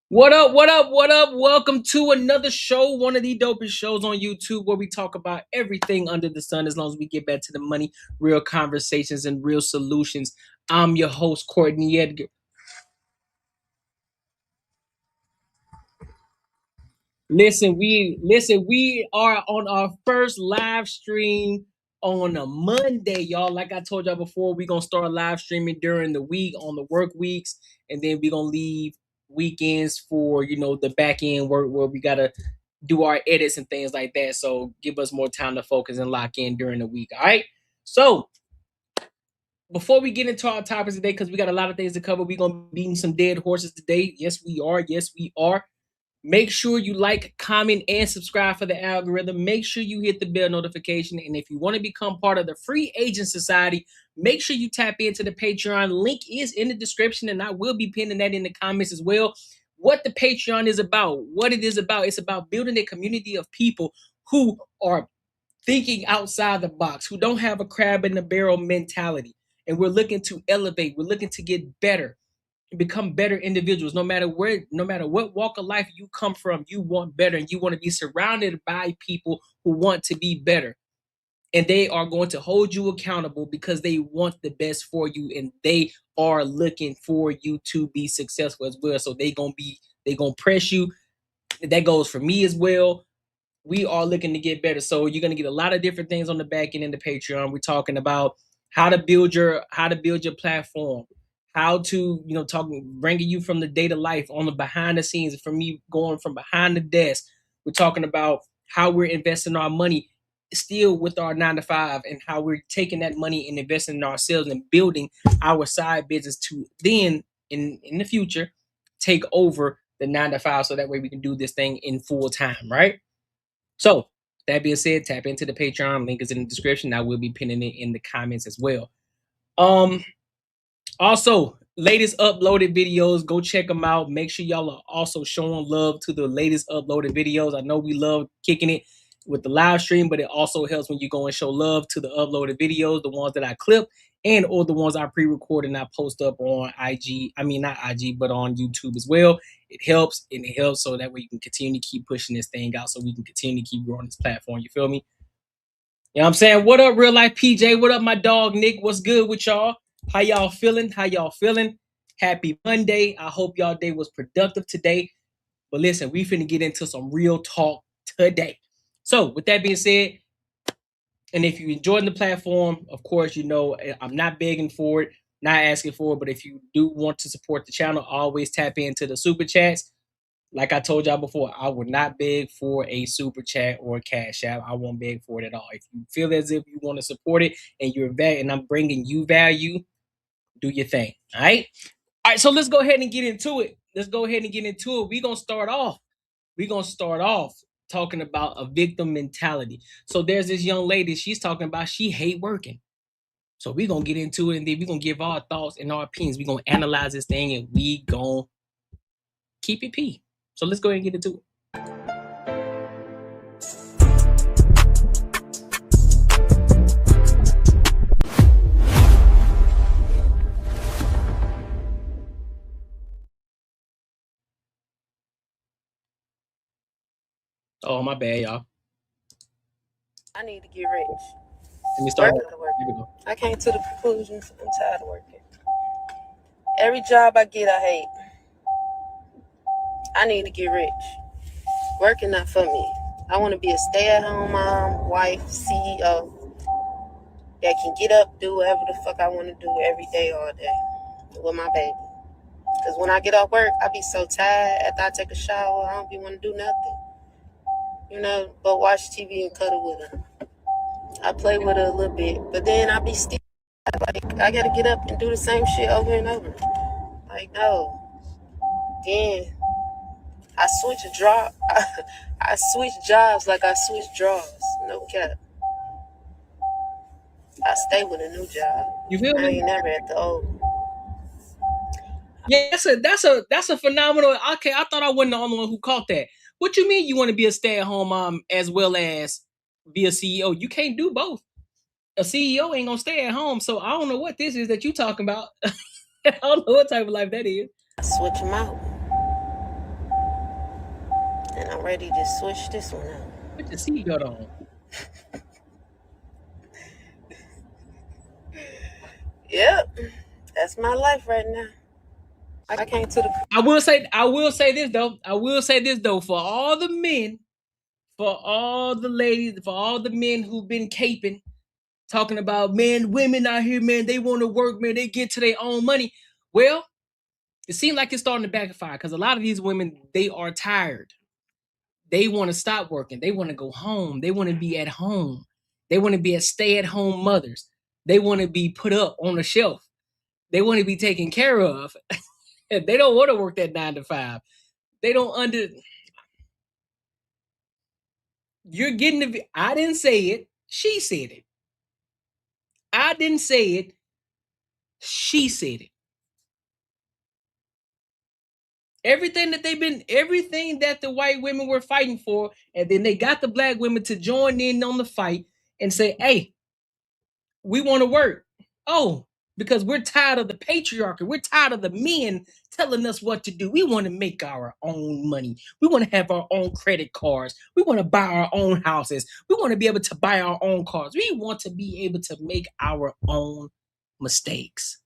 What up? What up? What up? Welcome to another show, one of the dopest shows on YouTube where we talk about everything under the sun as long as we get back to the money, real conversations, and real solutions. I'm your host, Courtnee Edgar. We are on our first live stream on a Monday, y'all. Like I told y'all before, we're gonna start live streaming during the week on the work weeks, and then we're gonna leave weekends for the back end work where we gotta do our edits and things like that. So give us more time to focus and lock in during the week. All right. So before we get into our topics today, because we got a lot of things to cover, we're gonna be beating some dead horses today. Yes, we are. Yes, we are. Make sure you like, comment, and subscribe for the algorithm. Make sure you hit the bell notification. And if you want to become part of the Free Agent Society, make sure you tap into the Patreon. Link is in the description, and I will be pinning that in the comments as well. What the Patreon is about, what it is about, it's about building a community of people who are thinking outside the box, who don't have a crab in the barrel mentality. And we're looking to elevate, we're looking to get better and become better individuals. No matter what walk of life you come from, you want better, and you want to be surrounded by people who want to be better, and they are going to hold you accountable because they want the best for you, and they are looking for you to be successful as well. So they gonna press you. That goes for me as well. We are looking to get better, so you're gonna get a lot of different things on the back end in the Patreon. We're talking about how to build your platform, how to bringing you from the day to life on the behind the scenes, from me going from behind the desk. We're talking about how we're investing our money still with our 9 to 5, and how we're taking that money and investing in ourselves and building our side business to then in the future take over the 9 to 5, so that way we can do this thing in full time, right? So that being said, tap into the Patreon. Link is in the description. I will be pinning it in the comments as well. Also, latest uploaded videos, go check them out. Make sure y'all are also showing love to the latest uploaded videos. I know we love kicking it with the live stream, but it also helps when you go and show love to the uploaded videos, the ones that I clip and or the ones I pre-record and I post up on IG. I mean, not IG, but on YouTube as well. It helps, and it helps so that way you can continue to keep pushing this thing out, so we can continue to keep growing this platform. You feel me? You know what I'm saying? What up, real life PJ? What up, my dog Nick? What's good with y'all? How y'all feeling? How y'all feeling? Happy Monday. I hope y'all day was productive today. But listen, we finna get into some real talk today. So with that being said, and if you enjoyed the platform, of course, I'm not begging for it, not asking for it, but if you do want to support the channel, always tap into the super chats. Like I told y'all before, I would not beg for a super chat or a cash app. I won't beg for it at all. If you feel as if you want to support it and and I'm bringing you value, do your thing. All right. All right. So let's go ahead and get into it. We're gonna start off talking about a victim mentality. So there's this young lady. She's talking about she hate working. So we're gonna get into it, and then we're gonna give our thoughts and our opinions. We're gonna analyze this thing, and we gonna keep it P. So let's go ahead and get into it. Oh, my bad, y'all. I need to get rich. Let me start. Here we go. I came to the conclusion I'm tired of working. Every job I get, I hate. I need to get rich. Working not for me. I want to be a stay-at-home mom, wife, CEO that can get up, do whatever the fuck I want to do every day, all day with my baby. Because when I get off work, I be so tired. After I take a shower, I don't be want to do nothing. But watch TV and cuddle with her. I play with her a little bit, but then I be still like I gotta get up and do the same shit over and over. Like no. Then I switch a job. I switch jobs like I switch drawers. No cap. I stay with a new job. You feel me? I ain't never at the old. Yeah, that's a phenomenal. Okay, I thought I wasn't the only one who caught that. What you mean you want to be a stay-at-home mom as well as be a CEO? You can't do both. A CEO ain't gonna stay at home, so I don't know what this is that you talking about. I don't know what type of life that is. I switch them out. And I'm ready to switch this one out. Put your seatbelt on. Yep. That's my life right now. I came to the... I will say this though. For all the men, for all the ladies, for all the men who've been caping, talking about, man, women out here, man, they want to work, man, they get to their own money. Well, it seems like it's starting to backfire because a lot of these women, they are tired. They want to stop working. They want to go home. They want to be at home. They want to be a stay-at-home mothers. They want to be put up on the shelf. They want to be taken care of. They don't want to work that 9 to 5. They don't You're getting the... I didn't say it. She said it. I didn't say it. She said it. Everything that the white women were fighting for, and then they got the black women to join in on the fight and say, hey, we want to work. Oh, because we're tired of the patriarchy. We're tired of the men telling us what to do. We want to make our own money. We want to have our own credit cards. We want to buy our own houses. We want to be able to buy our own cars. We want to be able to make our own mistakes.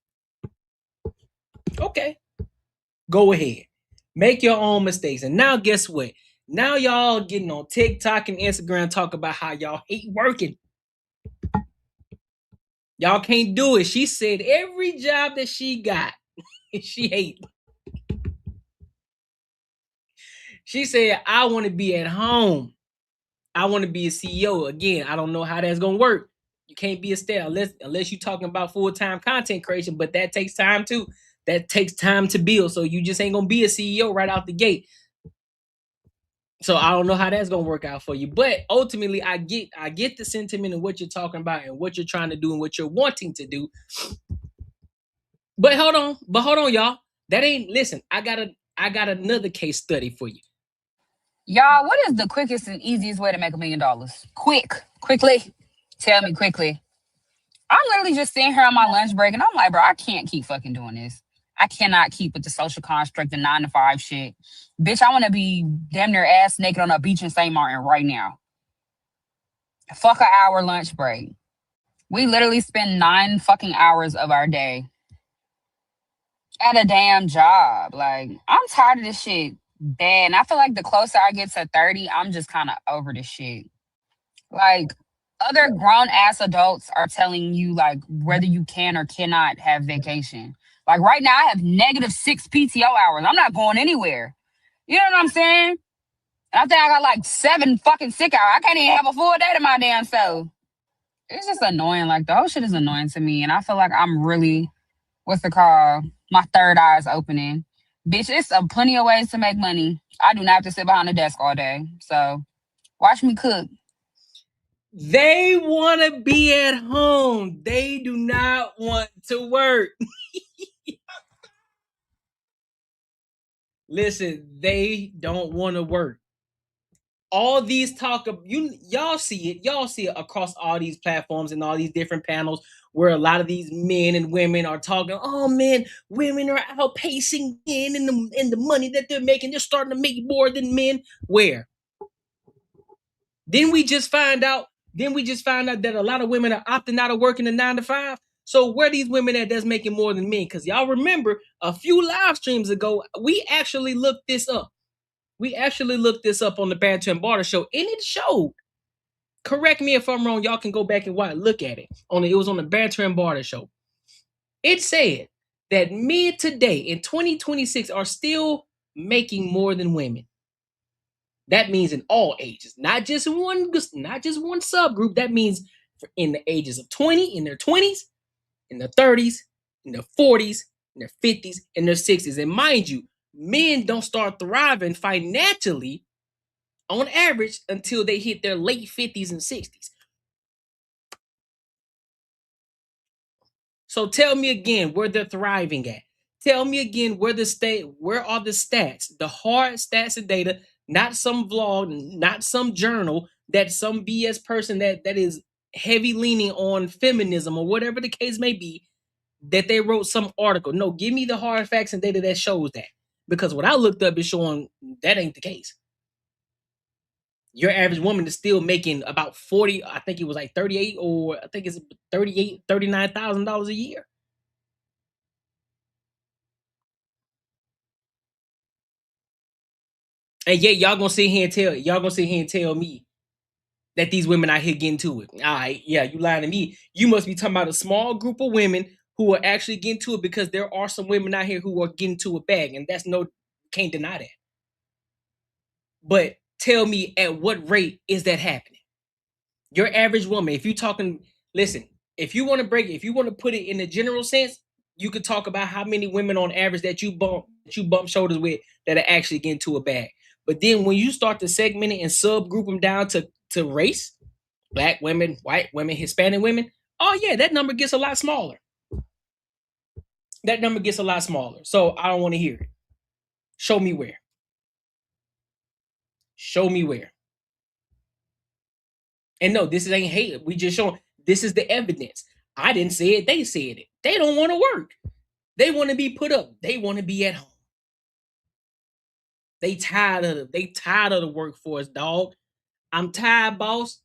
Okay, go ahead. Make your own mistakes. And now guess what? Now y'all getting on TikTok and Instagram talk about how y'all hate working. Y'all can't do it. She said every job that she got, she hate. She said, I want to be at home. I want to be a CEO. Again, I don't know how that's going to work. You can't be a stay unless you're talking about full-time content creation, but that takes time too. That takes time to build. So you just ain't going to be a CEO right out the gate. So I don't know how that's going to work out for you. But ultimately, I get the sentiment of what you're talking about and what you're trying to do and what you're wanting to do. But hold on, y'all. That ain't... Listen, I got another case study for you. Y'all, what is the quickest and easiest way to make $1 million? Quickly. Tell me quickly. I'm literally just sitting here on my lunch break and I'm like, bro, I can't keep fucking doing this. I cannot keep with the social construct, the 9 to 5 shit. Bitch, I want to be damn near ass naked on a beach in St. Martin right now. Fuck an hour lunch break. We literally spend 9 fucking hours of our day at a damn job. Like, I'm tired of this shit bad. And I feel like the closer I get to 30, I'm just kind of over this shit. Like, other grown ass adults are telling you like whether you can or cannot have vacation. Like right now, I have -6 PTO hours. I'm not going anywhere. You know what I'm saying? And I think I got like 7 fucking sick hours. I can't even have a full day to my damn self. It's just annoying. Like the whole shit is annoying to me. And I feel like I'm really, what's it called? My third eye is opening. Bitch, it's plenty of ways to make money. I do not have to sit behind the desk all day. So watch me cook. They want to be at home. They do not want to work. Listen, they don't want to work. All these talk of y'all see it across all these platforms and all these different panels where a lot of these men and women are talking, oh man, women are outpacing men in the money that they're making. They're starting to make more than men. Where? Then we just find out that a lot of women are opting out of working the 9 to 5. So where these women at that's making more than men? Because y'all remember a few live streams ago, we actually looked this up. On the Banter and Barter Show, and it showed. Correct me if I'm wrong. Y'all can go back and look at it. It was on the Banter and Barter Show. It said that men today in 2026 are still making more than women. That means in all ages, not just one subgroup. That means in the ages of 20, in their 20s, in their 30s, in their 40s, in their 50s, in their 60s. And mind you, men don't start thriving financially on average until they hit their late 50s and 60s. So tell me again where they're thriving at. Tell me again where are the stats, the hard stats and data, not some vlog, not some journal, that some BS person that is heavy leaning on feminism or whatever the case may be, that they wrote some article. No, give me the hard facts and data that shows that. Because what I looked up is showing that ain't the case. Your average woman is still making about 40, I think it was like 38, or I think it's $39,000 a year. And yet y'all gonna sit here and tell me that these women out here getting to it. All right, yeah, you lying to me. You must be talking about a small group of women who are actually getting to it, because there are some women out here who are getting to a bag, and that's no, can't deny that. But tell me, at what rate is that happening? Your average woman, if you talking, listen, if you want to put it in a general sense, you could talk about how many women on average that you bump shoulders with that are actually getting to a bag. But then when you start to segment it and subgroup them down to race, black women, white women, Hispanic women, oh yeah, that number gets a lot smaller. That number gets a lot smaller. So I don't want to hear it. Show me where. Show me where. And no, this ain't hate. We just showing, this is the evidence. I didn't say it. They said it. They don't want to work. They want to be put up. They want to be at home. They tired of the workforce, dog. I'm tired, boss.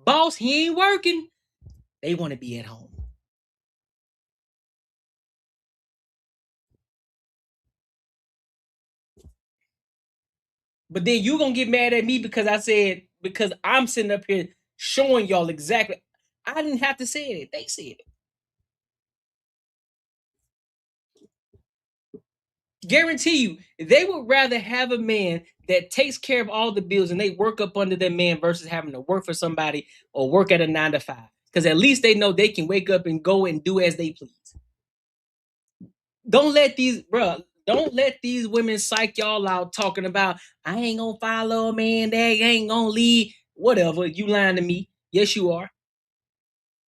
Boss, he ain't working. They want to be at home. But then you gonna get mad at me because because I'm sitting up here showing y'all exactly. I didn't have to say it. They said it. Guarantee you, they would rather have a man that takes care of all the bills and they work up under that man versus having to work for somebody or work at a 9 to 5. Because at least they know they can wake up and go and do as they please. Don't let these women psych y'all out talking about, I ain't gonna follow a man that ain't gonna lead. Whatever, you lying to me. Yes, you are.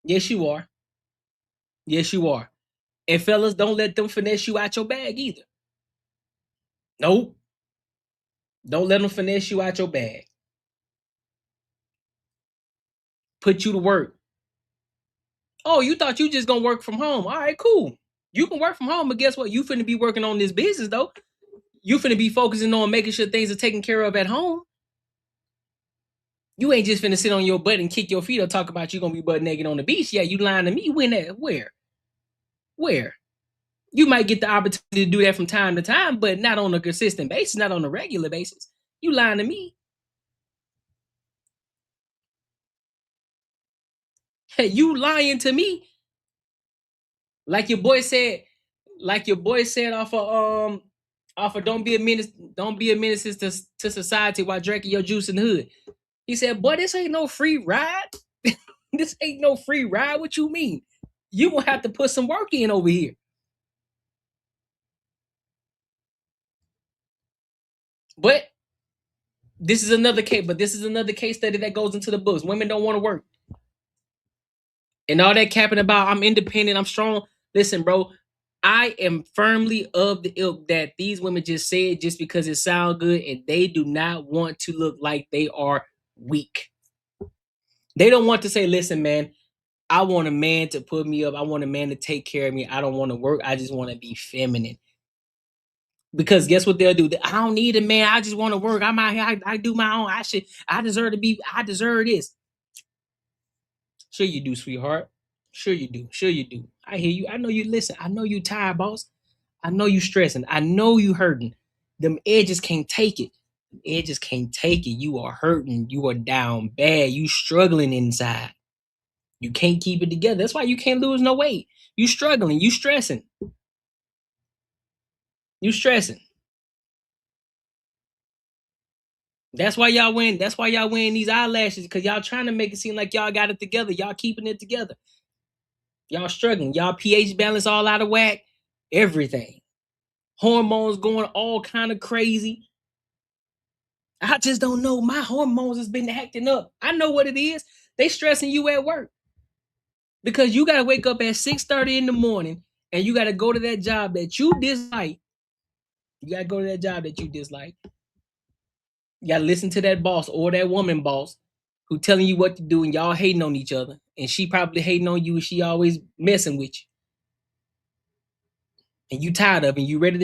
Yes, you are. Yes, you are. And fellas, don't let them finesse you out your bag either. Nope. Don't let them finesse you out your bag. Put you to work. Oh, you thought you just gonna work from home. All right, cool. You can work from home, but guess what? You finna be working on this business though. You finna be focusing on making sure things are taken care of at home. You ain't just finna sit on your butt and kick your feet or talk about you gonna be butt naked on the beach. Yeah, you lying to me. When at? Where? Where? You might get the opportunity to do that from time to time, but not on a consistent basis, not on a regular basis. You lying to me. Hey, you lying to me. Like your boy said, off of don't be a menace to society while drinking your juice in the hood. He said, boy, this ain't no free ride. This ain't no free ride. What you mean? You gonna have to put some work in over here. But this is another case study that goes into the books. Women don't want to work. And all that capping about I'm independent, I'm strong. Listen, bro, I am firmly of the ilk that these women just say it just because it sounds good, and they do not want to look like they are weak. They don't want to say, listen, man, I want a man to put me up. I want a man to take care of me. I don't want to work. I just want to be feminine. Because guess what they'll do? I don't need a man. I just want to work. I'm out here. I do my own. I deserve this. Sure you do, sweetheart. Sure you do. Sure you do. I hear you. I know you listen. I know you tired, boss. I know you stressing. I know you hurting. Them edges can't take it. Edges can't take it. You are hurting. You are down bad. You struggling inside. You can't keep it together. That's why you can't lose no weight. You struggling. You stressing. You stressing. That's why y'all win. That's why y'all wearing these eyelashes, because y'all trying to make it seem like y'all got it together. Y'all keeping it together. Y'all struggling. Y'all pH balance all out of whack. Everything. Hormones going all kind of crazy. I just don't know. My hormones has been acting up. I know what it is. They stressing you at work. Because you got to wake up at 6:30 in the morning and you got to go to that job that you dislike. You got to go to that job that you dislike. You got to listen to that boss or that woman boss who telling you what to do, and y'all hating on each other. And she probably hating on you, and she always messing with you. and you tired of it, and you ready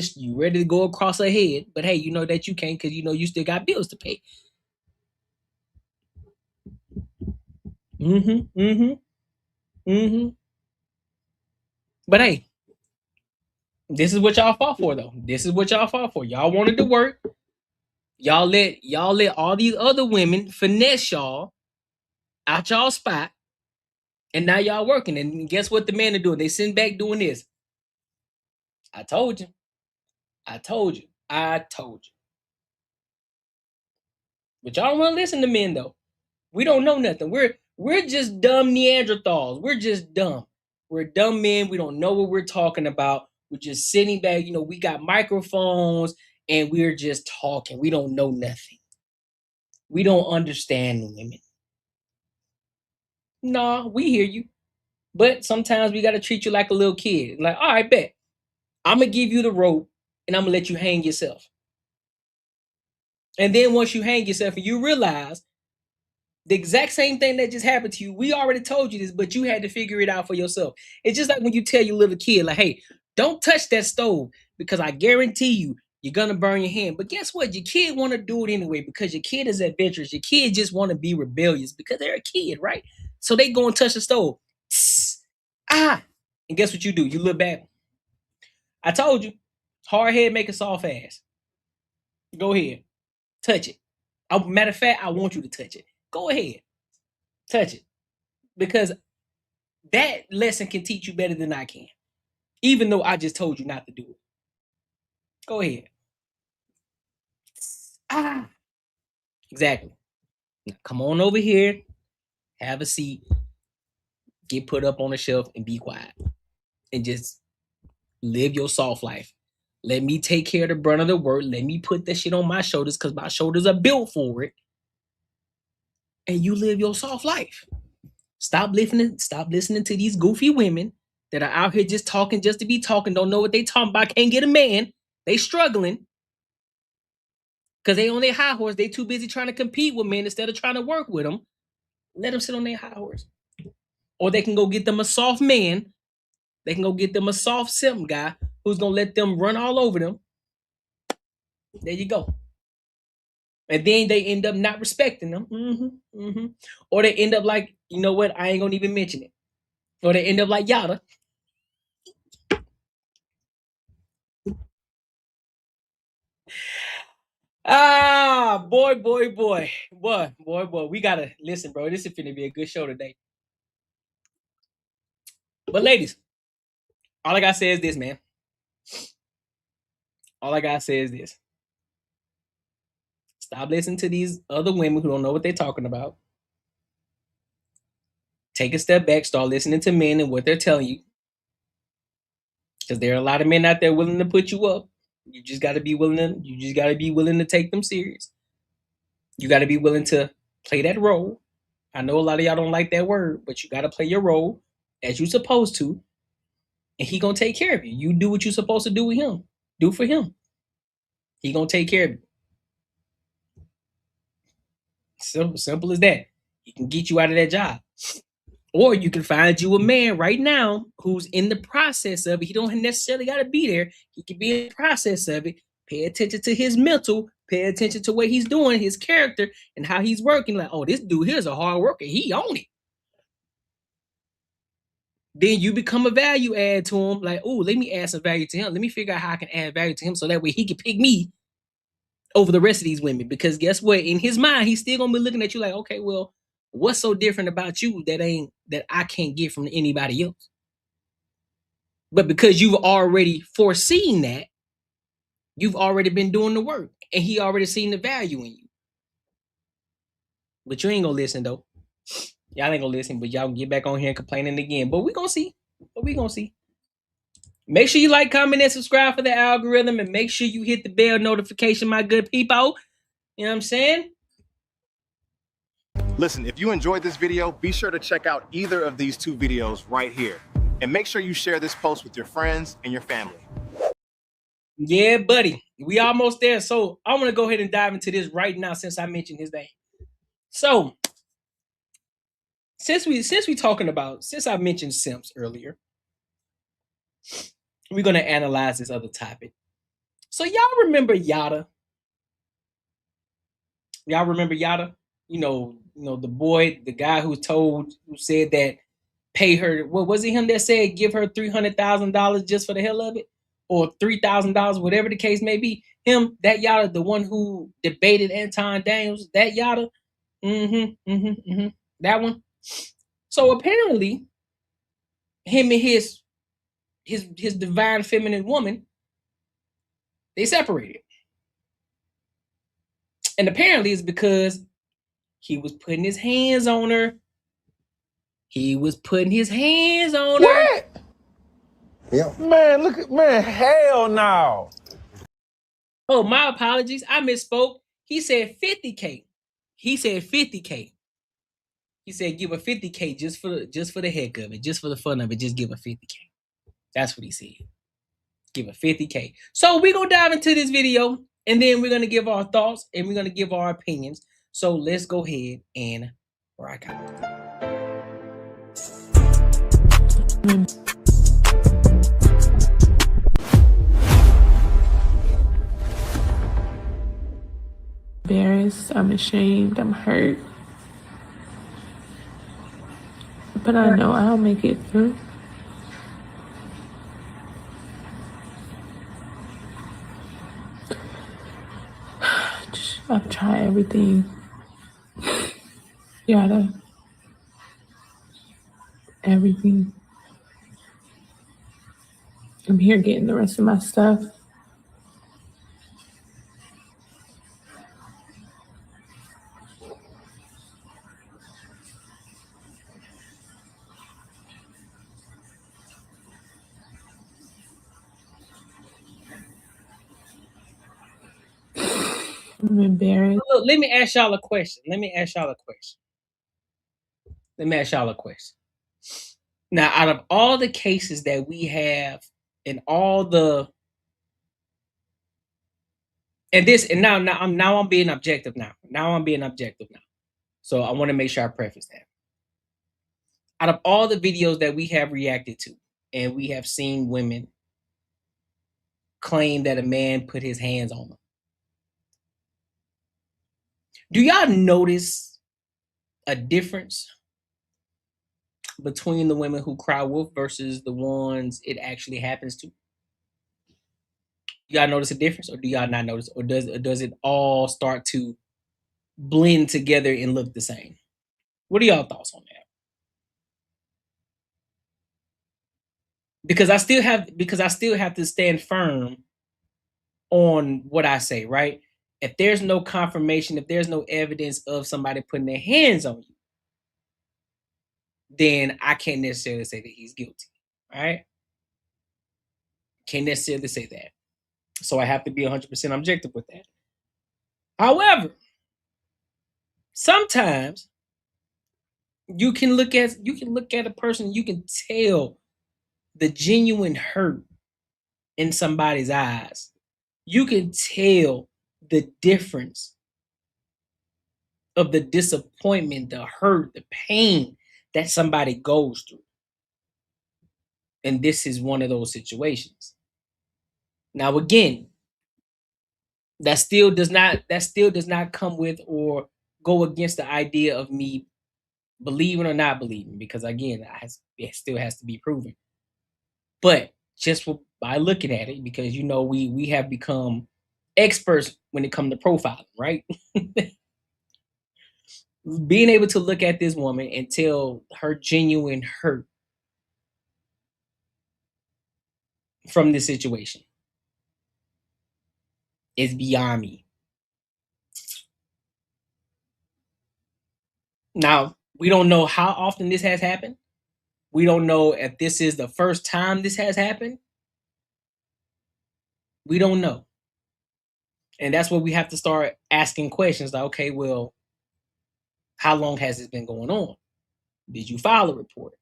to go across her head, but hey, you know that you can't because you know you still got bills to pay. But hey, this is what y'all fought for, though. This is what y'all fought for. Y'all wanted to work. Y'all let all these other women finesse y'all out y'all spot, and now y'all working. And guess what the men are doing? They sitting back doing this. I told you. I told you. I told you. But y'all don't want to listen to men, though. We don't know nothing. We're just dumb Neanderthals. We're just dumb. We're dumb men. We don't know what we're talking about. We're just sitting back. You know, we got microphones and we're just talking. We don't know nothing. We don't understand women. Nah, we hear you. But sometimes we got to treat you like a little kid. Like, all right, bet. I'm going to give you the rope and I'm going to let you hang yourself. And then once you hang yourself and you realize the exact same thing that just happened to you, we already told you this, but you had to figure it out for yourself. It's just like when you tell your little kid, like, hey, don't touch that stove because I guarantee you, you're going to burn your hand. But guess what? Your kid want to do it anyway because your kid is adventurous. Your kid just want to be rebellious because they're a kid, right? So they go and touch the stove. And guess what you do? You look back. I told you, hard head make a soft ass. Go ahead. Touch it. Matter of fact, I want you to touch it. Go ahead. Touch it. Because that lesson can teach you better than I can. Even though I just told you not to do it. Go ahead. Exactly. Now come on over here. Have a seat. Get put up on the shelf and be quiet. And just live your soft life. Let me take care of the brunt of the work. Let me put that shit on my shoulders because my shoulders are built for it. And you live your soft life. Stop listening to these goofy women that are out here just talking just to be talking, don't know what they talking about, can't get a man. They struggling because they on their high horse. They too busy trying to compete with men instead of trying to work with them. Let them sit on their high horse. Or they can go get them a soft man. They can go get them a soft simp guy who's going to let them run all over them. There you go. And then they end up not respecting them. Or they end up like, you know what? I ain't going to even mention it. Or they end up like Yada. Boy. We gotta listen, bro. This is finna be a good show today. But ladies, all I gotta say is this, man. All I gotta say is this. Stop listening to these other women who don't know what they're talking about. Take a step back, start listening to men and what they're telling you. Because there are a lot of men out there willing to put you up. You just gotta be willing to take them serious. You gotta be willing to play that role. I know a lot of y'all don't like that word, but you gotta play your role as you're supposed to. And he gonna take care of you. You do what you're supposed to do with him. Do for him. He gonna take care of you. Simple as that. He can get you out of that job. Or you can find you a man right now who's in the process of it. He don't necessarily gotta be there. He can be in the process of it. Pay attention to his mental. Pay attention to what he's doing, his character, and how he's working. Like, oh, this dude here's a hard worker. He on it. Then you become a value add to him. Like, oh, let me add some value to him. Let me figure out how I can add value to him so that way he can pick me over the rest of these women. Because guess what? In his mind, he's still gonna be looking at you like, okay, well, what's so different about you that I can't get from anybody else? But because you've already foreseen that, you've already been doing the work, and he already seen the value in you. But you ain't gonna listen though. Y'all ain't gonna listen, but y'all can get back on here and complaining again. But we gonna see. Make sure you like, comment, and subscribe for the algorithm, and make sure you hit the bell notification, my good people. You know what I'm saying? Listen, if you enjoyed this video, be sure to check out either of these two videos right here. And make sure you share this post with your friends and your family. Yeah, buddy. We almost there. So I want to go ahead and dive into this right now since I mentioned his name. So since I mentioned simps earlier, we're gonna analyze this other topic. So y'all remember Yada? Y'all remember Yada? You know the boy, the guy who said that pay her. What was it? Him that said give her $300,000 just for the hell of it, or $3,000, whatever the case may be. Him, that Yada, the one who debated Anton Daniels. That Yada. That one. So apparently, him and his divine feminine woman, they separated. And apparently it's because he was putting his hands on her. He was putting his hands on her. What? Yeah. Man, look at, man, hell no. Oh, my apologies. I misspoke. He said 50K. He said 50K. He said give her 50K just for the heck of it, just for the fun of it, just give her 50K. That's what he said. Give her 50K. So we're gonna dive into this video, and then we're gonna give our thoughts and we're gonna give our opinions. So let's go ahead and rock out. Embarrassed, I'm ashamed, I'm hurt. But I know I'll make it through. I've tried everything. Yada. Everything. I'm here getting the rest of my stuff. I'm embarrassed. Look, let me ask y'all a question. Now, out of all the cases that we have, and all the, and this, and now I'm being objective now. So I want to make sure I preface that. Out of all the videos that we have reacted to, and we have seen women claim that a man put his hands on them, do y'all notice a difference between the women who cry wolf versus the ones it actually happens to? Y'all notice a difference, or do y'all not notice, or does it all start to blend together and look the same? What are y'all thoughts on that? Because I still have to stand firm on what I say, right? If there's no confirmation, if there's no evidence of somebody putting their hands on you, then I can't necessarily say that he's guilty, right? Can't necessarily say that. So I have to be 100% objective with that. However, sometimes you can look at a person, you can tell the genuine hurt in somebody's eyes. You can tell the difference of the disappointment, the hurt, the pain that somebody goes through. And this is one of those situations. Now, again, that still does not come with or go against the idea of me believing or not believing, because again, it still has to be proven. But just by looking at it, because we have become experts when it comes to profiling, right? Being able to look at this woman and tell her genuine hurt from this situation is beyond me. Now, we don't know how often this has happened. We don't know if this is the first time this has happened. We don't know. And that's where we have to start asking questions like, okay, well, how long has this been going on? Did you file a report?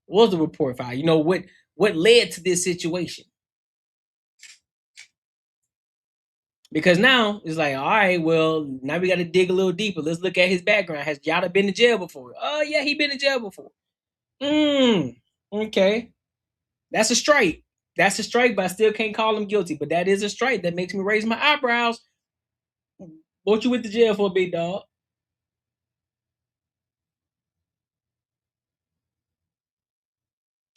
Was the report filed? What led to this situation? Because now it's like, all right, well, now we got to dig a little deeper. Let's look at his background. Has Yada been to jail before? Oh, yeah, he been to jail before. Okay. That's a strike. That's a strike, but I still can't call him guilty. But that is a strike that makes me raise my eyebrows. What you went to jail for, big dog?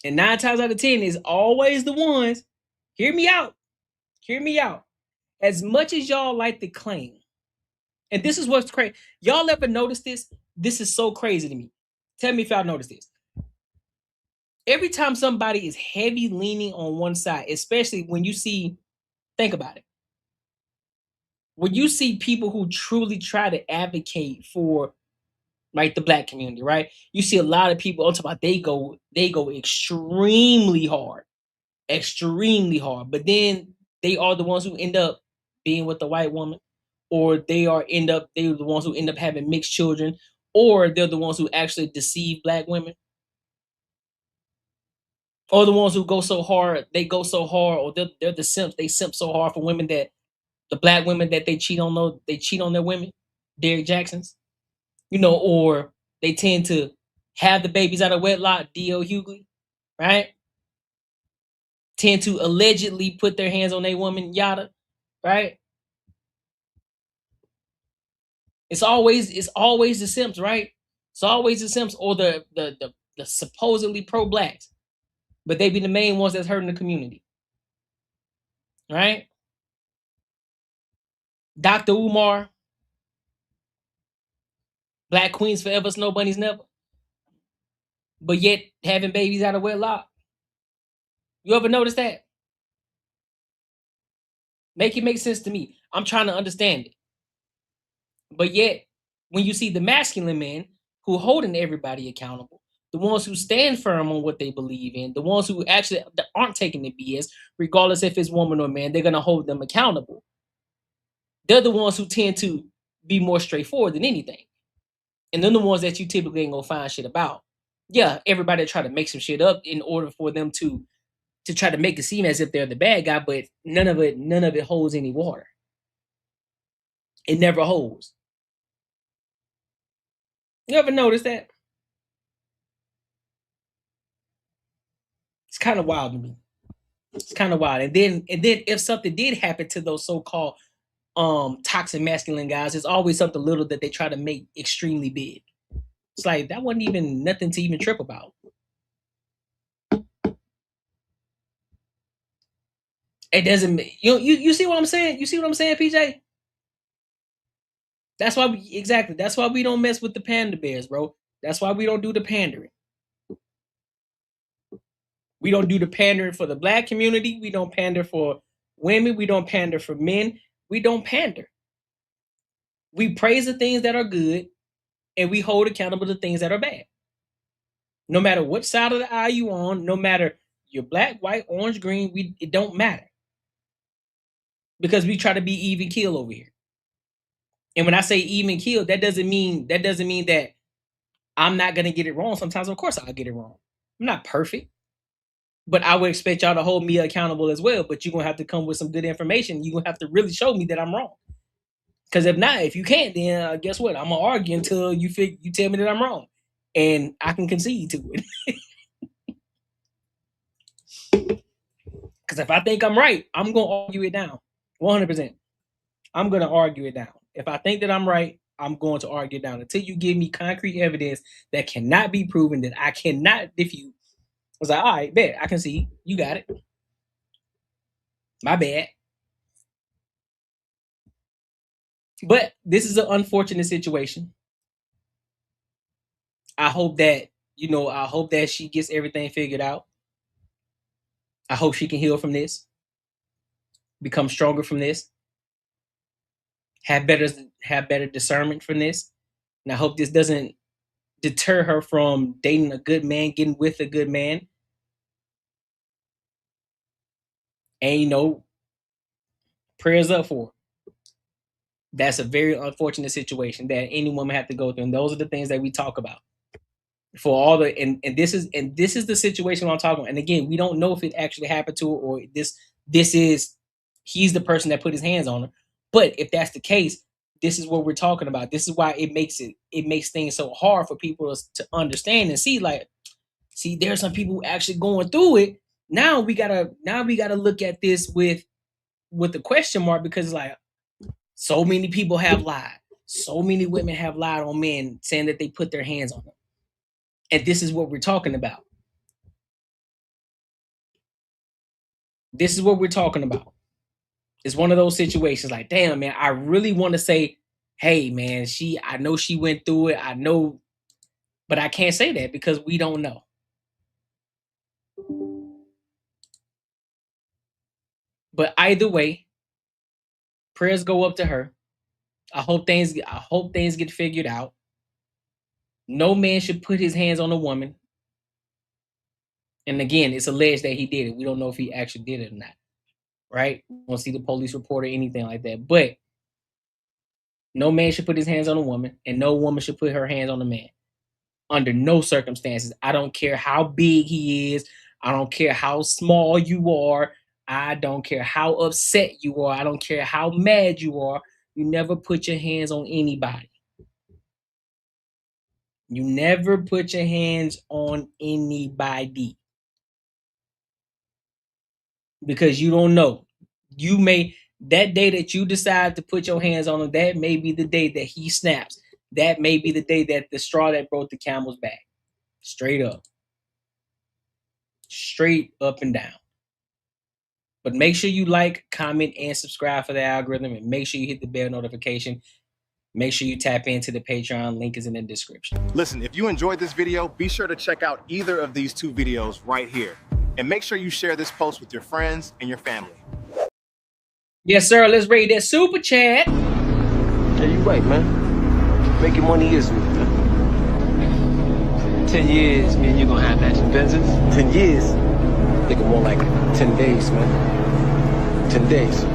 And 9 times out of 10 is always the ones. Hear me out. Hear me out. As much as y'all like to claim, and this is what's crazy. Y'all ever notice this? This is so crazy to me. Tell me if y'all notice this. Every time somebody is heavy leaning on one side, especially when you see, think about it. When you see people who truly try to advocate for like the black community, right? You see a lot of people on top about they go extremely hard. But then they are the ones who end up being with the white woman, or they're the ones who end up having mixed children, or they're the ones who actually deceive black women, or the ones who go so hard, or they're the simps, they simp so hard for women that the black women that they cheat on their women, Derrick Jacksons, or they tend to have the babies out of wedlock, D.L. Hughley, right? Tend to allegedly put their hands on a woman, yada, right? It's always the simps, right? It's always the simps or the supposedly pro-blacks, but they be the main ones that's hurting the community, right? Dr. Umar, Black Queens Forever, Snow Bunnies Never, but yet having babies out of wedlock. You ever notice that? Make it make sense to me. I'm trying to understand it. But yet, when you see the masculine men who holding everybody accountable, the ones who stand firm on what they believe in, the ones who actually aren't taking the BS, regardless if it's woman or man, they're going to hold them accountable. They're the ones who tend to be more straightforward than anything. And they're the ones that you typically ain't going to find shit about. Yeah, everybody try to make some shit up in order for them to try to make it seem as if they're the bad guy, but none of it holds any water. It never holds. You ever notice that? It's kind of wild to me. It's kind of wild. And then if something did happen to those so-called toxic masculine guys, it's always something little that they try to make extremely big. It's like that wasn't even nothing to even trip about. It doesn't. You see what I'm saying? You see what I'm saying, PJ? That's why that's why we don't mess with the panda bears, bro. That's why we don't do the pandering. We don't do the pandering for the black community. We don't pander for women. We don't pander for men. We don't pander. We praise the things that are good, and we hold accountable the things that are bad. No matter what side of the aisle you on, no matter you're black, white, orange, green, it don't matter. Because we try to be even keel over here. And when I say even keel, that doesn't mean that I'm not gonna get it wrong. Sometimes, of course, I'll get it wrong. I'm not perfect. But I would expect y'all to hold me accountable as well. But you're going to have to come with some good information. You're going to have to really show me that I'm wrong. Because if not, if you can't, then guess what? I'm going to argue until you tell me that I'm wrong. And I can concede to it. Because if I think I'm right, I'm going to argue it down. 100%. I'm going to argue it down. If I think that I'm right, I'm going to argue it down. Until you give me concrete evidence that cannot be proven, that I cannot defute. I was like, all right, bet. I can see. You got it. My bad. But this is an unfortunate situation. I hope that, she gets everything figured out. I hope she can heal from this, become stronger from this, have better discernment from this. And I hope this doesn't deter her from dating a good man, getting with a good man. And, prayers up for her. That's a very unfortunate situation that any woman have to go through. And those are the things that we talk about. For all the and this is the situation I'm talking about. And again, we don't know if it actually happened to her or he's the person that put his hands on her. But if that's the case, this is what we're talking about. This is why it makes things so hard for people to understand and see. Like, see, there are some people who actually going through it, Now we gotta look at this with the question mark, because like so many people have lied. So many women have lied on men saying that they put their hands on them. And this is what we're talking about. This is what we're talking about. It's one of those situations like, damn, man, I really want to say, hey, man, I know she went through it. I know, but I can't say that because we don't know. But either way, prayers go up to her. I hope things get figured out. No man should put his hands on a woman. And again, it's alleged that he did it. We don't know if he actually did it or not. Right? We won't see the police report or anything like that. But no man should put his hands on a woman, and no woman should put her hands on a man. Under no circumstances. I don't care how big he is. I don't care how small you are. I don't care how upset you are. I don't care how mad you are. You never put your hands on anybody. You never put your hands on anybody. Because you don't know. That day that you decide to put your hands on him, that may be the day that he snaps. That may be the day that the straw that broke the camel's back. Straight up. Straight up and down. But make sure you like, comment, and subscribe for the algorithm. And make sure you hit the bell notification. Make sure you tap into the Patreon. Link is in the description. Listen, if you enjoyed this video, be sure to check out either of these two videos right here. And make sure you share this post with your friends and your family. Yes, sir. Let's raid that super chat. Yeah, you right, man. Making money is me, man. 10 years, me and you gonna have matching Benzes. 10 years? Nigga, more like 10 days, man. 10 days.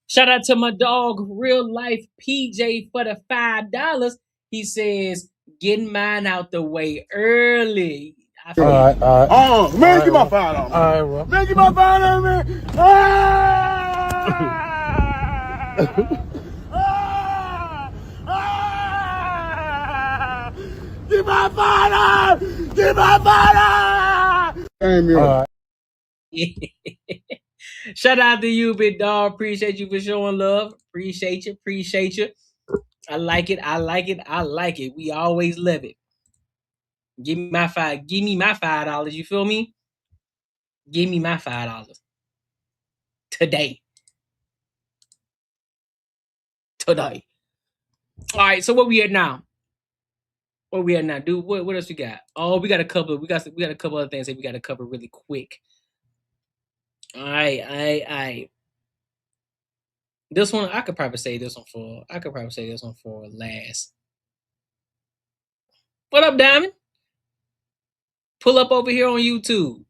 Shout out to my dog, Real Life PJ, for the $5. He says, getting mine out the way early. All right. Oh, man, give my $5. All right, bro. Man, give my $5, man. Give my $5. Give my $5. Damn you. All right. Shout out to you, big dog. Appreciate you for showing love. Appreciate you. I like it. We always love it. Give me my $5. You feel me? Give me my $5 today. All right. So what we at now? Dude, what else we got? Oh, we got a couple other things that we got to cover really quick. All right. This one, I could probably say this one for last. What up, Diamond? Pull up over here on YouTube.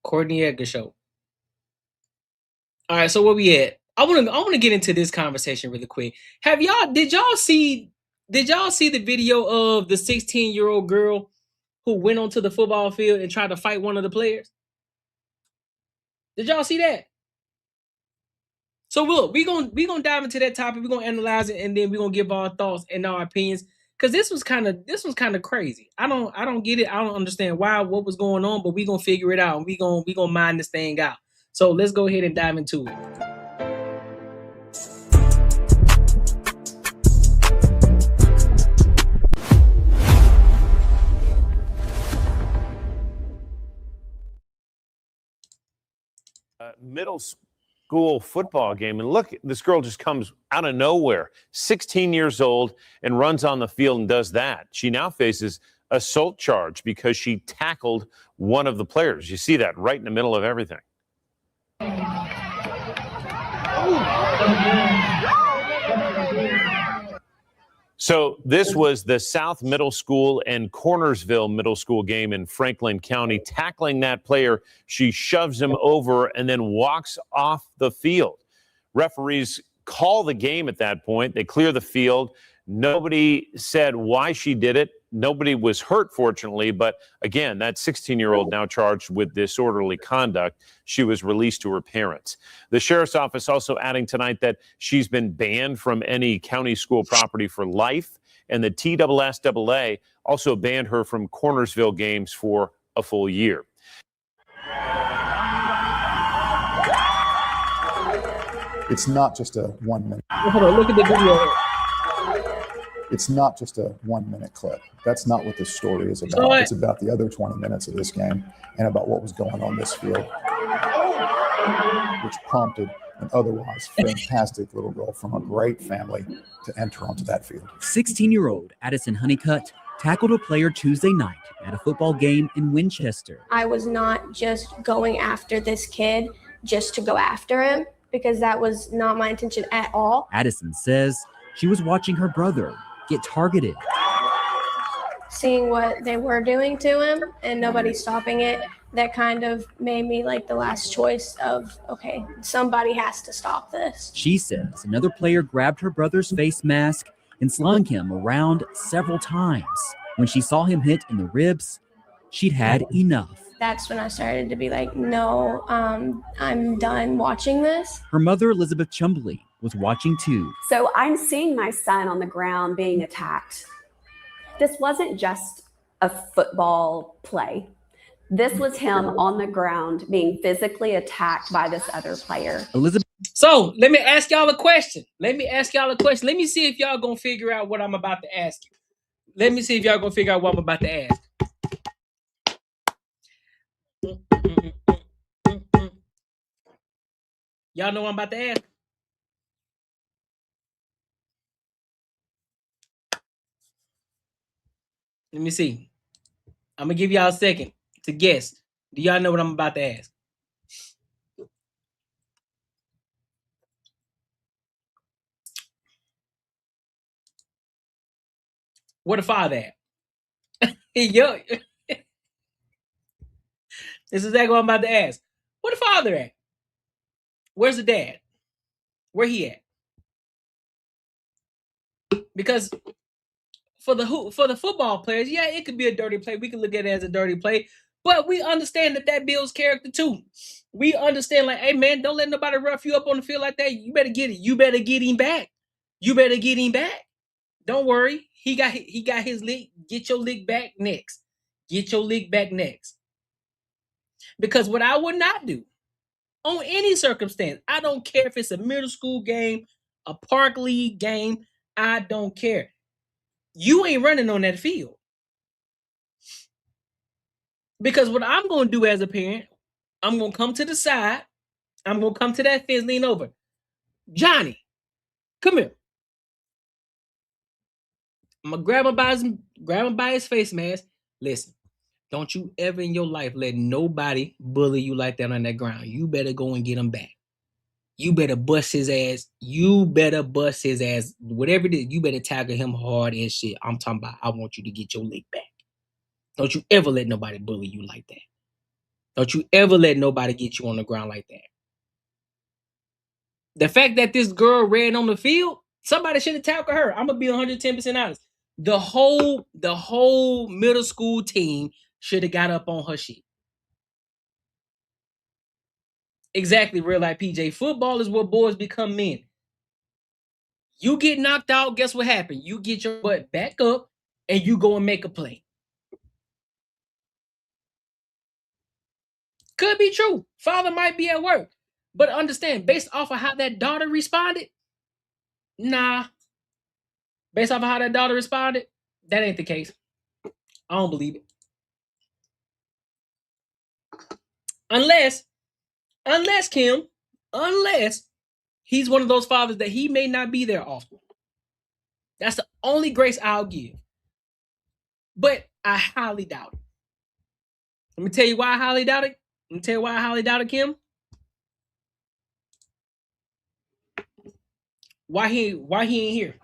Courtnee Edgar Show. All right, so where we at? I want to get into this conversation really quick. Did y'all see the video of the 16-year-old girl who went onto the football field and tried to fight one of the players? Did y'all see that? So look, we gonna dive into that topic. We're gonna analyze it, and then we're gonna give our thoughts and our opinions. Cause this was kind of crazy. I don't get it. I don't understand what was going on, but we gonna figure it out, and we gonna mine this thing out. So let's go ahead and dive into it. Middle school football game, and look, this girl just comes out of nowhere, 16 years old, and runs on the field and does that. She now faces assault charge because she tackled one of the players. You see that right in the middle of everything. So this was the South Middle School and Cornersville Middle School game in Franklin County. Tackling that player, she shoves him over and then walks off the field. Referees call the game at that point. They clear the field, Nobody said why she did it. Nobody was hurt, fortunately. But again, that 16-year-old now charged with disorderly conduct. She was released to her parents. The sheriff's office also adding tonight that she's been banned from any county school property for life. And the TSSAA also banned her from Cornersville games for a full year. It's not just a 1 minute. Hold on, look at the video. It's not just a 1 minute clip. That's not what this story is about. It's about the other 20 minutes of this game and about what was going on this field, which prompted an otherwise fantastic little girl from a great family to enter onto that field. 16-year-old Addison Honeycutt tackled a player Tuesday night at a football game in Winchester. I was not just going after this kid just to go after him, because that was not my intention at all. Addison says she was watching her brother get targeted. Seeing what they were doing to him and nobody stopping it, that kind of made me like the last choice of, okay, somebody has to stop this. She says another player grabbed her brother's face mask and slung him around several times. When she saw him hit in the ribs, she'd had enough. That's when I started to be like, no, I'm done watching this. Her mother, Elizabeth Chumbley, was watching too. So I'm seeing my son on the ground being attacked. This wasn't just a football play. This was him on the ground being physically attacked by this other player. Elizabeth. So let me ask y'all a question. Let me see if y'all gonna figure out what I'm about to ask you. Let me see if y'all gonna figure out what I'm about to ask. Y'all know what I'm about to ask? Let me see. I'm gonna give y'all a second to guess. Do y'all know what I'm about to ask? Where the father at? Yo, this is exactly what I'm about to ask. Where the father at? Where's the dad? Where he at? Because for the football players, yeah, it could be a dirty play. We can look at it as a dirty play, but we understand that builds character too. We understand, like, hey man, don't let nobody rough you up on the field like that. You better get it. You better get him back. You better get him back. Don't worry. He got his lick. Get your lick back next. Get your lick back next. Because what I would not do on any circumstance, I don't care if it's a middle school game, a park league game, I don't care. You ain't running on that field. Because what I'm going to do as a parent, I'm going to come to the side. I'm going to come to that fence, lean over. Johnny, come here. I'm going to grab him by his face mask. Listen, don't you ever in your life let nobody bully you like that on that ground. You better go and get him back. You better bust his ass. You better bust his ass. Whatever it is, you better tackle him hard and shit. I'm talking about, I want you to get your leg back. Don't you ever let nobody bully you like that. Don't you ever let nobody get you on the ground like that. The fact that this girl ran on the field, somebody should have tackled her. I'm going to be 110% honest. The whole middle school team should have got up on her shit. Exactly, real life PJ. Football is where boys become men. You get knocked out, guess what happened? You get your butt back up and you go and make a play. Could be true. Father might be at work. But understand, based off of how that daughter responded, nah. Based off of how that daughter responded, that ain't the case. I don't believe it. Unless Kim, he's one of those fathers that he may not be there often. That's the only grace I'll give. But I highly doubt it. Let me tell you why I highly doubt it. Let me tell you why I highly doubt it, Kim. Why he ain't here?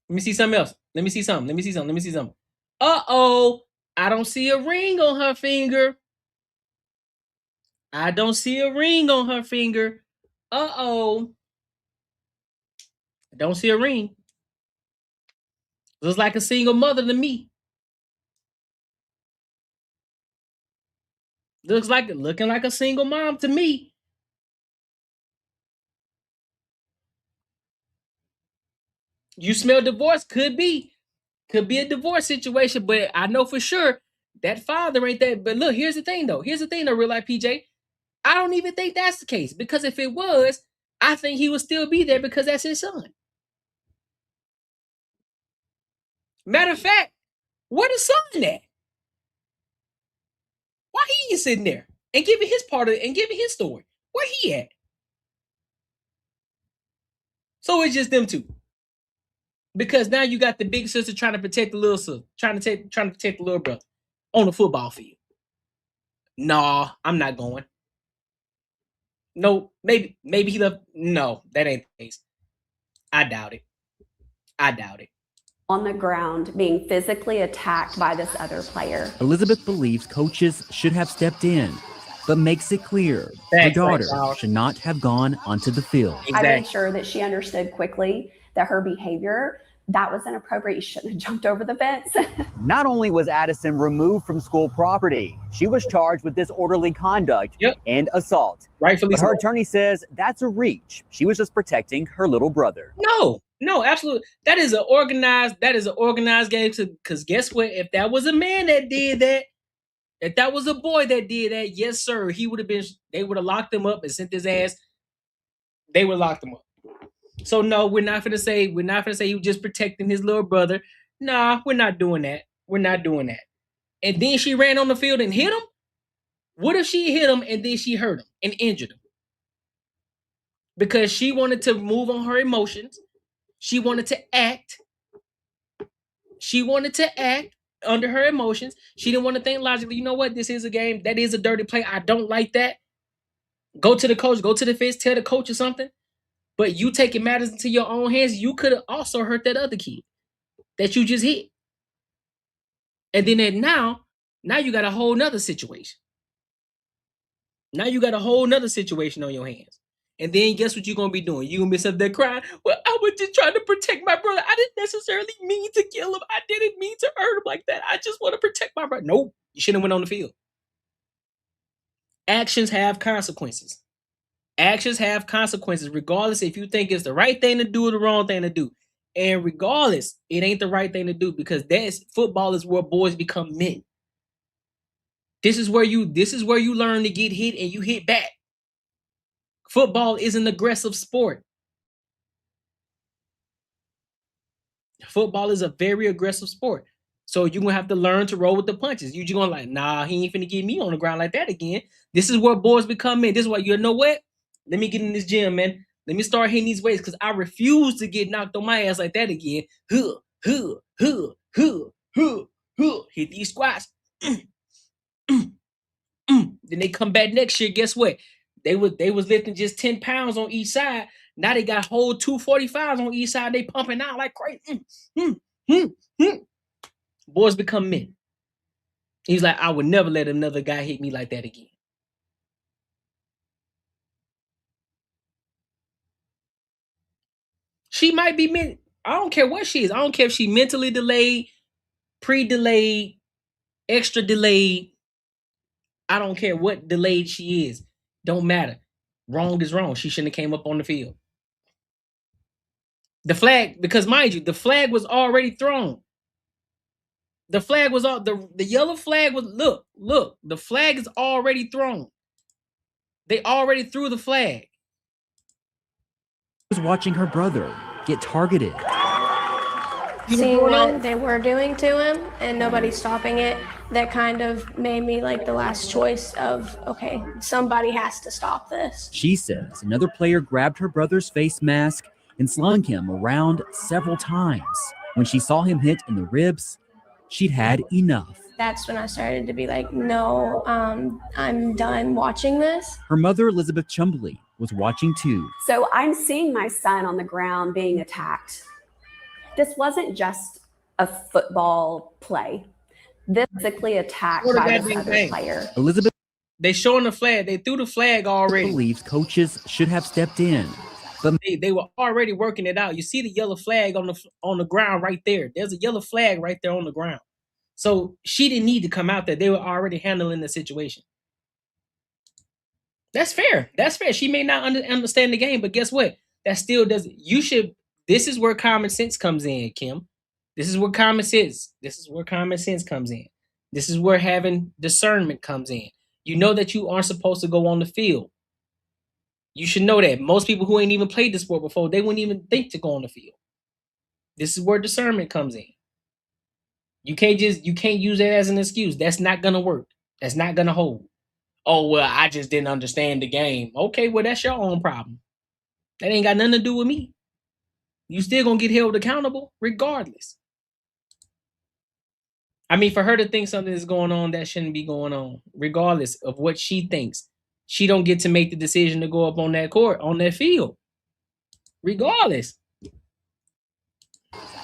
Let me see something else. Let me see something. Uh-oh. I don't see a ring on her finger. Uh-oh. I don't see a ring. Looks like a single mother to me. Looking like a single mom to me. You smell divorce? Could be a divorce situation, but I know for sure that father ain't that. But look, here's the thing though, real life PJ. I don't even think that's the case, because if it was, I think he would still be there because that's his son. Matter of fact, where the son at? Why he ain't sitting there and giving his part of it and giving his story? Where he at? So it's just them two. Because now you got the big sister trying to protect the little sister, trying to protect the little brother on the football field. Nah, I'm not going. No, maybe he left. No, that ain't the case. I doubt it. On the ground being physically attacked by this other player. Elizabeth believes coaches should have stepped in, but makes it clear her daughter should not have gone onto the field. I made sure that she understood quickly that her behavior, that was inappropriate. You shouldn't have jumped over the fence. Not only was Addison removed from school property, she was charged with disorderly conduct and assault. Rightfully but her so. attorney says that's a reach. She was just protecting her little brother. No, absolutely. That is an organized game. Because guess what? If that was a man that did that, if that was a boy that did that, yes, sir, he would have been. They would have locked him up and sent his ass. They would lock him up. So no, we're not gonna say he was just protecting his little brother. Nah, we're not doing that. And then she ran on the field and hit him. What if she hit him and then she hurt him and injured him? Because she wanted to move on her emotions. She wanted to act. Under her emotions. She didn't want to think logically. You know what? This is a game. That is a dirty play. I don't like that. Go to the coach. Go to the fence. Tell the coach or something. But you taking matters into your own hands. You could have also hurt that other kid that you just hit. And then now you got a whole nother situation. Now you got a whole nother situation on your hands. And then guess what you're going to be doing? You're going to be sitting there crying. Well, I was just trying to protect my brother. I didn't necessarily mean to kill him. I didn't mean to hurt him like that. I just want to protect my brother. Nope. You shouldn't have went on the field. Actions have consequences. Regardless if you think it's the right thing to do or the wrong thing to do. And regardless, it ain't the right thing to do, because football is where boys become men. This is where you learn to get hit and you hit back. Football is an aggressive sport. Football is a very aggressive sport. So you're going to have to learn to roll with the punches. You're going to like, nah, he ain't finna get me on the ground like that again. This is where boys become men. This is why, you know what? Let me get in this gym, man. Let me start hitting these weights, because I refuse to get knocked on my ass like that again. Hit these squats. Then they come back next year. Guess what? They was lifting just 10 pounds on each side. Now they got whole 245s on each side. They pumping out like crazy. Boys become men. He's like, I would never let another guy hit me like that again. She might be I don't care what she is. I don't care if she mentally delayed, pre-delayed, extra delayed. I don't care what delayed she is. Don't matter. Wrong is wrong. She shouldn't have came up on the field. The flag, because mind you, the flag was already thrown. The flag was all the yellow flag was look, the flag is already thrown. They already threw the flag. Was watching her brother get targeted. Seeing what they were doing to him and nobody stopping it, that kind of made me like the last choice of, okay, somebody has to stop this. She says another player grabbed her brother's face mask and slung him around several times. When she saw him hit in the ribs, she'd had enough. That's when I started to be like, no, I'm done watching this. Her mother, Elizabeth Chumbley, was watching too. So I'm seeing my son on the ground being attacked. This wasn't just a football play. This physically attacked by this other player. Elizabeth, they showing the flag. They threw the flag already. Believes coaches should have stepped in, They were already working it out. You see the yellow flag on the ground right there. There's a yellow flag right there on the ground. So she didn't need to come out there. They were already handling the situation. That's fair. That's fair. She may not understand the game, but guess what? That still doesn't. You should. This is where common sense comes in, Kim. This is where common sense. This is where common sense comes in. This is where having discernment comes in. You know that you aren't supposed to go on the field. You should know that. Most people who ain't even played the sport before, they wouldn't even think to go on the field. This is where discernment comes in. You can't use that as an excuse. That's not gonna work. That's not gonna hold. Oh, well, I just didn't understand the game. Okay, well, that's your own problem. That ain't got nothing to do with me. You still gonna get held accountable regardless. I mean, for her to think something is going on that shouldn't be going on, regardless of what she thinks, she don't get to make the decision to go up on that court, on that field, regardless.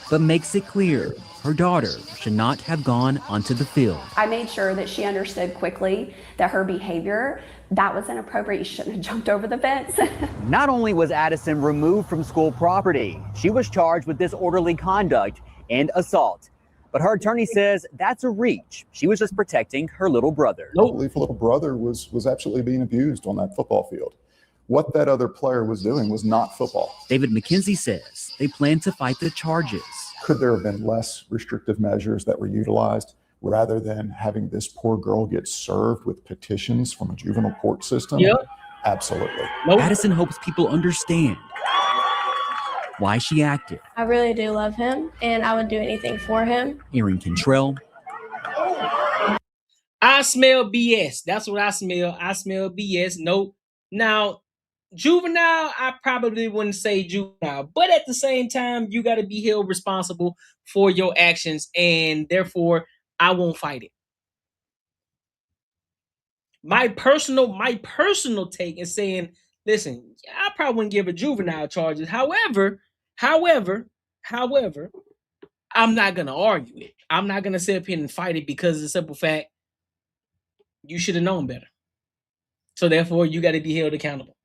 But makes it clear her daughter should not have gone onto the field. I made sure that she understood quickly that her behavior, that was inappropriate. You shouldn't have jumped over the fence. Not only was Addison removed from school property, she was charged with disorderly conduct and assault. But her attorney says that's a reach. She was just protecting her little brother. I believe her little brother was absolutely being abused on that football field. What that other player was doing was not football. David McKenzie says they plan to fight the charges. Could there have been less restrictive measures that were utilized rather than having this poor girl get served with petitions from a juvenile court system? Yep. Absolutely. Nope. Addison hopes people understand why she acted. I really do love him, and I would do anything for him. Erin Cantrell. I smell BS. That's what I smell. I smell BS. Nope. Now, juvenile, I probably wouldn't say juvenile, but at the same time, you got to be held responsible for your actions, and therefore, I won't fight it. My personal take is saying, listen, I probably wouldn't give a juvenile charges. However, I'm not gonna argue it. I'm not gonna sit up here and fight it because of the simple fact you should have known better. So therefore, you got to be held accountable.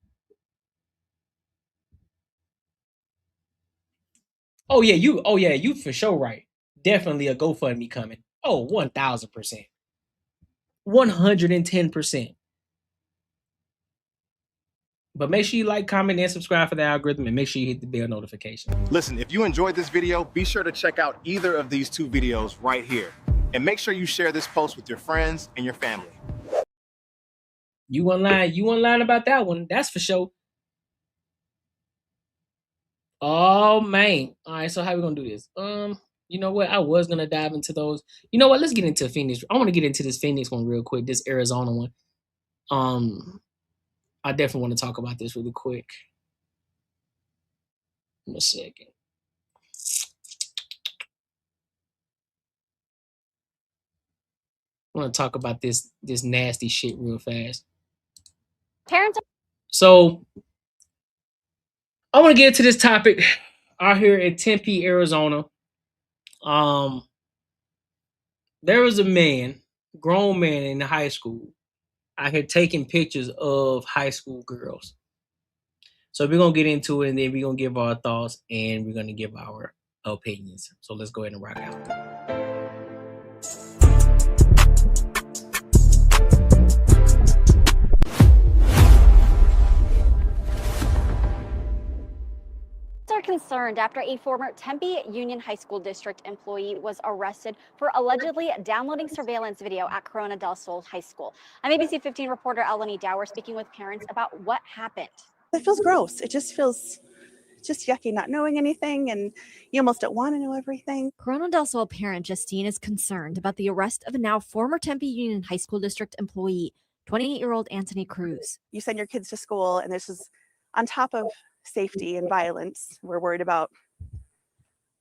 Oh yeah, you for sure right. Definitely a GoFundMe coming. Oh, 1,000%. 110%. But make sure you like, comment, and subscribe for the algorithm, and make sure you hit the bell notification. Listen, if you enjoyed this video, be sure to check out either of these two videos right here. And make sure you share this post with your friends and your family. You weren't lying about that one. That's for sure. Oh, man. All right, so how we going to do this? You know what? I was going to dive into those. You know what? Let's get into Phoenix. I want to get into this Phoenix one real quick, this Arizona one. I definitely want to talk about this really quick. In a second. I want to talk about this nasty shit real fast. So I want to get into this topic out here at Tempe, Arizona. There was a man, grown man in high school, out here taking pictures of high school girls. So we're going to get into it, and then we're going to give our thoughts, and we're going to give our opinions. So let's go ahead and rock out. Are concerned after a former Tempe Union High School District employee was arrested for allegedly downloading surveillance video at Corona del Sol High School. I'm ABC 15 reporter Eleni Dower speaking with parents about what happened. It feels gross. It just feels yucky, not knowing anything, and you almost don't want to know everything. Corona del Sol parent Justine is concerned about the arrest of a now former Tempe Union High School District employee, 28-year-old Anthony Cruz. You send your kids to school, and this is on top of safety and violence. We're worried about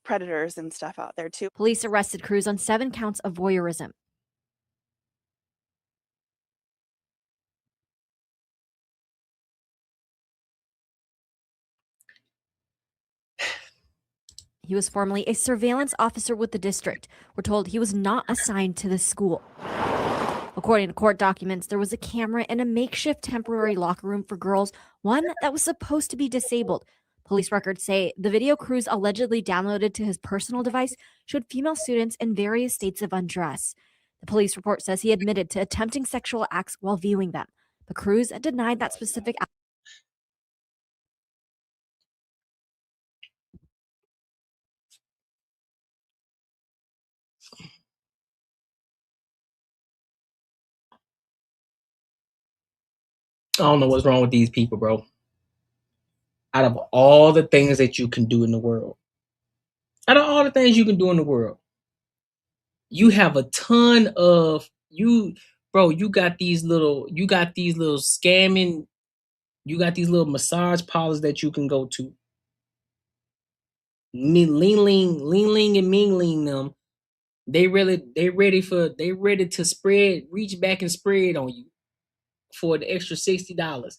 predators and stuff out there too. Police arrested Cruz on 7 counts of voyeurism. He was formerly a surveillance officer with the district. We're told he was not assigned to the school. According to court documents, there was a camera in a makeshift temporary locker room for girls, one that was supposed to be disabled. Police records say the video Cruz allegedly downloaded to his personal device showed female students in various states of undress. The police report says he admitted to attempting sexual acts while viewing them, but Cruz denied that specific act. I don't know what's wrong with these people, bro. Out of all the things that you can do in the world, you have a ton of bro. You got these little scamming, you got these little massage parlors that you can go to. Lean and mingling them. They ready to reach back and spread on you for the extra $60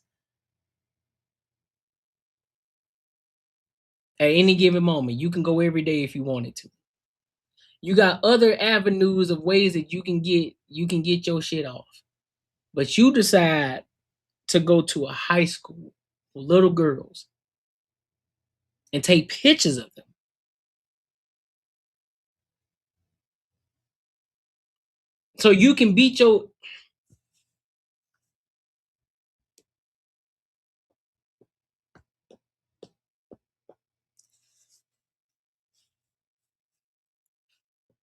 at any given moment. You can go every day if you wanted to. You got other avenues of ways that you can get your shit off, but you decide to go to a high school with little girls and take pictures of them. So you can beat your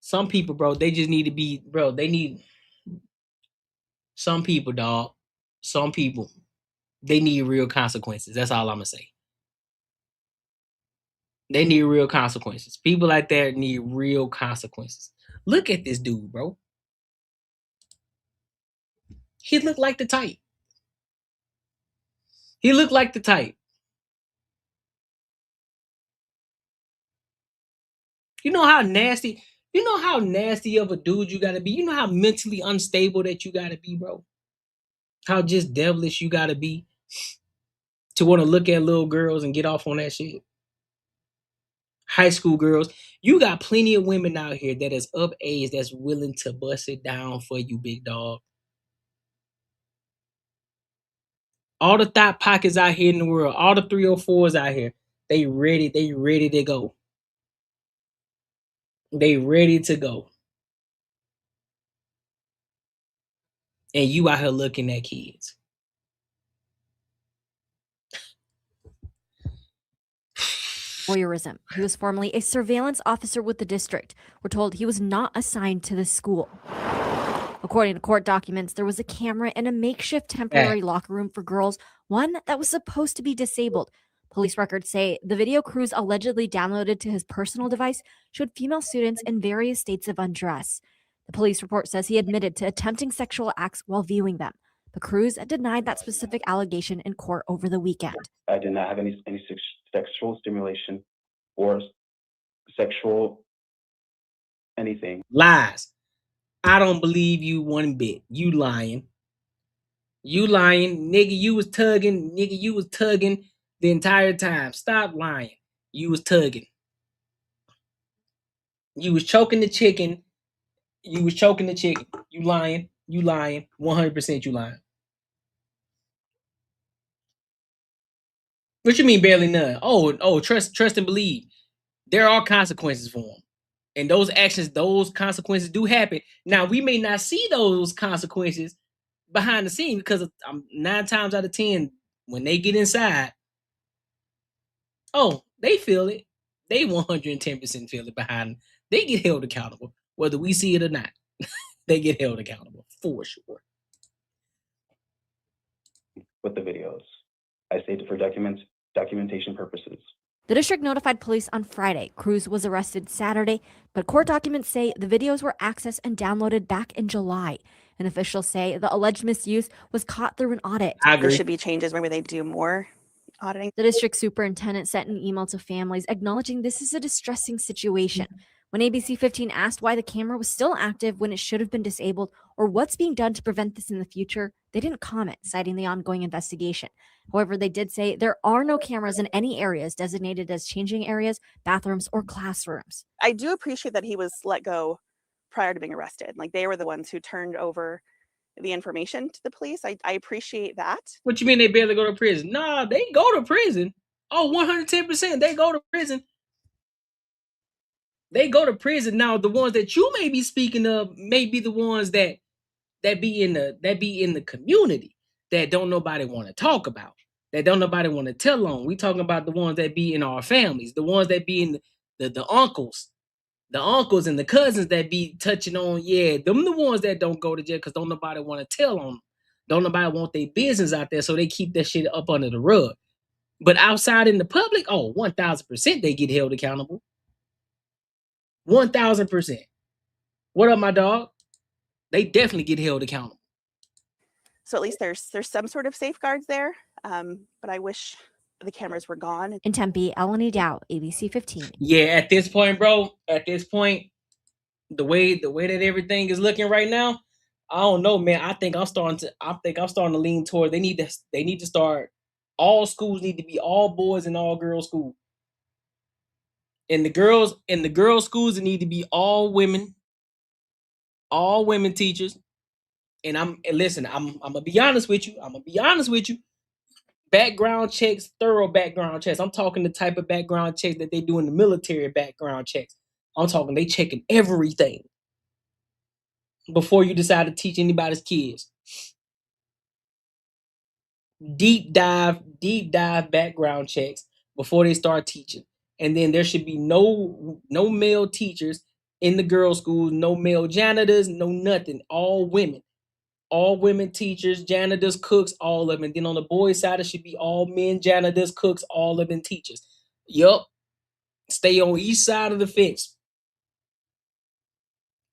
some people, bro. They just need to be, bro. They need some people, dog. Some people, they need real consequences. That's all I'm gonna say. They need real consequences. People like that need real consequences. Look at this dude, bro. He looked like the type. He looked like the type. You know how nasty of a dude you gotta be. You know how mentally unstable that you gotta be, bro. How just devilish you gotta be to want to look at little girls and get off on that shit. High school girls. You got plenty of women out here that is of age that's willing to bust it down for you, big dog. All the thought pockets out here in the world, all the 304s out here, they ready to go. They ready to go. And you out here looking at kids. Voyeurism. He was formerly a surveillance officer with the district. We're told he was not assigned to the school. According to court documents, there was a camera in a makeshift temporary locker room for girls, one that was supposed to be disabled. Police records say the video Cruz allegedly downloaded to his personal device showed female students in various states of undress. The police report says he admitted to attempting sexual acts while viewing them, but Cruz denied that specific allegation in court over the weekend. I did not have any sexual stimulation or sexual anything. Lies. I don't believe you one bit. You lying. You lying. Nigga, you was tugging. Nigga, you was tugging the entire time. Stop lying. You was tugging. You was choking the chicken. You was choking the chicken. You lying. You lying. 100% you lying. What you mean barely none? Oh, trust and believe. There are consequences for them. And those actions, those consequences do happen. Now, we may not see those consequences behind the scene because 9 times out of 10, when they get inside, they feel it. They 110% feel it behind them. They get held accountable, whether we see it or not. They get held accountable for sure. With the videos, I saved it for documentation purposes. The district notified police on Friday. Cruz was arrested Saturday, but court documents say the videos were accessed and downloaded back in July. And officials say the alleged misuse was caught through an audit. There should be changes. Maybe they do more auditing. The district superintendent sent an email to families acknowledging this is a distressing situation. When ABC 15 asked why the camera was still active when it should have been disabled or what's being done to prevent this in the future, they didn't comment, citing the ongoing investigation. However, they did say there are no cameras in any areas designated as changing areas, bathrooms, or classrooms. I do appreciate that he was let go prior to being arrested. Like, they were the ones who turned over the information to the police. I appreciate that. What you mean they barely go to prison? Nah, they go to prison. Oh, 110%. They go to prison. They go to prison. Now, the ones that you may be speaking of may be the ones that be in the community that don't nobody want to talk about, that don't nobody want to tell on. We talking about the ones that be in our families, the ones that be in the uncles, and the cousins that be touching on. Yeah, them the ones that don't go to jail because don't nobody want to tell on them. Don't nobody want their business out there, so they keep that shit up under the rug. But outside in the public, oh, 1,000% they get held accountable. 1,000%. What up, my dog? They definitely get held accountable. So at least there's some sort of safeguards there. But I wish the cameras were gone. In Tempe, Eleni Dow, ABC 15. Yeah, at this point, bro, the way that everything is looking right now, I don't know, man. I think I'm starting to lean toward they need to start, all schools need to be all boys and all girls school. And the girls schools, it need to be all women teachers. And I'm gonna be honest with you. Background checks, thorough background checks. I'm talking the type of background checks that they do in the military background checks. I'm talking they checking everything before you decide to teach anybody's kids. Deep dive background checks before they start teaching. And then there should be no male teachers in the girls' schools, no male janitors, no nothing. All women teachers, janitors, cooks, all of them. And then on the boys' side, it should be all men janitors, cooks, all of them teachers. Yup. Stay on each side of the fence.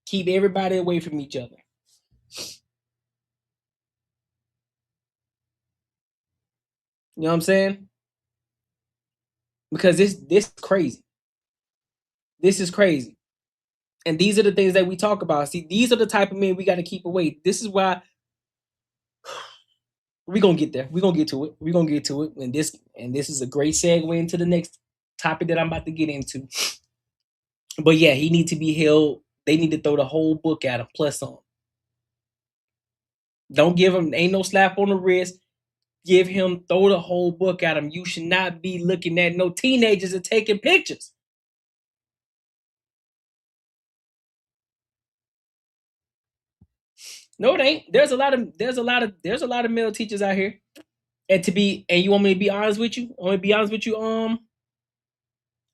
Keep everybody away from each other. You know what I'm saying? Because this is crazy. This is crazy. And these are the things that we talk about. See, these are the type of men we got to keep away. This is why we're going to get there. We're going to get to it. And this is a great segue into the next topic that I'm about to get into. But yeah, he needs to be held. They need to throw the whole book at him, plus some. Don't give him, ain't no slap on the wrist. Give him, throw the whole book at him. You should not be looking at no teenagers and taking pictures. No, it ain't. There's a lot of male teachers out here. And you want me to be honest with you?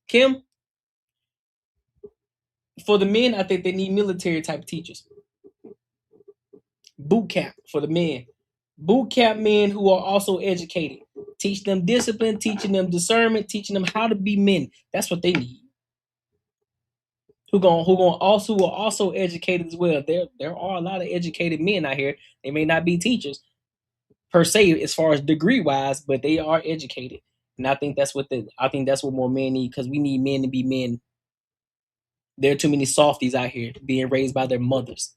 Kim? For the men, I think they need military type teachers. Boot camp for the men. Boot camp men who are also educated. Teach them discipline, teaching them discernment, teaching them how to be men. That's what they need. Who are also educated as well. There are a lot of educated men out here. They may not be teachers per se as far as degree wise, but they are educated. And I think that's what more men need, because we need men to be men. There are too many softies out here being raised by their mothers,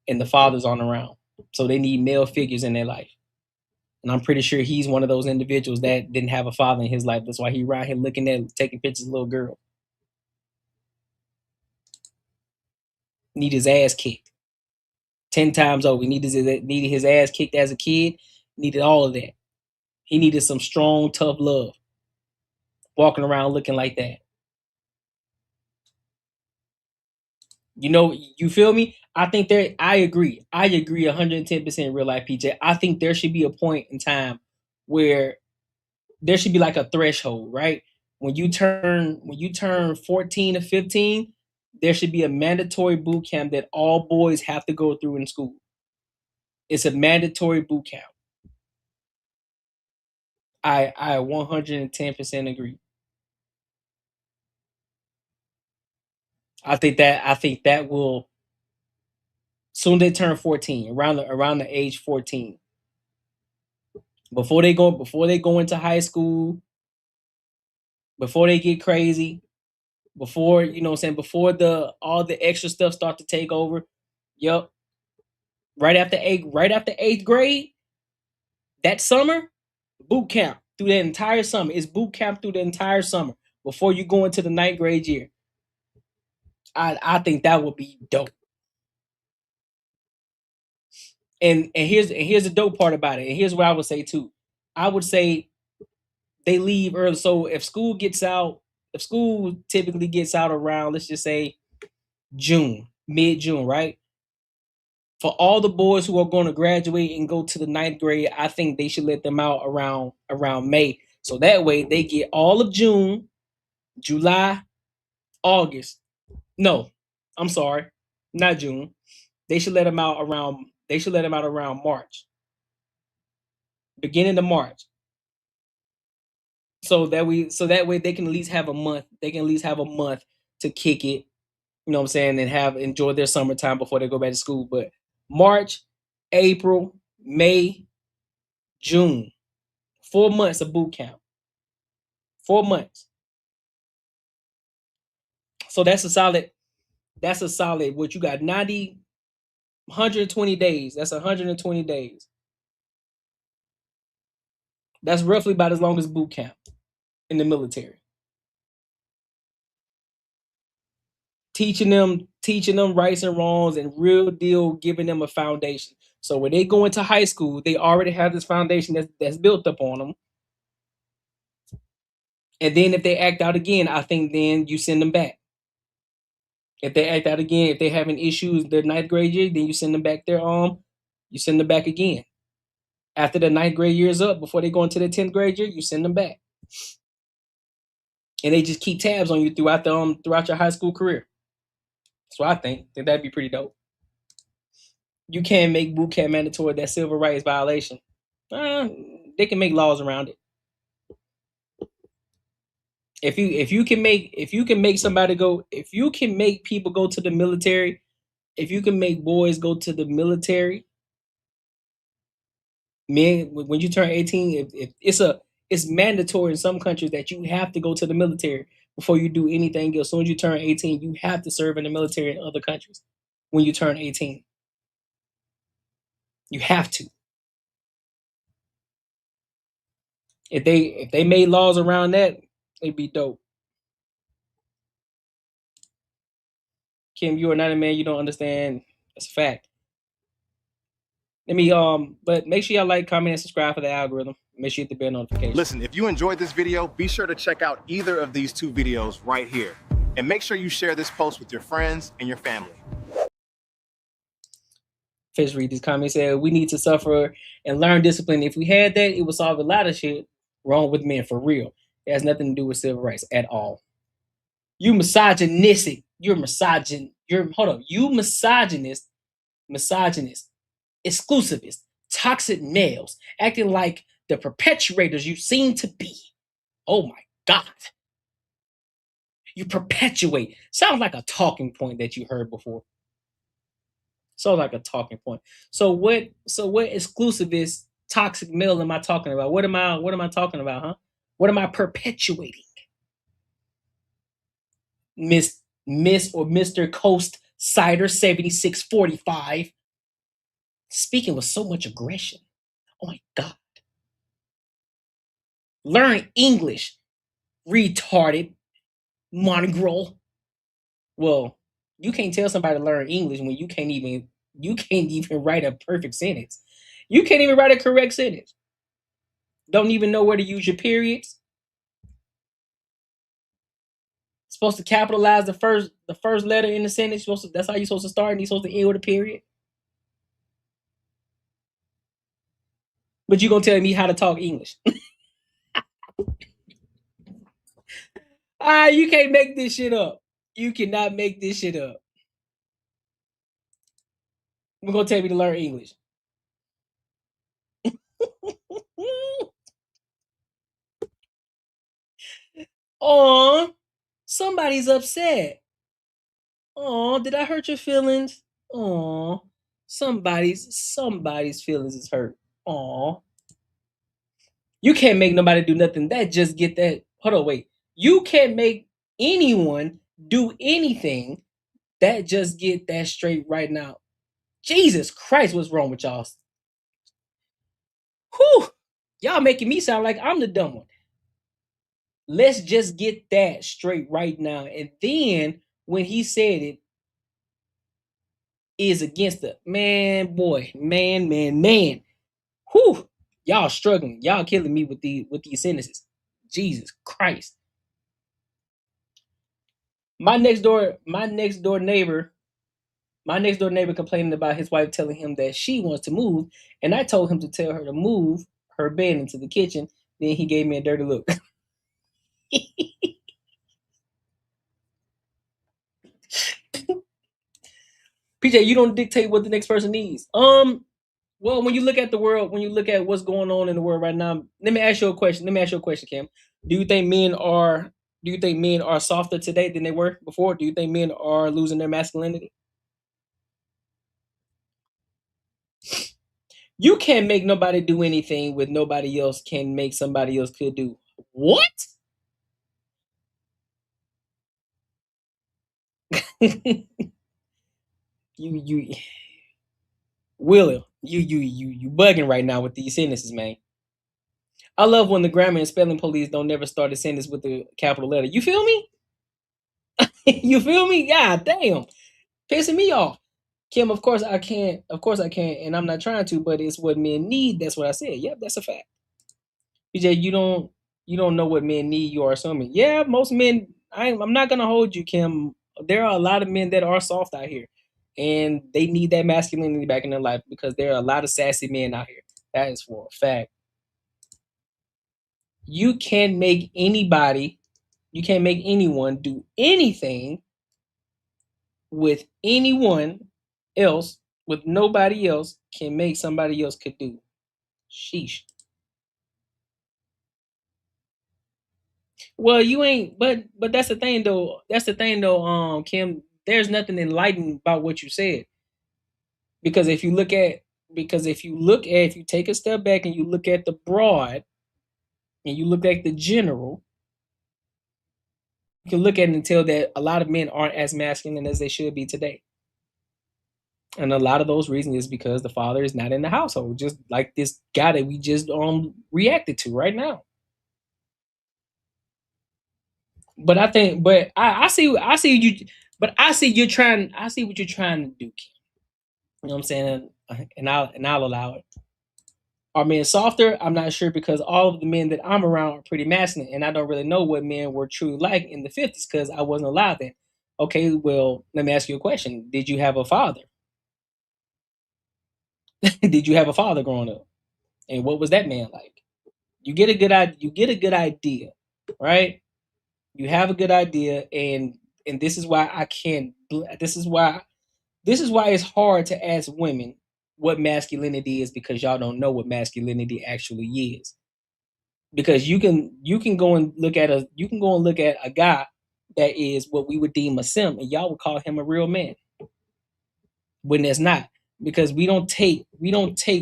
and the fathers aren't around. So they need male figures in their life. And I'm pretty sure he's one of those individuals that didn't have a father in his life. That's why he around here looking at, taking pictures of little girls. Need his ass kicked 10 times over. He needed his ass kicked as a kid. Needed all of that. He needed some strong, tough love. Walking around looking like that. You know, you feel me? I agree 110% real life, PJ. I think there should be a point in time where there should be like a threshold, right? When you turn 14 or 15, there should be a mandatory boot camp that all boys have to go through in school. It's a mandatory boot camp. I 110% agree. I think that will, soon they turn 14, around the age 14. Before they go into high school, before they get crazy, before, you know what I'm saying, before all the extra stuff start to take over. Yup. Right after eighth grade, that summer, boot camp through that entire summer. It's boot camp through the entire summer before you go into the ninth grade year. I think that would be dope. And here's the dope part about it. And here's what I would say too. I would say they leave early. So if school typically gets out around, let's just say June, mid-June, right? For all the boys who are going to graduate and go to the 9th grade, I think they should let them out around May. So that way they get all of June, July, August. No, I'm sorry, not June. They should let them out around March. Beginning of March. So that way they can at least have a month. They can at least have a month to kick it. You know what I'm saying? And enjoy their summertime before they go back to school. But March, April, May, June. 4 months of boot camp. 4 months. So that's a solid, what you got, 90, 120 days. That's 120 days. That's roughly about as long as boot camp in the military. Teaching them rights and wrongs and real deal, giving them a foundation. So when they go into high school, they already have this foundation that's built up on them. And then if they act out again, I think then you send them back. If they act out again, if they're having issues their 9th grade year, then you send them back you send them back again. After the 9th grade year is up, before they go into the 10th grade year, you send them back. And they just keep tabs on you throughout your high school career. So I think that'd be pretty dope. You can't make boot camp mandatory. That civil rights violation. They can make laws around it. If you can make somebody go, if you can make people go to the military, if you can make boys go to the military, men, when you turn 18, if it's mandatory in some countries that you have to go to the military before you do anything else. As soon as you turn 18, you have to serve in the military in other countries when you turn 18. You have to. If they made laws around that, it'd be dope. Kim, you are not a man, you don't understand. That's a fact. But make sure y'all like, comment, and subscribe for the algorithm. Make sure you hit the bell notification. Listen, if you enjoyed this video, be sure to check out either of these 2 videos right here. And make sure you share this post with your friends and your family. Fish read this comment, said, we need to suffer and learn discipline. If we had that, it would solve a lot of shit wrong with men, for real. It has nothing to do with civil rights at all. You misogynistic. You misogynist, exclusivist, toxic males, acting like the perpetuators you seem to be. Oh my God. You perpetuate. Sounds like a talking point that you heard before. Sounds like a talking point. So what exclusivist toxic male am I talking about? What am I talking about, huh? What am I perpetuating? Miss or Mr. Coast Cider 7645. Speaking with so much aggression. Oh my God. Learn English, retarded mongrel. Well, you can't tell somebody to learn English when you can't even write a perfect sentence. You can't even write a correct sentence. Don't even know where to use your periods. Supposed to capitalize the first letter in the sentence. That's how you're supposed to start, and you're supposed to end with a period. But you're gonna tell me how to talk English. You can't make this shit up. You cannot make this shit up. We're gonna tell me to learn English. Oh, somebody's upset. Oh, did I hurt your feelings? Oh, somebody's feelings is hurt. Oh, you can't make nobody do nothing. That just get that. Hold on, wait. You can't make anyone do anything. That just get that straight right now. Jesus Christ, what's wrong with y'all? Whew, y'all making me sound like I'm the dumb one. Let's just get that straight right now. And then when he said it is against the man. Whew, y'all struggling. Y'all killing me with these sentences. Jesus Christ. My next door neighbor complaining about his wife telling him that she wants to move, and I told him to tell her to move her bed into the kitchen. Then he gave me a dirty look. PJ, you don't dictate what the next person needs. Well, when you look at the world, when you look at what's going on in the world right now, let me ask you a question, Kim. Do you think men are softer today than they were before? Do you think men are losing their masculinity? You can't make nobody do anything with nobody else can make somebody else could do. What? you William, you bugging right now with these sentences, man. I love when the grammar and spelling police don't never start a sentence with the capital letter. You feel me? You feel me? God damn. Pissing me off. Kim, of course I can't, and I'm not trying to, but it's what men need. That's what I said. Yep, that's a fact. PJ, you don't know what men need, you are assuming. Yeah, most men, I'm not gonna hold you, Kim. There are a lot of men that are soft out here. And they need that masculinity back in their life because there are a lot of sassy men out here. That is for a fact. You can't make anyone do anything with anyone else, with nobody else can make somebody else could do. Sheesh. Well, you ain't, but that's the thing though. Kim, there's nothing enlightened about what you said. Because if you take a step back and you look at the broad and you look at the general, you can look at it and tell that a lot of men aren't as masculine as they should be today. And a lot of those reasons is because the father is not in the household, just like this guy that we just reacted to right now. But I see what you're trying to do. You know what I'm saying? And I'll allow it. Are men softer? I'm not sure because all of the men that I'm around are pretty masculine, and I don't really know what men were truly like in the 50s because I wasn't alive then. Okay, well, let me ask you a question. Did you have a father? Did you have a father growing up? And what was that man like? You get a good idea, right? You have a good idea, and this is why I can't. This is why it's hard to ask women what masculinity is because y'all don't know what masculinity actually is. Because you can go and look at a guy that is what we would deem a simp, and y'all would call him a real man. When it's not, because we don't take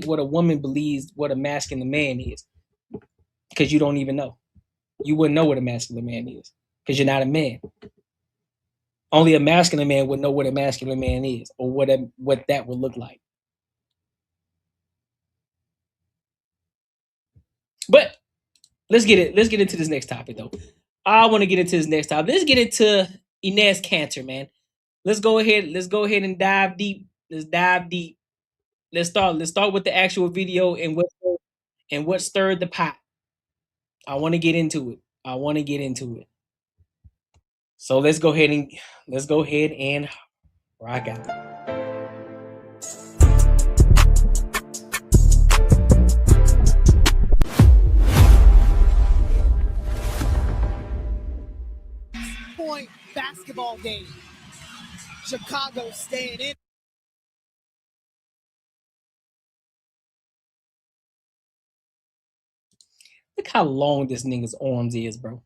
what a woman believes what a masculine man is, because you don't even know. You wouldn't know what a masculine man is because you're not a man. Only a masculine man would know what a masculine man is or what that would look like. But let's get into this next topic though. I want to get into this next topic. Let's get into Enes Kanter, man. Let's go ahead and dive deep. Let's dive deep. Let's start with the actual video and what stirred the pot. I want to get into it. So let's go ahead and rock out. Point basketball game. Chicago staying in. Look how long this nigga's arms is, bro.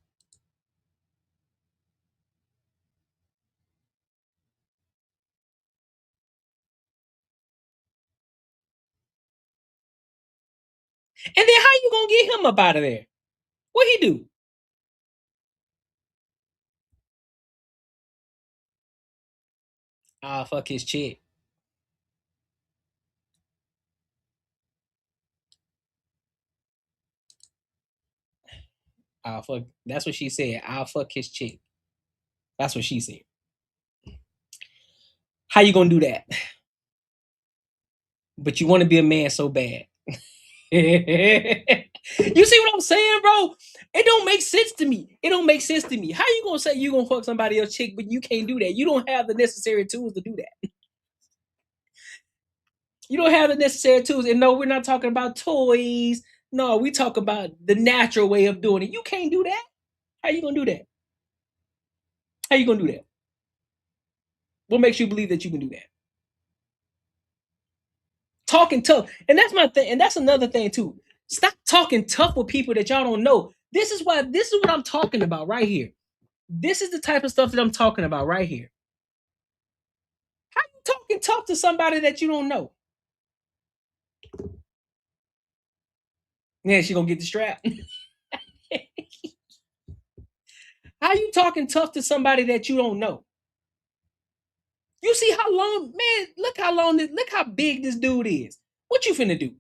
And then how you gonna get him up out of there? What he do? Fuck his chick. Fuck. That's what she said. I'll fuck his chick. That's what she said. How you gonna do that? But you want to be a man so bad. You see what I'm saying, bro? It don't make sense to me. It don't make sense to me. How you gonna say you gonna fuck somebody else chick, but you can't do that? You don't have the necessary tools to do that. You don't have the necessary tools. And no, we're not talking about toys. No, we talk about the natural way of doing it. You can't do that. How you gonna do that? How you gonna do that? What makes you believe that you can do that? Talking tough. And that's my thing. And that's another thing too. Stop talking tough with people that y'all don't know. This is what I'm talking about right here. This is the type of stuff that I'm talking about right here. How you talking tough to somebody that you don't know? Yeah, she gonna get the strap. How you talking tough to somebody that you don't know? You see how long, man, look how big this dude is. What you finna do?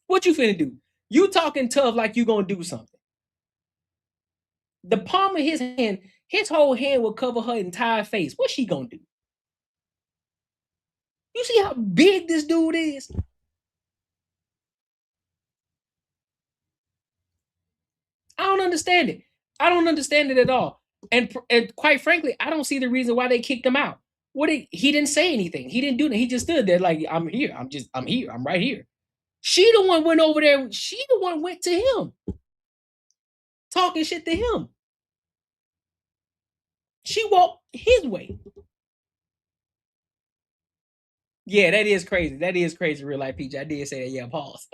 What you finna do? You talking tough like you gonna do something. The palm of his hand, his whole hand will cover her entire face. What's she gonna do? You see how big this dude is? I don't understand it. I don't understand it at all. And quite frankly, I don't see the reason why they kicked him out. He didn't say anything. He didn't do that. He just stood there like, I'm here. I'm here. I'm right here. She the one went over there. She the one went to him. Talking shit to him. She walked his way. Yeah, that is crazy. That is crazy, real life Peach. I did say that. Yeah, pause.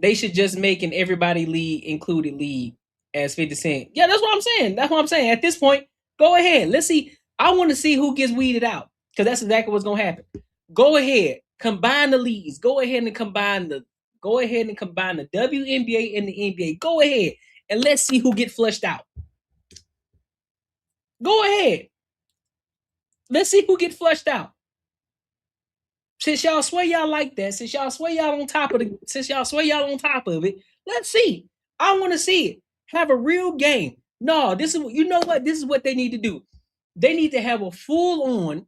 They should just make an everybody league included league as 50 Cent. Yeah, that's what I'm saying. That's what I'm saying. At this point, go ahead. Let's see. I want to see who gets weeded out. Because that's exactly what's gonna happen. Go ahead. Combine the leagues. Go ahead and combine the WNBA and the NBA. Go ahead. And let's see who get flushed out. Go ahead. Let's see who get flushed out. Since y'all swear y'all like that, since y'all swear y'all on top of it, let's see. I want to see it. Have a real game. No, this is you know what? This is what they need to do. They need to have a full on.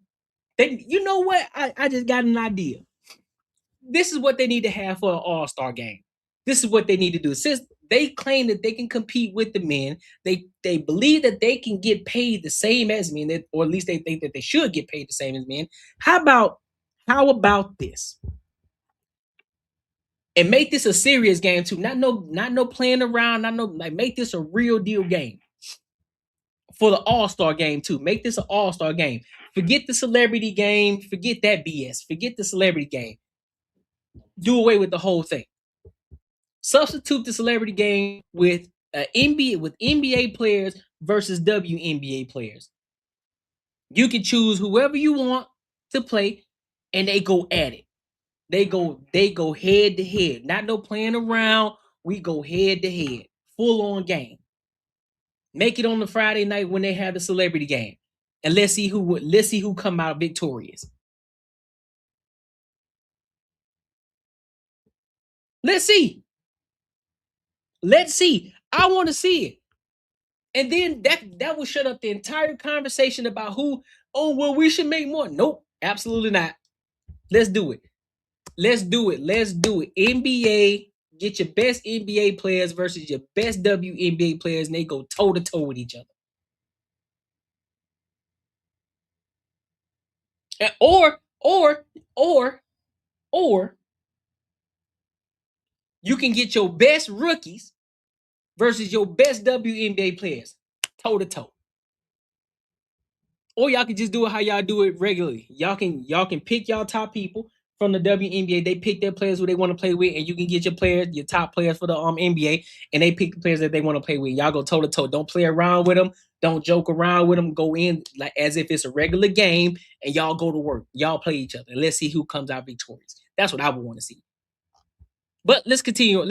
You know what? I just got an idea. This is what they need to have for an all-star game. This is what they need to do. Since they claim that they can compete with the men, they believe that they can get paid the same as men, or at least they think that they should get paid the same as men. How about this? And make this a serious game too. Not no playing around. Make this a real deal game. For the all-star game too. Make this an all-star game. Forget the celebrity game. Forget that BS. Forget the celebrity game. Do away with the whole thing. Substitute the celebrity game with NBA players versus WNBA players. You can choose whoever you want to play, and they go at it. They go head to head. Not no playing around. We go head to head. Full on game. Make it on the Friday night when they have the celebrity game. And let's see who come out victorious. Let's see. I want to see it. And then that will shut up the entire conversation about we should make more. Nope, absolutely not. Let's do it. NBA, get your best NBA players versus your best WNBA players, and they go toe to toe with each other. Or you can get your best rookies versus your best WNBA players, toe to toe. Or y'all can just do it how y'all do it regularly. Y'all can pick y'all top people from the WNBA. They pick their players who they want to play with, and you can get your top players for the NBA, and they pick the players that they want to play with. Y'all go toe to toe. Don't play around with them. Don't joke around with them. Go in like as if it's a regular game, and y'all go to work. Y'all play each other. Let's see who comes out victorious. That's what I would want to see. But let's continue on.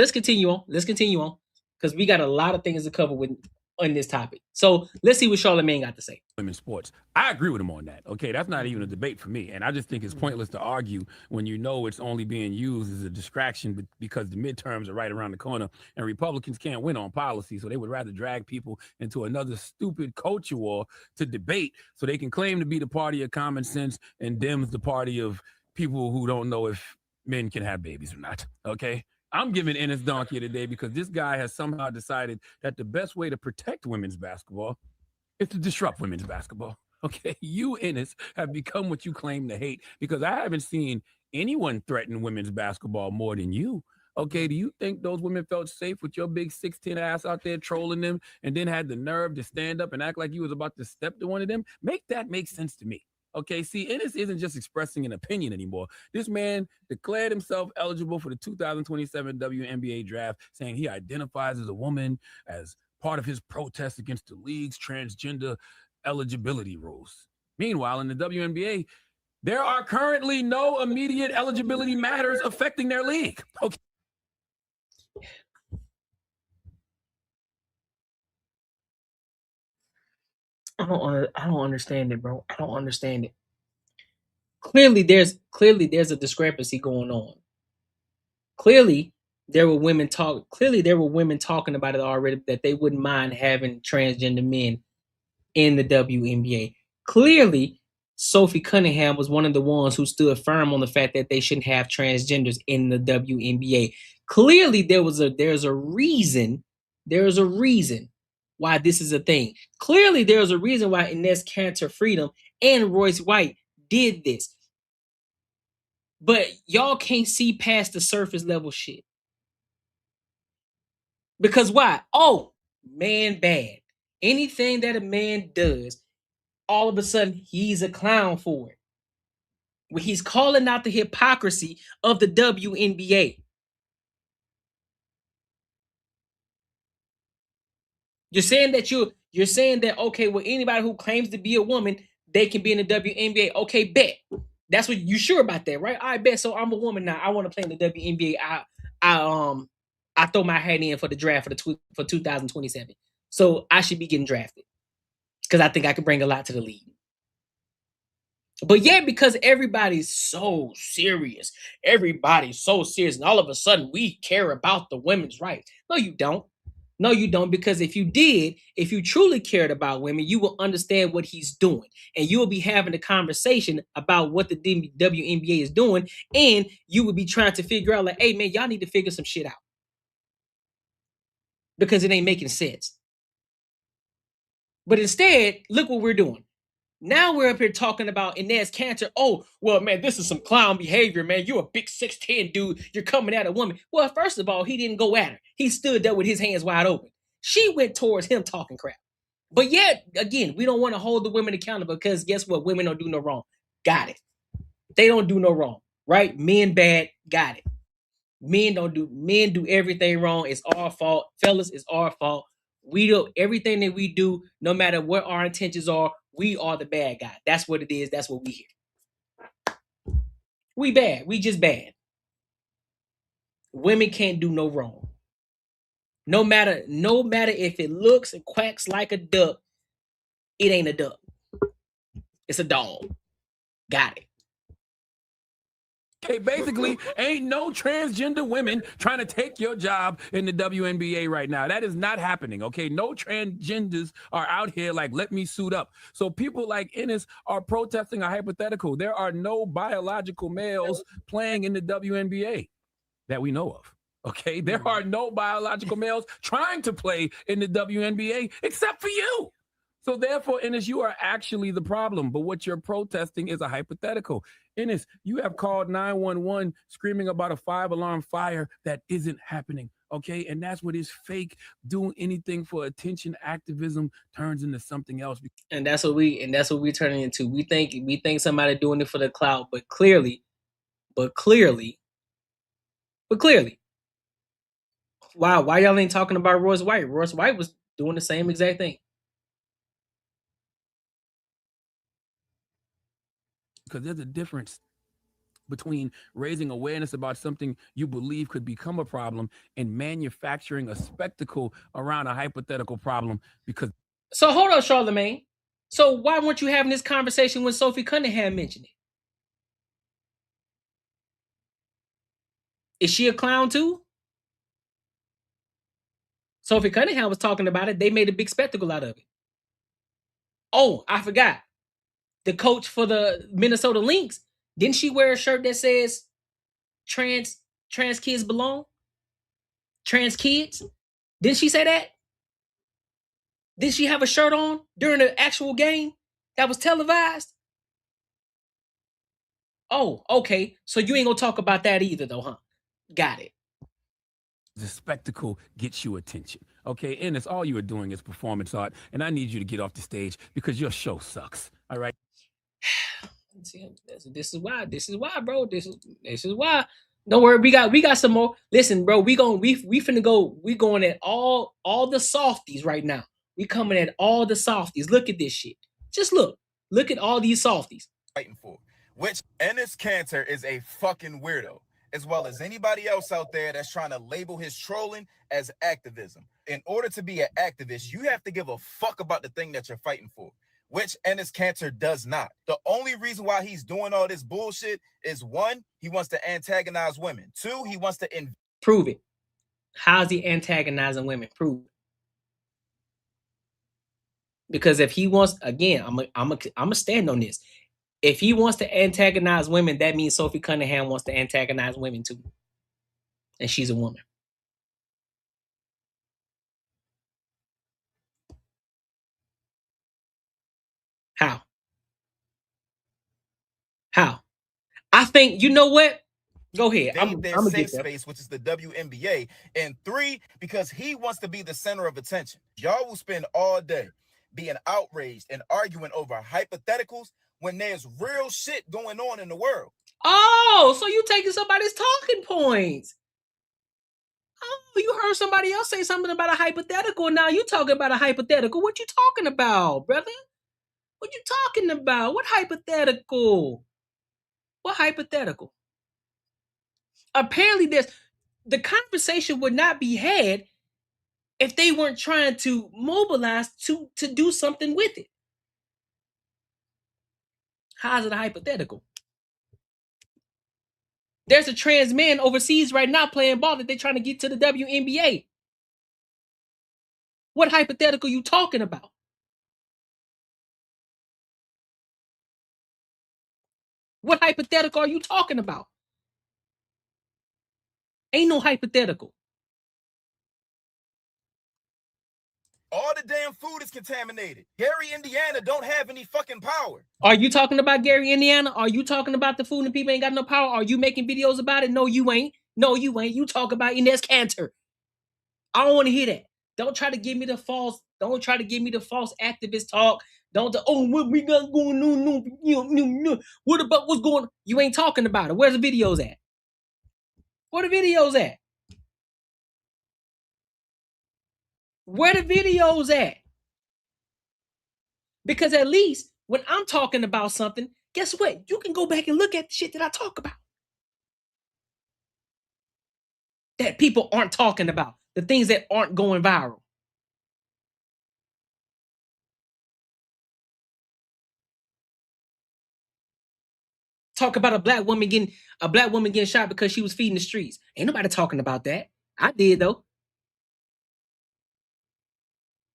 Because we got a lot of things to cover with on this topic. So let's see what Charlamagne got to say. Women's sports. I agree with him on that. Okay, that's not even a debate for me. And I just think it's pointless to argue when you know it's only being used as a distraction because the midterms are right around the corner and Republicans can't win on policy. So they would rather drag people into another stupid culture war to debate so they can claim to be the party of common sense and Dems the party of people who don't know if men can have babies or not. Okay. I'm giving Enes donkey today because this guy has somehow decided that the best way to protect women's basketball is to disrupt women's basketball. Okay, you, Enes, have become what you claim to hate because I haven't seen anyone threaten women's basketball more than you. Okay, do you think those women felt safe with your big 6'10" ass out there trolling them and then had the nerve to stand up and act like you was about to step to one of them? Make that make sense to me. Okay, see, Enes isn't just expressing an opinion anymore. This man declared himself eligible for the 2027 WNBA draft, saying he identifies as a woman as part of his protest against the league's transgender eligibility rules. Meanwhile, in the WNBA, there are currently no immediate eligibility matters affecting their league. Okay. I don't understand it, bro. I don't understand it. Clearly there's a discrepancy going on. Clearly there were women talking about it already that they wouldn't mind having transgender men in the WNBA. Clearly Sophie Cunningham was one of the ones who stood firm on the fact that they shouldn't have transgenders in the WNBA. Clearly there's a reason why this is a thing. Clearly there's a reason why Enes Kanter Freedom and Royce White did this. But y'all can't see past the surface level shit. Because why? Oh, man bad. Anything that a man does, all of a sudden he's a clown for it. When he's calling out the hypocrisy of the WNBA. You're saying that okay, well, anybody who claims to be a woman, they can be in the WNBA. Okay, bet. That's what you sure about that, right? I bet. So I'm a woman now. I want to play in the WNBA. I throw my hat in for the draft for 2027. So I should be getting drafted because I think I could bring a lot to the league. But yeah, because everybody's so serious, and all of a sudden we care about the women's rights. No, you don't. No, you don't, because if you truly cared about women, you will understand what he's doing. And you will be having a conversation about what the WNBA is doing. And you will be trying to figure out like, hey, man, y'all need to figure some shit out. Because it ain't making sense. But instead, look what we're doing. Now we're up here talking about Enes Kanter. Oh, well, man, this is some clown behavior, man. You're a big 6'10" dude. You're coming at a woman. Well, first of all, he didn't go at her. He stood there with his hands wide open. She went towards him talking crap. But yet, again, we don't want to hold the women accountable because guess what? Women don't do no wrong. Got it. They don't do no wrong, right? Men bad. Got it. Men do everything wrong. It's our fault. Fellas, it's our fault. We do everything that we do, no matter what our intentions are, we are the bad guy. That's what it is. That's what we hear. We bad. We just bad. Women can't do no wrong. No matter if it looks and quacks like a duck, it ain't a duck. It's a dog. Got it. Okay, basically, ain't no transgender women trying to take your job in the WNBA right now. That is not happening, okay? No transgenders are out here like, let me suit up. So people like Enes are protesting a hypothetical. There are no biological males playing in the WNBA that we know of, okay? There are no biological males trying to play in the WNBA except for you. So therefore, Enes, you are actually the problem. But what you're protesting is a hypothetical. Enes, you have called 911 screaming about a 5-alarm fire that isn't happening. Okay. And that's what is fake. Doing anything for attention activism turns into something else. And that's what we're turning into. We think somebody doing it for the clout, but clearly, why y'all ain't talking about Royce White? Royce White was doing the same exact thing. Because there's a difference between raising awareness about something you believe could become a problem and manufacturing a spectacle around a hypothetical problem. Because so hold on, Charlamagne. So why weren't you having this conversation when Sophie Cunningham mentioned it? Is she a clown too? Sophie Cunningham was talking about it. They made a big spectacle out of it. Oh, I forgot. The coach for the Minnesota Lynx, didn't she wear a shirt that says trans kids belong? Trans kids? Didn't she say that? Did she have a shirt on during the actual game that was televised? Oh, okay. So you ain't gonna talk about that either, though, huh? Got it. the spectacle gets you attention. Okay, and it's all you are doing is performance art, and I need you to get off the stage because your show sucks. All right. This is why, bro. This is why. Don't worry, we got some more. Listen, bro, we finna go. We going at all the softies right now. We coming at all the softies. Look at this shit. Just look at all these softies. Fighting for, which Enes Kanter is a fucking weirdo, as well as anybody else out there that's trying to label his trolling as activism. In order to be an activist, you have to give a fuck about the thing that you're fighting for, which Enes Kanter does not. The only reason why he's doing all this bullshit is, one, he wants to antagonize women. Two, he wants to prove it. How's he antagonizing women? Prove it. Because if he wants, again, I'm a stand on this. If he wants to antagonize women, that means Sophie Cunningham wants to antagonize women too. And she's a woman. How? I think, you know what? Go ahead. I'm their gonna safe get that. space, which is the WNBA. And three, because he wants to be the center of attention. Y'all will spend all day being outraged and arguing over hypotheticals when there's real shit going on in the world. Oh, so you taking somebody's talking points. Oh, you heard somebody else say something about a hypothetical, and now you talking about a hypothetical. What you talking about, brother? What you talking about? What hypothetical? What hypothetical? Apparently, the conversation would not be had if they weren't trying to mobilize to do something with it. How's it a hypothetical? There's a trans man overseas right now playing ball that they're trying to get to the WNBA. What hypothetical you talking about? What hypothetical are you talking about? Ain't no hypothetical. All the damn food is contaminated. Gary, Indiana don't have any fucking power. Are you talking about Gary, Indiana? Are you talking about the food and people ain't got no power? Are you making videos about it? No, you ain't. No, you ain't. You talk about Enes Kanter. I don't want to hear that. Don't try to give me the false activist talk. What we got going on? What about what's going on? You ain't talking about it. Where's the videos at? Where the videos at? Where the videos at? Because at least when I'm talking about something, guess what? You can go back and look at the shit that I talk about. That people aren't talking about. The things that aren't going viral. Talk about a black woman getting shot because she was feeding the streets. Ain't nobody talking about that. I did though.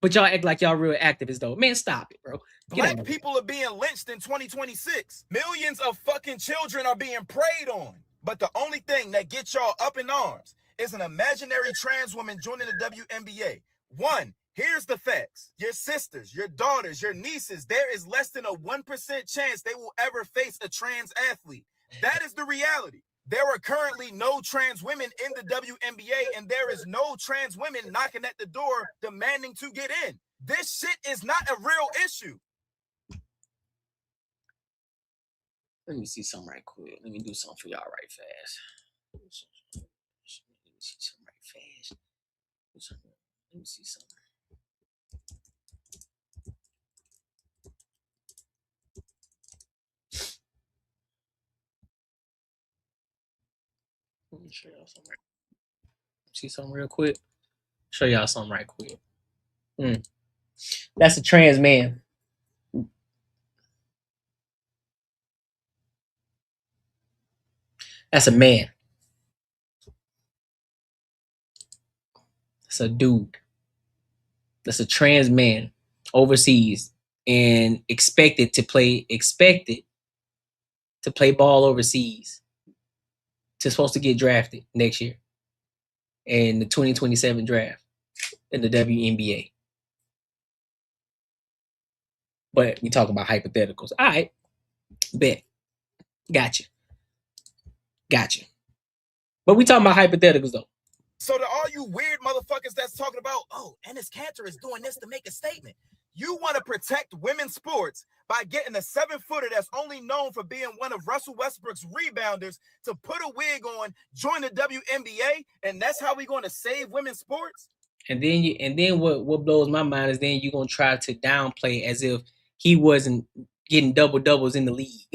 But y'all act like y'all real activists though. Man, stop it, bro. Black people are being lynched in 2026. Millions of fucking children are being preyed on. But the only thing that gets y'all up in arms is an imaginary trans woman joining the WNBA. One, here's the facts. Your sisters, your daughters, your nieces, there is less than a 1% chance they will ever face a trans athlete. That is the reality. There are currently no trans women in the WNBA, and there is no trans women knocking at the door demanding to get in. This shit is not a real issue. Let me see something right quick. Let me do something for y'all right fast. Let me see something right fast. Let me see something. show y'all something. See something real quick. Show y'all something right quick. That's a trans man. That's a man. That's a dude. That's a trans man overseas and expected to play ball overseas. To supposed to get drafted next year in the 2027 draft in the WNBA. But we talking about hypotheticals. All right. Bet. Gotcha. But we talking about hypotheticals though. So to all you weird motherfuckers that's talking about, oh, Enes Kanter is doing this to make a statement. You want to protect women's sports by getting a 7-footer that's only known for being one of Russell Westbrook's rebounders to put a wig on, join the WNBA, and that's how we're going to save women's sports? And then what blows my mind is then you're gonna try to downplay as if he wasn't getting double doubles in the league.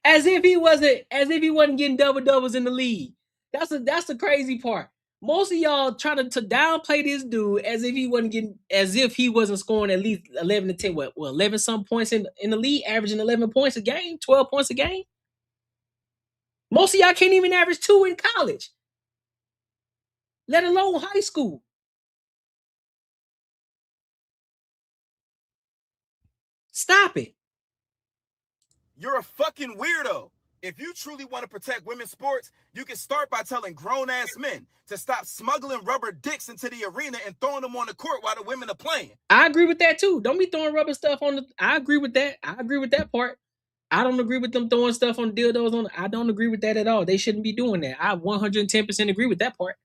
As if he wasn't getting double doubles in the league. That's the crazy part. Most of y'all try to downplay this dude as if he wasn't scoring at least 11 to 10, 11 some points in the league, averaging 11 points a game, 12 points a game. Most of y'all can't even average 2 in college, let alone high school. Stop it. You're a fucking weirdo. If you truly want to protect women's sports, you can start by telling grown-ass men to stop smuggling rubber dicks into the arena and throwing them on the court while the women are playing. I agree with that too. Don't be throwing rubber stuff on the... I agree with that. I agree with that part. I don't agree with them throwing stuff on dildos on... I don't agree with that at all. They shouldn't be doing that. I 110% agree with that part.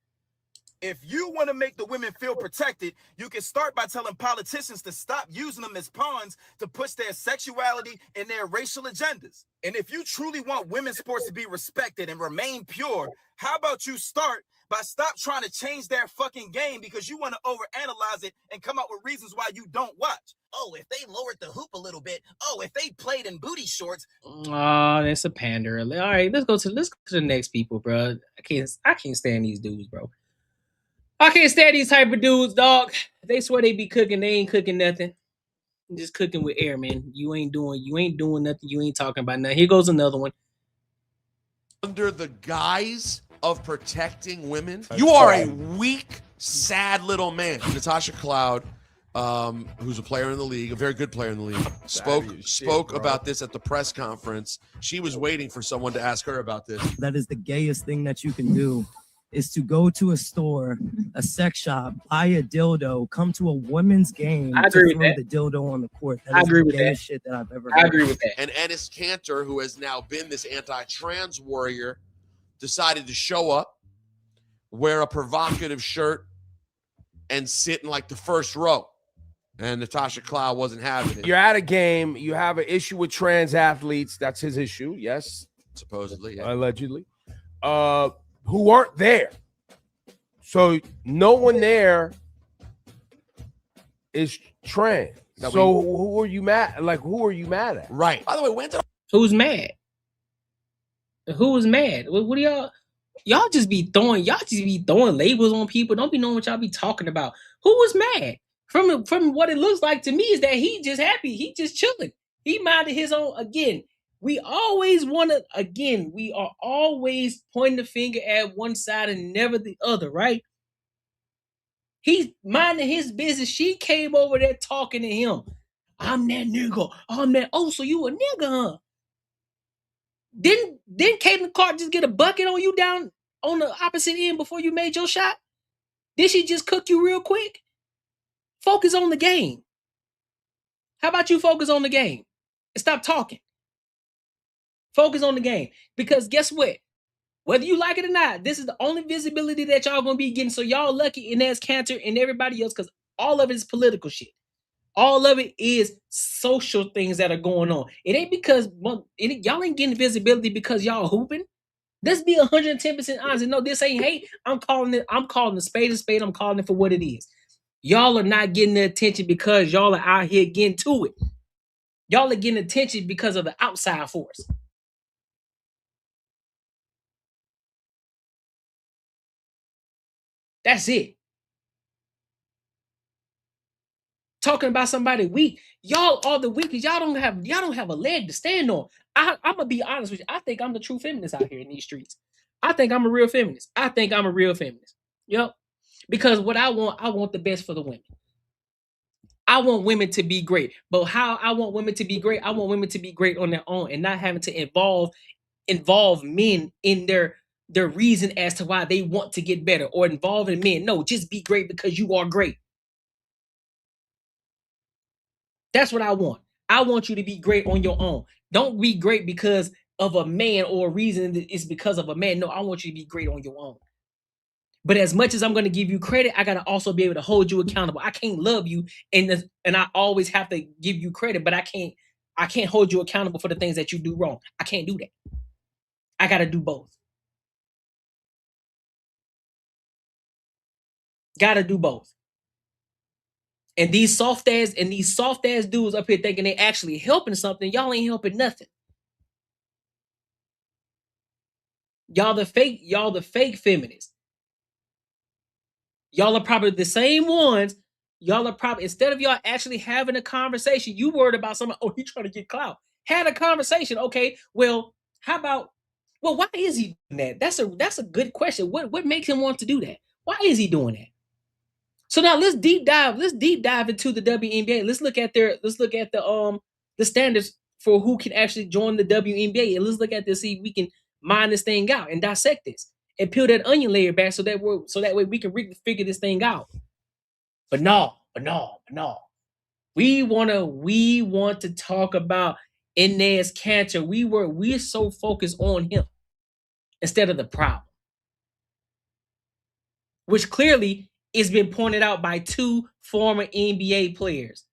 If you want to make the women feel protected, you can start by telling politicians to stop using them as pawns to push their sexuality and their racial agendas. And if you truly want women's sports to be respected and remain pure, how about you start by stop trying to change their fucking game because you want to overanalyze it and come up with reasons why you don't watch. Oh, if they lowered the hoop a little bit. Oh, if they played in booty shorts. Oh, that's a pander. All right, let's go to the next people, bro. I can't stand these dudes, bro. I can't stand these type of dudes, dog. They swear they be cooking. They ain't cooking nothing. Just cooking with air, man. You ain't doing nothing. You ain't talking about nothing. Here goes another one. Under the guise of protecting women, you are a weak, sad little man. Natasha Cloud, who's a player in the league, a very good player in the league, spoke about this at the press conference. She was waiting for someone to ask her about this. That is the gayest thing that you can do. Is to go to a store, a sex shop, buy a dildo, come to a women's game to throw the dildo on the court. That is the gayest shit that I've ever heard. I agree with that. And Enes Kanter, who has now been this anti-trans warrior, decided to show up, wear a provocative shirt, and sit in like the first row. And Natasha Cloud wasn't having it. You're at a game. You have an issue with trans athletes. That's his issue. Yes. Supposedly. Yeah. Allegedly. Who aren't there. So no one there is trans. So who are you mad? Like, who are you mad at? Right. By the way, who's mad? Who was mad? What do y'all just be throwing labels on people? Don't be knowing what y'all be talking about. Who was mad? From what it looks like to me is that he just happy. He just chilling. He minded his own. Again, we are always pointing the finger at one side and never the other, right? He's minding his business. She came over there talking to him. I'm that nigga. I'm that. Oh, so you a nigga, huh? Didn't Caitlin Clark just get a bucket on you down on the opposite end before you made your shot? Did she just cook you real quick? Focus on the game. How about you focus on the game and stop talking? Focus on the game. Because guess what? Whether you like it or not, this is the only visibility that y'all gonna be getting. So y'all lucky Enes Kanter and everybody else, because all of it is political shit. All of it is social things that are going on. It ain't because y'all ain't getting visibility because y'all hooping. Let's be 110% honest. And no, this ain't hate. I'm calling a spade a spade. I'm calling it for what it is. Y'all are not getting the attention because y'all are out here getting to it. Y'all are getting attention because of the outside force. That's it. Talking about somebody weak. Y'all are the weakest. Y'all don't have a leg to stand on. I'm gonna be honest with you. I think I'm the true feminist out here in these streets. I think I'm a real feminist. Yep. Because what I want the best for the women. I want women to be great. But how I want women to be great, I want women to be great on their own and not having to involve men in their reason as to why they want to get better or involving men. No, just be great because you are great. That's what I want. I want you to be great on your own. Don't be great because of a man or a reason that it's because of a man. No, I want you to be great on your own. But as much as I'm going to give you credit, I got to also be able to hold you accountable. I can't love you and I always have to give you credit, but I can't hold you accountable for the things that you do wrong. I can't do that. I got to do both. Got to do both. And these soft ass dudes up here thinking they actually helping something, y'all ain't helping nothing. Y'all the fake feminists. Y'all are probably the same ones. Y'all are probably, instead of y'all actually having a conversation, you worried about someone, oh, he trying to get clout. Had a conversation. Okay, well, how about, well, why is he doing that? That's a good question. What makes him want to do that? Why is he doing that? So now let's deep dive into the WNBA. Let's look at the standards for who can actually join the WNBA. And let's look at this, see if we can mine this thing out and dissect this and peel that onion layer back so that way we can figure this thing out. But no. We want to talk about Enes Kanter. We're so focused on him instead of the problem, which clearly is been pointed out by two former NBA players.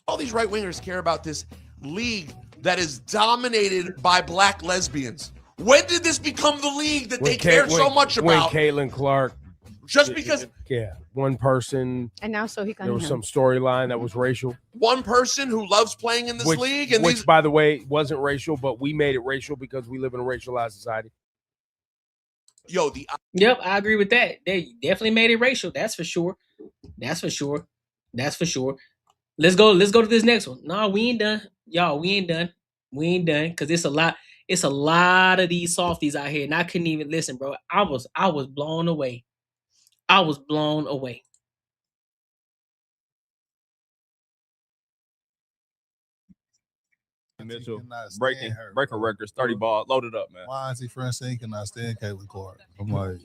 All these right wingers care about this league that is dominated by black lesbians. When did this become the league that they care so much about? When Caitlin Clark. Just because. Yeah, one person. And now so he can. There was some storyline that was racial. One person who loves playing in this league. And which, by the way, wasn't racial, but we made it racial because we live in a racialized society. Yep, I agree with that. They definitely made it racial. That's for sure. Let's go to this next one. No, we ain't done. Y'all, we ain't done. Because it's a lot. It's a lot of these softies out here. And I couldn't even listen, bro. I was blown away. Mitchell breaking records, 30 ball, loaded up, man. Why Auntie Francine cannot stand Caitlin Clark? I'm like,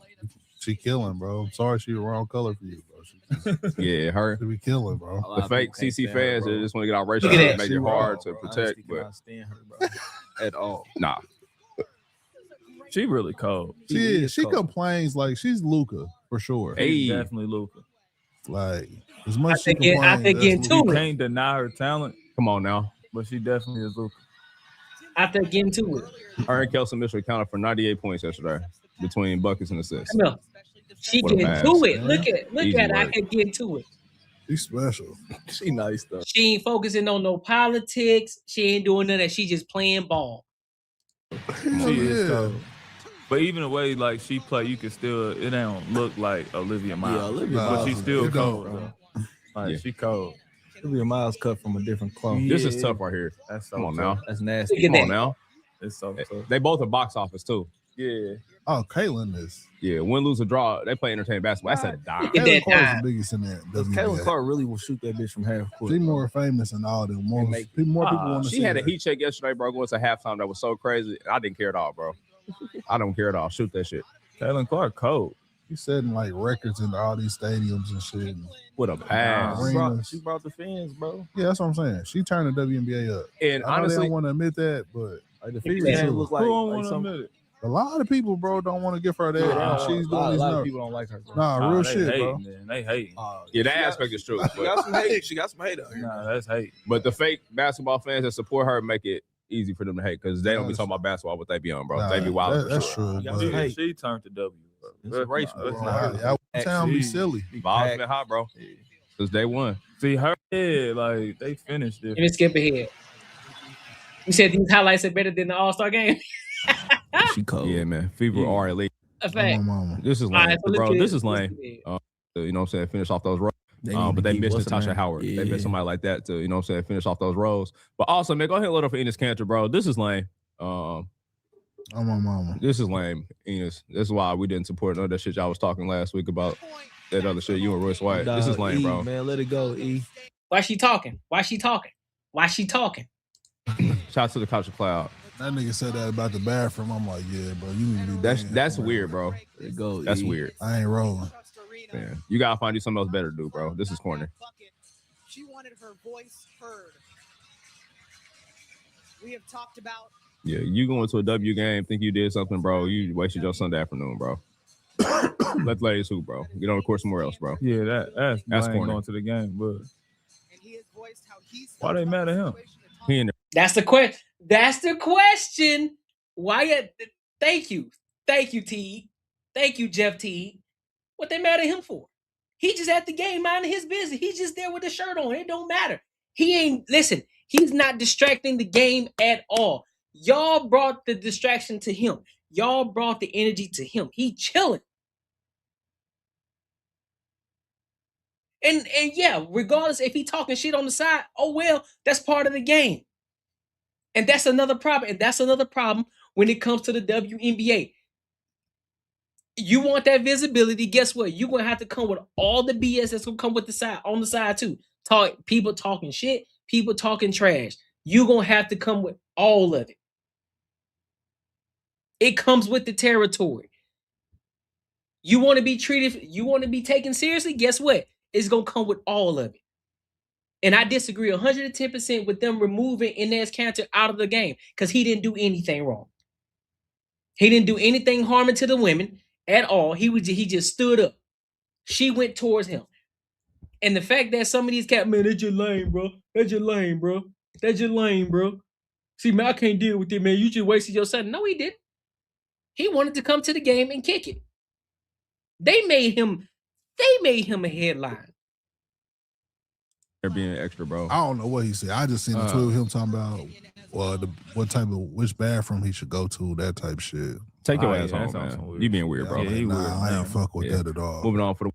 she killing, bro. I'm sorry she the wrong color for you, bro. Yeah, her. She be killing, bro. The fake CC fans that just want to get out racial and make it hard to protect, but stand her, bro. at all. Nah. She really cold. She complains like she's Luka for sure. Hey, definitely Luka. Like as much I as think she you can't deny her talent. Come on now. But she definitely is Luka. After getting to it. Her and Kelsey Mitchell accounted for 98 points yesterday between buckets and assists. Come on. She What a getting pass, to it. man. Look at Easy her. I work. can get to it. She's special. She nice though. She ain't focusing on no politics. She ain't doing none of that. She just playing ball. She is cold. But even the way like she play, you can still it don't look like Olivia Miles. Olivia but Miles she's is still a cold. good one. Though. Like she cold. Olivia Miles cut from a different cloth. This is tough right here. That's so Come on tough. now. That's nasty. Come on now. It's so tough. They both are box office too. Yeah. Oh, Caitlin is. Yeah, win, lose, or draw. They play entertaining basketball. That's a dime. Caitlin Clark's the biggest in that. Caitlin Clark really will shoot that bitch from half court. She's more famous than all them. More people want to see She had her. a heat check yesterday, bro, going to halftime. That was so crazy. I didn't care at all, bro. I don't care at all. Shoot that shit. Caitlin Clark cold. She's setting like records in all these stadiums and shit. What a pass. Arenas. She brought the fans, bro. Yeah, that's what I'm saying. She turned the WNBA up. And I know honestly, they don't want to admit that, but like the Phoenix Phoenix look like, Who don't like want to some, admit it? a lot of people, bro, don't want to give her that. Yeah, She's a doing lot these of numbers. people don't like her. Bro. Nah, Nah, real they shit, hating, bro. man. They hate. yeah, that aspect is true. She got some hate. She got some hate out here. Nah, that's hate. But the fake basketball fans that support her make it easy for them to hate because they don't be talking about basketball, but they be on, bro. Nah, they be wild. that's true. She, but- she turned to W. Bro. It's a race. Bro, y'all town be silly. Bob's been hot, bro. Since day one. See her, yeah, like they finished it. Let me skip ahead. You said these highlights are better than the All-Star game. She cold. Yeah, man. Fever are elite. A fact. This is lame, All right, so bro. This is let's lame. get You know what I'm saying? Finish off those rows. They But they need to missed keep- what's her Natasha name? Howard. They Yeah. missed somebody like that to, you know what I'm saying, finish off those rows. But also, man, go ahead and load up for Enes Kanter, bro. This is lame. I'm on mama. This is lame, Enes. This is why we didn't support none of that shit y'all was talking last week about that other shit. You and Royce White. This is lame, bro. Man, let it go, E. Why she talking? Why she talking? Why she talking? Shout out to the Natasha Cloud. That nigga said that about the bathroom. I'm like, yeah, bro, you need to be That's weird, bro. Go, That's E. weird. I ain't rolling. Man, you gotta find you something else better to do, bro. This is corny. She wanted her voice heard. We have talked about Yeah, you going to a W game, think you did something, bro. You wasted your Sunday afternoon, bro. Let ladies hoop, bro. Get on the court somewhere else, bro. Yeah, that's corny. going to the game, but why they mad at him? He in there. That's the question. That's the question. Why? Thank you, T. Thank you, Jeff T. What they mad at him for? He just at the game minding his business. He's just there with the shirt on. It don't matter. He ain't listen. He's not distracting the game at all. Y'all brought the distraction to him. Y'all brought the energy to him. He chilling. And yeah, regardless if he talking shit on the side, oh well, that's part of the game. And that's another problem. And that's another problem when it comes to the WNBA. You want that visibility, guess what? You're gonna have to come with all the BS that's gonna come with the side on the side too. People talking shit, people talking trash. You're gonna have to come with all of it. It comes with the territory. You want to be treated, you want to be taken seriously, guess what? It's gonna come with all of it. And I disagree 110% with them removing Enes Kanter out of the game because he didn't do anything wrong. He didn't do anything harming to the women at all. He just stood up. She went towards him. And the fact that some of these cat, man, that's just lame, bro. That's just lame, bro. That's just lame, bro. See, man, I can't deal with it, man. You just wasted your son. No, he didn't. He wanted to come to the game and kick it. They made him a headline. They're being extra, bro. I don't know what he said. I just seen the tweet of him talking about which bathroom he should go to, that type shit. Take your ass home, man. You being weird, bro. I ain't fuck with that at all. Moving on for the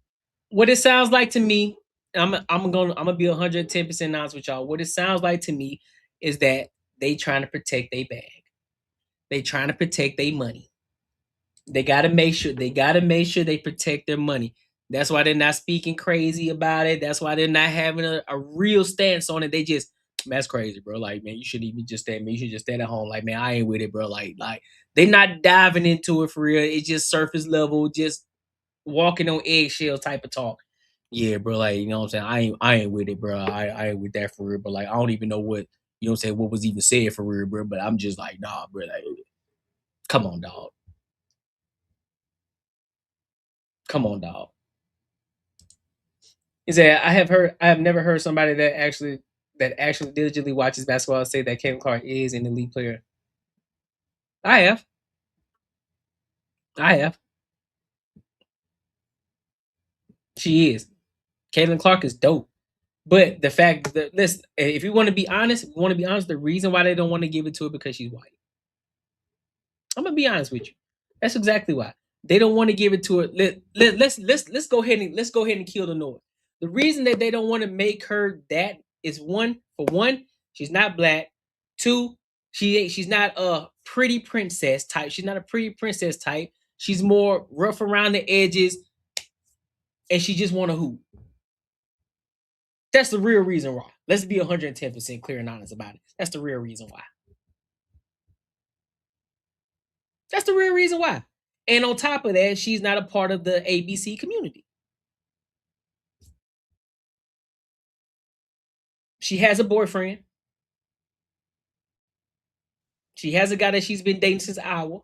What it sounds like to me, I'm gonna be 110% honest with y'all. What it sounds like to me is that they trying to protect their bag. They trying to protect their money. They gotta make sure they protect their money. That's why they're not speaking crazy about it. That's why they're not having a real stance on it. They just, man, that's crazy, bro. Like, man, you shouldn't even just stand. Man, you should just stand at home. Like, man, I ain't with it, bro. Like they're not diving into it for real. It's just surface level, just walking on eggshell type of talk. Yeah, bro. Like, you know what I'm saying? I ain't with it, bro. I ain't with that for real. But like, I don't even know what, you know what I'm saying, what was even said for real, bro. But I'm just like, nah, bro. Like, come on, dog. Come on, dog. Is that I have never heard somebody that actually diligently watches basketball say that Caitlin Clark is an elite player. I have. She is. Caitlin Clark is dope. But the fact that if you want to be honest, the reason why they don't want to give it to her because she's white. I'm gonna be honest with you. That's exactly why. They don't want to give it to her. Let's go ahead and kill the noise. The reason that they don't want to make her that is for one, she's not black. Two, she's not a pretty princess type. She's not a pretty princess type. She's more rough around the edges, and she just want to hoop. That's the real reason why. Let's be 110% clear and honest about it. That's the real reason why. That's the real reason why. And on top of that, she's not a part of the ABC community. She has a boyfriend. She has a guy that she's been dating since Iowa.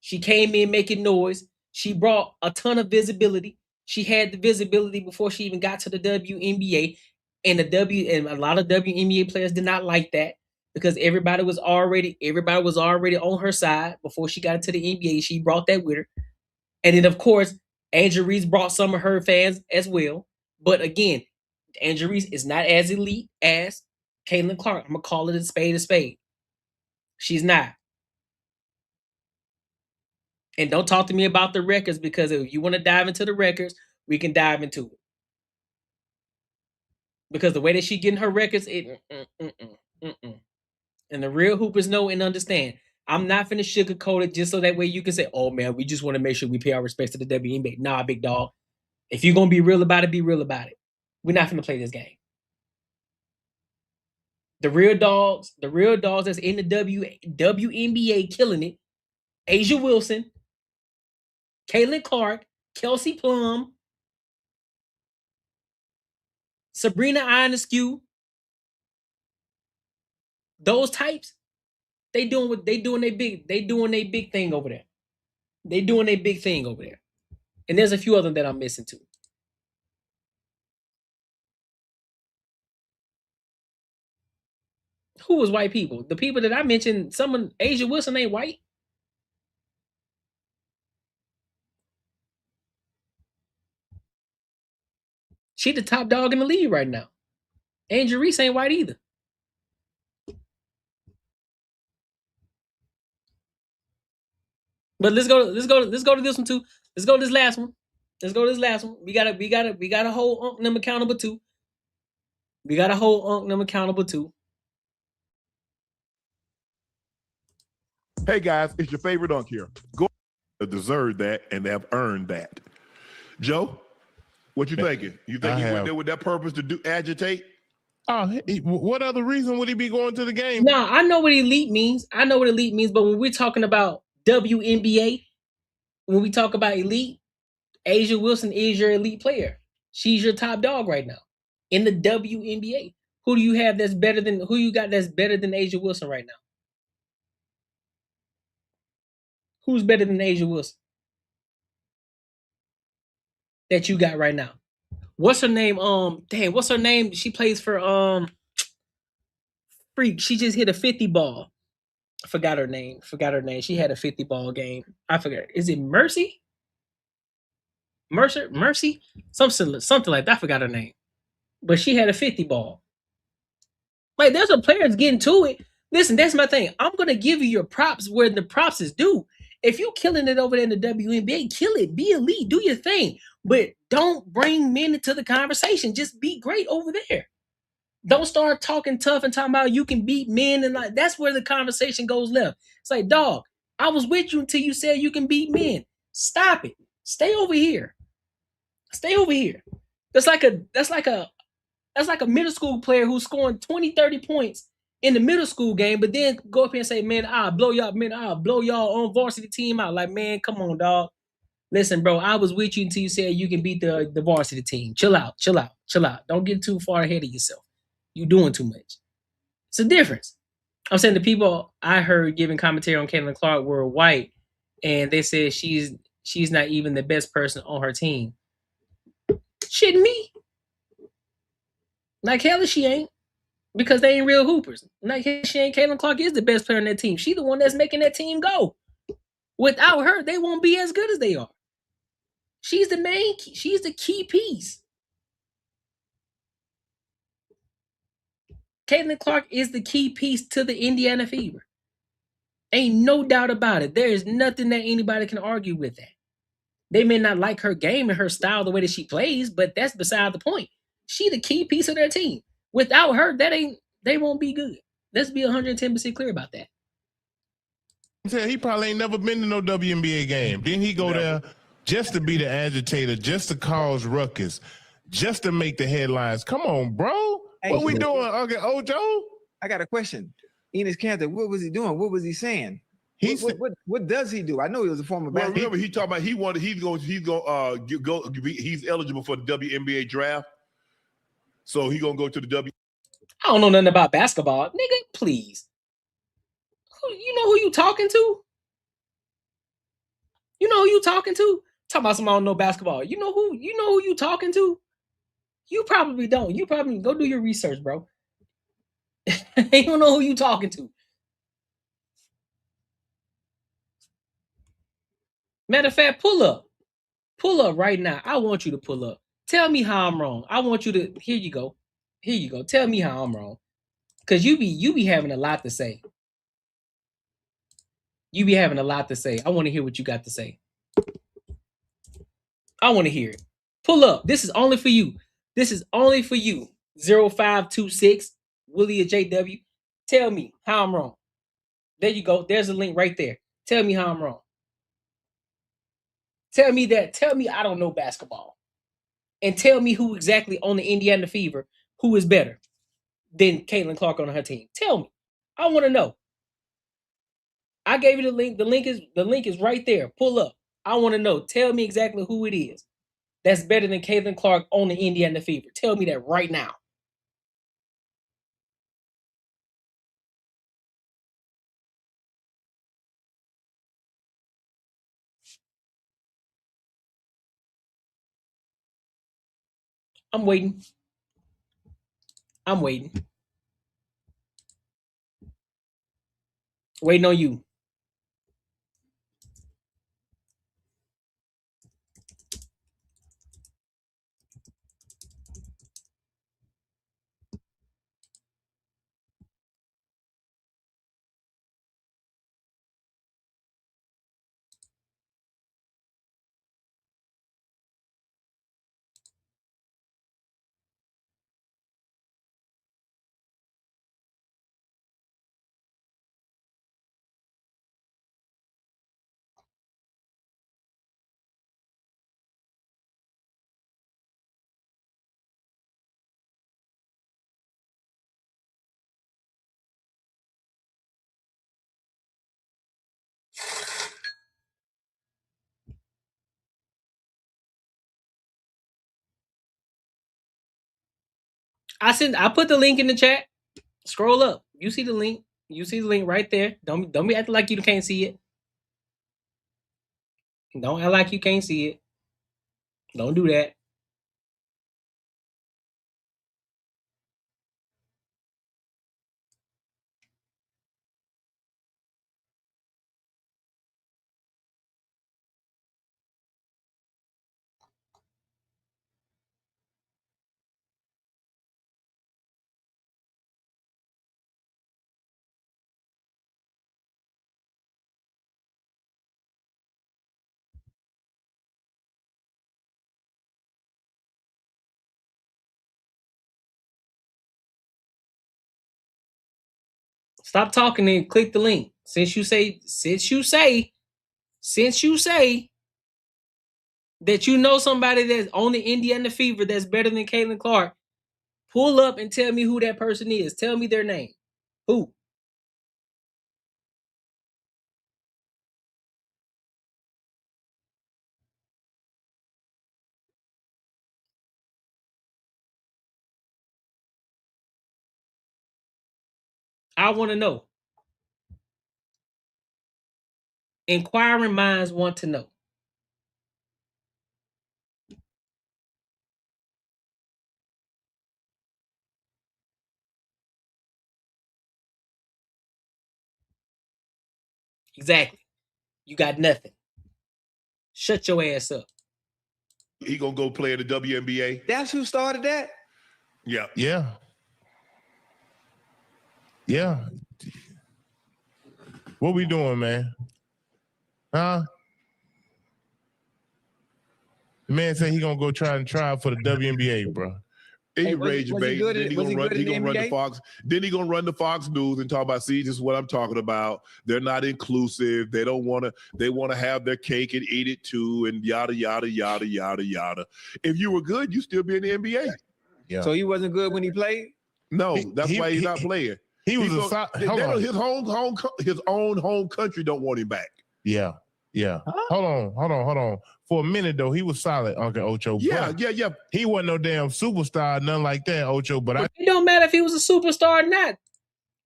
She came in making noise. She brought a ton of visibility. She had the visibility before she even got to the WNBA. And a lot of WNBA players did not like that because everybody was already on her side before she got into the NBA. She brought that with her. And then, of course, Angel Reese brought some of her fans as well. But again, Angel Reese is not as elite as Caitlin Clark. I'm going to call it a spade a spade. She's not. And don't talk to me about the records, because if you want to dive into the records, we can dive into it. Because the way that she getting her records, and the real hoopers know and understand. I'm not finna sugarcoat it just so that way you can say, oh man, we just want to make sure we pay our respects to the WNBA. Nah, big dog. If you're going to be real about it, be real about it. We're not finna play this game. The real dogs that's in the WNBA killing it. Asia Wilson, Caitlin Clark, Kelsey Plum, Sabrina Ionescu. Those types, they doing their big thing over there. They doing their big thing over there. And there's a few of them that I'm missing too. Who was white people? The people that I mentioned, someone, Asia Wilson ain't white. She the top dog in the league right now. Angel Reese ain't white either. But let's go to this one too. Let's go to this last one. We gotta hold Unc them accountable too. Hey guys, it's your favorite Unc here. Go deserve that and they have earned that. Joe, what you thinking? You think he went there with that purpose to agitate? What other reason would he be going to the game? Nah, I know what elite means. But when we're talking about WNBA, when we talk about elite, Asia Wilson is your elite player. She's your top dog right now in the WNBA. Who do you have that's better than Asia Wilson right now? Who's better than Asia Wilson that you got right now? What's her name? What's her name? She plays for Freak. She just hit a 50 ball. I forgot her name. She had a 50 ball game. I forgot. Is it Mercy? Mercy? Something like that. I forgot her name. But she had a 50 ball. Like, there's some players getting to it. Listen, that's my thing. I'm gonna give you your props where the props is due. If you killing it over there in the WNBA, kill it. Be elite. Do your thing. But don't bring men into the conversation. Just be great over there. Don't start talking tough and talking about you can beat men, and like that's where the conversation goes left. It's like, dog, I was with you until you said you can beat men. Stop it. Stay over here. That's like a middle school player who's scoring 20, 30 points in the middle school game, but then go up here and say, man, I'll blow y'all on varsity team out. Like, man, come on, dog. Listen, bro, I was with you until you said you can beat the varsity team. Chill out. Don't get too far ahead of yourself. You're doing too much. It's a difference. I'm saying the people I heard giving commentary on Caitlin Clark were white, and they said she's not even the best person on her team. Shitting me. Like hell she ain't, because they ain't real hoopers. Like hell she ain't. Caitlin Clark is the best player on that team. She's the one that's making that team go. Without her, they won't be as good as they are. She's the main key. She's the key piece. Caitlin Clark is the key piece to the Indiana Fever. Ain't no doubt about it. There is nothing that anybody can argue with that. They may not like her game and her style, the way that she plays, but that's beside the point. She the key piece of their team. Without her, they won't be good. Let's be 110% clear about that. He probably ain't never been to no WNBA game. Didn't he go there just to be the agitator, just to cause ruckus, just to make the headlines? Come on, bro. Hey, what we doing? Okay, Ojo? I got a question. Enes Kanter, what was he doing? What was he saying? What does he do? I know he was a former basketball. Remember, he talking about he's eligible for the WNBA draft. So he gonna go to the W. I don't know nothing about basketball, nigga. Please, you know who you talking to? Talking about somebody don't know basketball. You know who you talking to? You probably don't. You probably go do your research, bro. You don't know who you talking to. Matter of fact, pull up. Pull up right now. I want you to pull up. Tell me how I'm wrong. I want you to. Here you go. Here you go. Tell me how I'm wrong. Cause you be having a lot to say. You be having a lot to say. I want to hear what you got to say. I want to hear it. Pull up. This is only for you. This is only for you. 0526 Willie or JW. Tell me how I'm wrong. There you go. There's a link right there. Tell me how I'm wrong. Tell me that. Tell me I don't know basketball. And tell me who exactly on the Indiana Fever who is better than Caitlin Clark on her team. Tell me. I want to know. I gave you the link. The link is right there. Pull up. I want to know. Tell me exactly who it is that's better than Caitlin Clark on the Indiana Fever. Tell me that right now. I'm waiting. I'm waiting. Waiting on you. I put the link in the chat. Scroll up. You see the link. You see the link right there. Don't be acting like you can't see it. Don't act like you can't see it. Don't do that. Stop talking and click the link. Since you say that you know somebody that's on the Indiana Fever that's better than Caitlin Clark, pull up and tell me who that person is. Tell me their name. Who? I want to know. Inquiring minds want to know. Exactly. You got nothing. Shut your ass up. He gonna go play in the WNBA. That's who started that? Yeah. Yeah. Yeah. What we doing, man? Huh? The man said he gonna go try for the WNBA, bro. He raging, baby. Then he gonna run the Fox. Then he gonna run the Fox News and talk about, see, this is what I'm talking about. They're not inclusive. They don't want to. They want to have their cake and eat it too, and yada yada yada yada yada. If you were good, you still be in the NBA. Yeah. So he wasn't good when he played. No, that's why he's not playing. His own home country don't want him back. Yeah. Yeah. Huh? Hold on. For a minute though, he was solid, Uncle Ocho. Yeah. He wasn't no damn superstar, nothing like that, Ocho. But it don't matter if he was a superstar or not.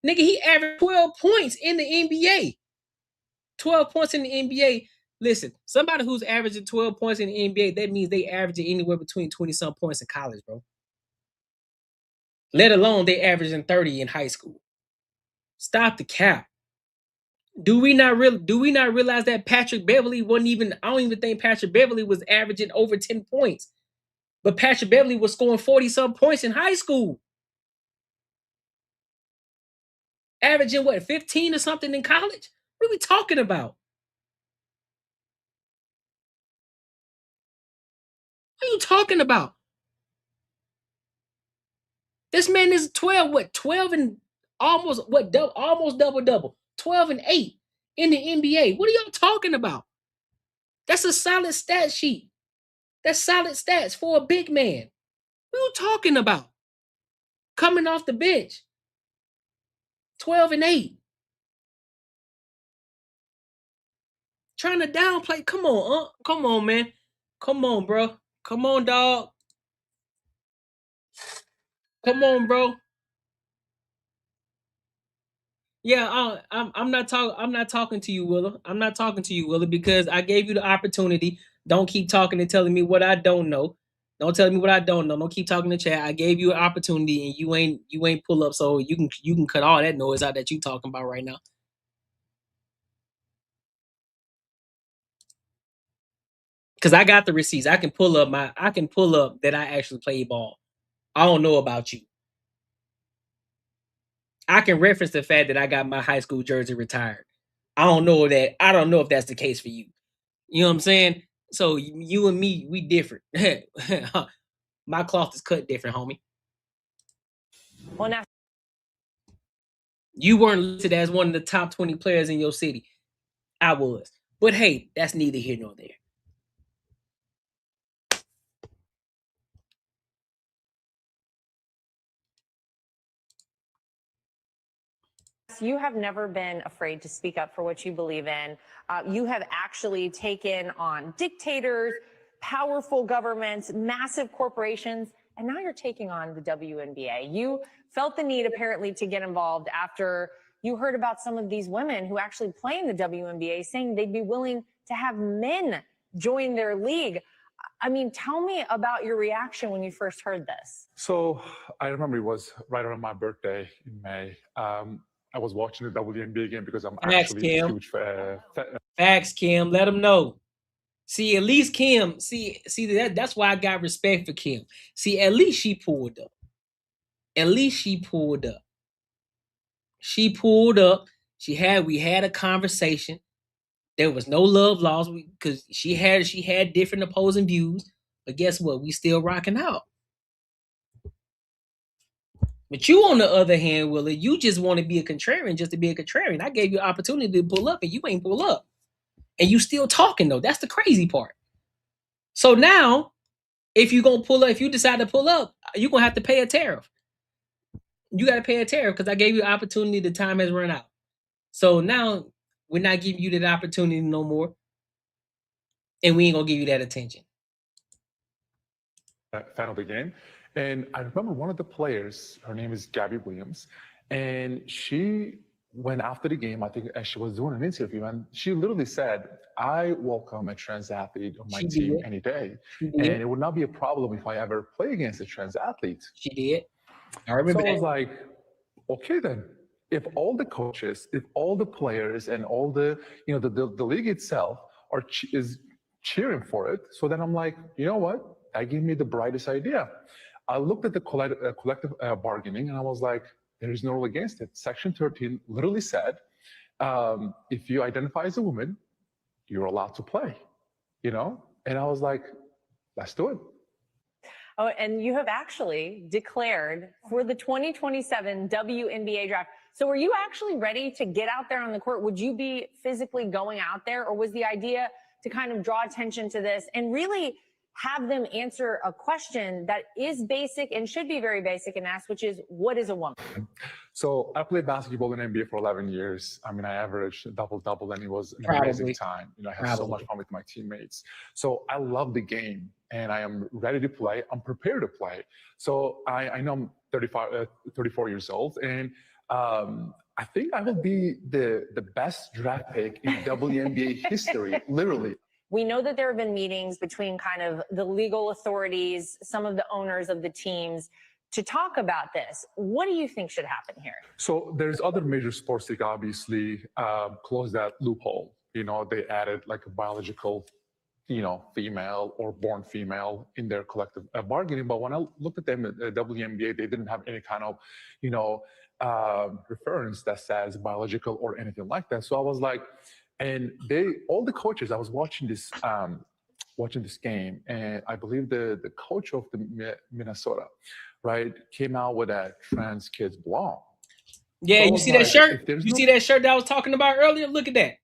Nigga, he averaged 12 points in the NBA. 12 points in the NBA. Listen, somebody who's averaging 12 points in the NBA, that means they averaging anywhere between 20-some points in college, bro. Let alone they averaging 30 in high school. Stop the cap. Do we not realize that Patrick Beverly wasn't even? I don't even think Patrick Beverly was averaging over 10 points, but Patrick Beverly was scoring 40-some points in high school, averaging what 15 or something in college. What are we talking about? What are you talking about? This man is 12 and almost double, 12 and 8 in the NBA. What are y'all talking about? That's a solid stat sheet. That's solid stats for a big man. What are you talking about? Coming off the bench. 12 and 8. Trying to downplay. Come on, come on, man. Come on, bro. Come on, dog. Come on, bro. Yeah, I'm not talking to you, Willa. I'm not talking to you, Willa, because I gave you the opportunity. Don't keep talking and telling me what I don't know. Don't tell me what I don't know. Don't keep talking in the chat. I gave you an opportunity and you ain't pull up, so you can cut all that noise out that you talking about right now. Cause I got the receipts. I can pull up that I actually played ball. I don't know about you. I can reference the fact that I got my high school jersey retired. I don't know if that's the case for you. You know what I'm saying? So you and me, we different. My cloth is cut different, homie. Well, now you weren't listed as one of the top 20 players in your city. I was. But hey, that's neither here nor there. you have never been afraid to speak up for what you believe in. You have actually taken on dictators, powerful governments, massive corporations, and now you're taking on the WNBA. You felt the need apparently to get involved after you heard about some of these women who actually play in the WNBA saying they'd be willing to have men join their league. I mean, tell me about your reaction when you first heard this. So I remember it was right around my birthday in May. I was watching the WNBA game because I'm actually a huge fan. Facts, Kim. Let them know. See, at least Kim. See that's why I got respect for Kim. See, at least she pulled up. At least she pulled up. She pulled up. We had a conversation. There was no love lost because she had different opposing views. But guess what? We still rocking out. But you, on the other hand, Willie, you just want to be a contrarian just to be a contrarian. I gave you an opportunity to pull up and you ain't pull up. And you still talking though. That's the crazy part. So now, if you decide to pull up, you're gonna have to pay a tariff. You gotta pay a tariff because I gave you an opportunity, the time has run out. So now we're not giving you that opportunity no more. And we ain't gonna give you that attention. Fan of the game. And I remember one of the players, her name is Gabby Williams, and she went after the game, I think, as she was doing an interview, and she literally said, I welcome a trans athlete on my team any day. And it would not be a problem if I ever play against a trans athlete. She did. I remember so that. I was like, okay then. If all the coaches, if all the players and all the, the league itself is cheering for it, so then I'm like, you know what? That gave me the brightest idea. I looked at the collective bargaining and I was like, there is no rule against it. Section 13 literally said, if you identify as a woman, you're allowed to play, And I was like, let's do it. Oh, and you have actually declared for the 2027 WNBA draft. So were you actually ready to get out there on the court? Would you be physically going out there, or was the idea to kind of draw attention to this and really have them answer a question that is basic and should be very basic and asked, which is, what is a woman? So I played basketball in NBA for 11 years. I mean, I averaged double-double, and it was an amazing time. I had so much fun with my teammates. So I love the game, and I am ready to play. I'm prepared to play. So I know I'm 34 years old, and I think I will be the best draft pick in WNBA history, literally. We know that there have been meetings between kind of the legal authorities, some of the owners of the teams. to talk about this. What do you think should happen here? So there's other major sports league obviously closed that loophole. You know, they added like a biological, you know, female or born female in their collective bargaining. But when I looked at them at WNBA, they didn't have any kind of, you know, reference that says biological or anything like that. So I was like, and all the coaches, I was watching this game, and I believe the coach of the Minnesota, right, came out with a trans kids belong. Yeah, So you see that shirt? You see that shirt that I was talking about earlier? Look at that.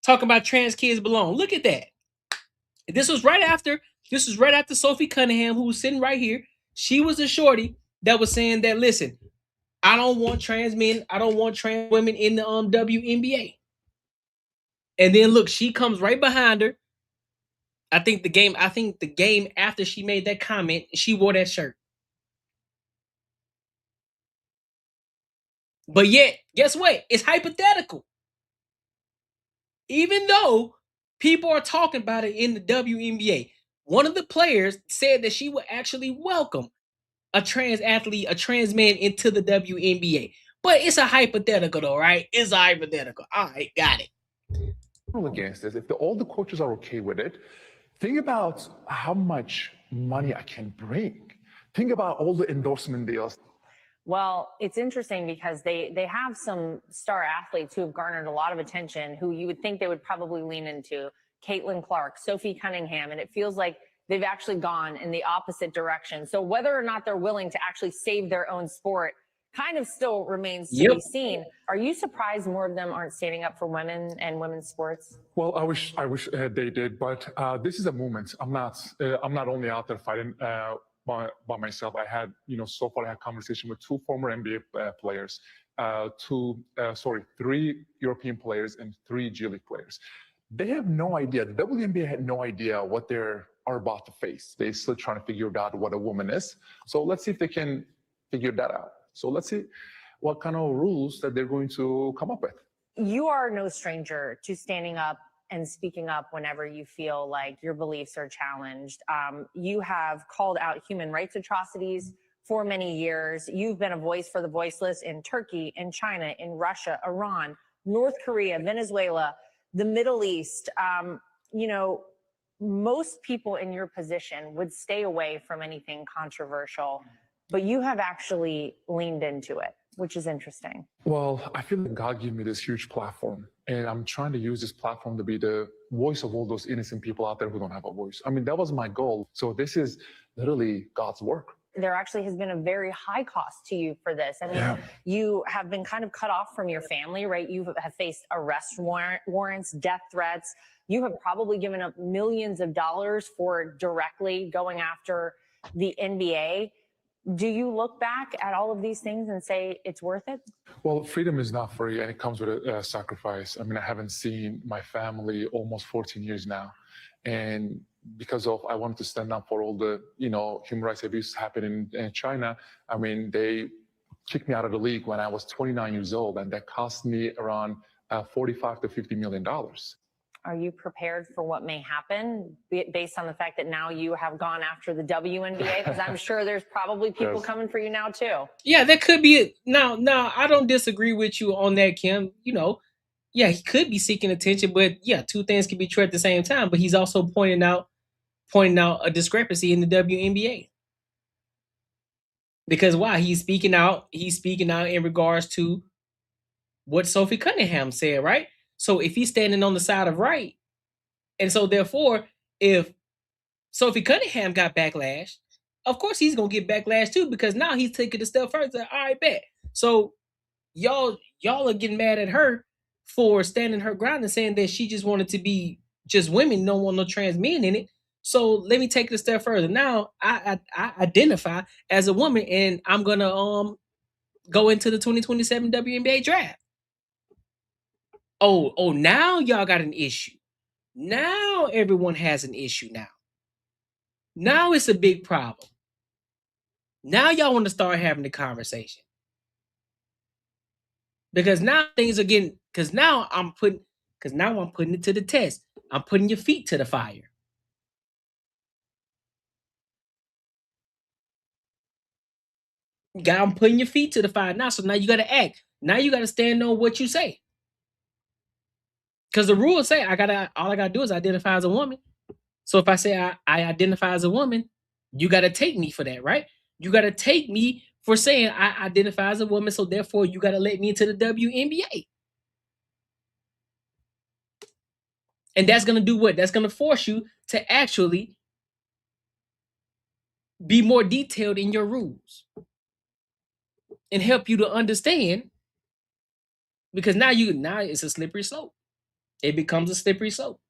Talking about trans kids belong. Look at that. This was right after Sophie Cunningham, who was sitting right here. She was a shorty that was saying that, listen, I don't want trans men, I don't want trans women in the WNBA. And then look, she comes right behind her. I think the game after she made that comment, she wore that shirt. But yet, guess what? It's hypothetical. Even though people are talking about it in the WNBA, one of the players said that she would actually welcome a trans athlete, a trans man into the WNBA. But it's a hypothetical though, right? It's a hypothetical. All right, got it. Against this, if all the coaches are okay with it, think about how much money I can bring. Think about all the endorsement deals. Well, it's interesting because they have some star athletes who have garnered a lot of attention, who you would think they would probably lean into. Caitlin Clark, Sophie Cunningham, and it feels like they've actually gone in the opposite direction. So whether or not they're willing to actually save their own sport kind of still remains to be seen. Are you surprised more of them aren't standing up for women and women's sports? Well, I wish they did, but this is a movement. I'm not only out there fighting by myself. I had, so far I had conversation with 2 former NBA players, 3 European players and 3 G League players. They have no idea. The WNBA had no idea what they are about to face. They're still trying to figure out what a woman is. So let's see if they can figure that out. So let's see what kind of rules that they're going to come up with. You are no stranger to standing up and speaking up whenever you feel like your beliefs are challenged. You have called out human rights atrocities for many years. You've been a voice for the voiceless in Turkey, in China, in Russia, Iran, North Korea, Venezuela, the Middle East. Most people in your position would stay away from anything controversial, but you have actually leaned into it, which is interesting. Well, I feel like God gave me this huge platform, and I'm trying to use this platform to be the voice of all those innocent people out there who don't have a voice. I mean, that was my goal. So this is literally God's work. There actually has been a very high cost to you for this. I mean, you have been kind of cut off from your family, right? You have faced arrest warrants, death threats. You have probably given up millions of dollars for directly going after the NBA. Do you look back at all of these things and say it's worth it? Well, freedom is not free, and it comes with a sacrifice. I mean, I haven't seen my family almost 14 years now. And because I wanted to stand up for all the, human rights abuse happening in China, I mean, they kicked me out of the league when I was 29 years old, and that cost me around $45 to $50 million. Are you prepared for what may happen based on the fact that now you have gone after the WNBA? Because I'm sure there's probably people coming for you now too. Yeah, that could be it. Now, I don't disagree with you on that, Kim. Yeah, he could be seeking attention, but yeah, 2 things can be true at the same time. But he's also pointing out a discrepancy in the WNBA. Because why? He's speaking out in regards to what Sophie Cunningham said, right? So if he's standing on the side of right, and so therefore, if Sophie Cunningham got backlash, of course he's gonna get backlash too, because now he's taking it a step further. All right, bet. So y'all are getting mad at her for standing her ground and saying that she just wanted to be just women, don't want no trans men in it. So let me take it a step further. Now I identify as a woman, and I'm gonna go into the 2027 WNBA draft. Oh, now y'all got an issue. Now everyone has an issue now. Now it's a big problem. Now y'all want to start having the conversation. Because now things are getting, because now I'm putting it to the test. I'm putting your feet to the fire. I'm putting your feet to the fire now. So now you got to act. Now you got to stand on what you say. Because the rules say all I gotta do is identify as a woman. So if I say I identify as a woman, you gotta take me for that, right? You gotta take me for saying I identify as a woman, so therefore you gotta let me into the WNBA. And that's gonna do what? That's gonna force you to actually be more detailed in your rules and help you to understand, because now it's a slippery slope. It becomes a slippery slope.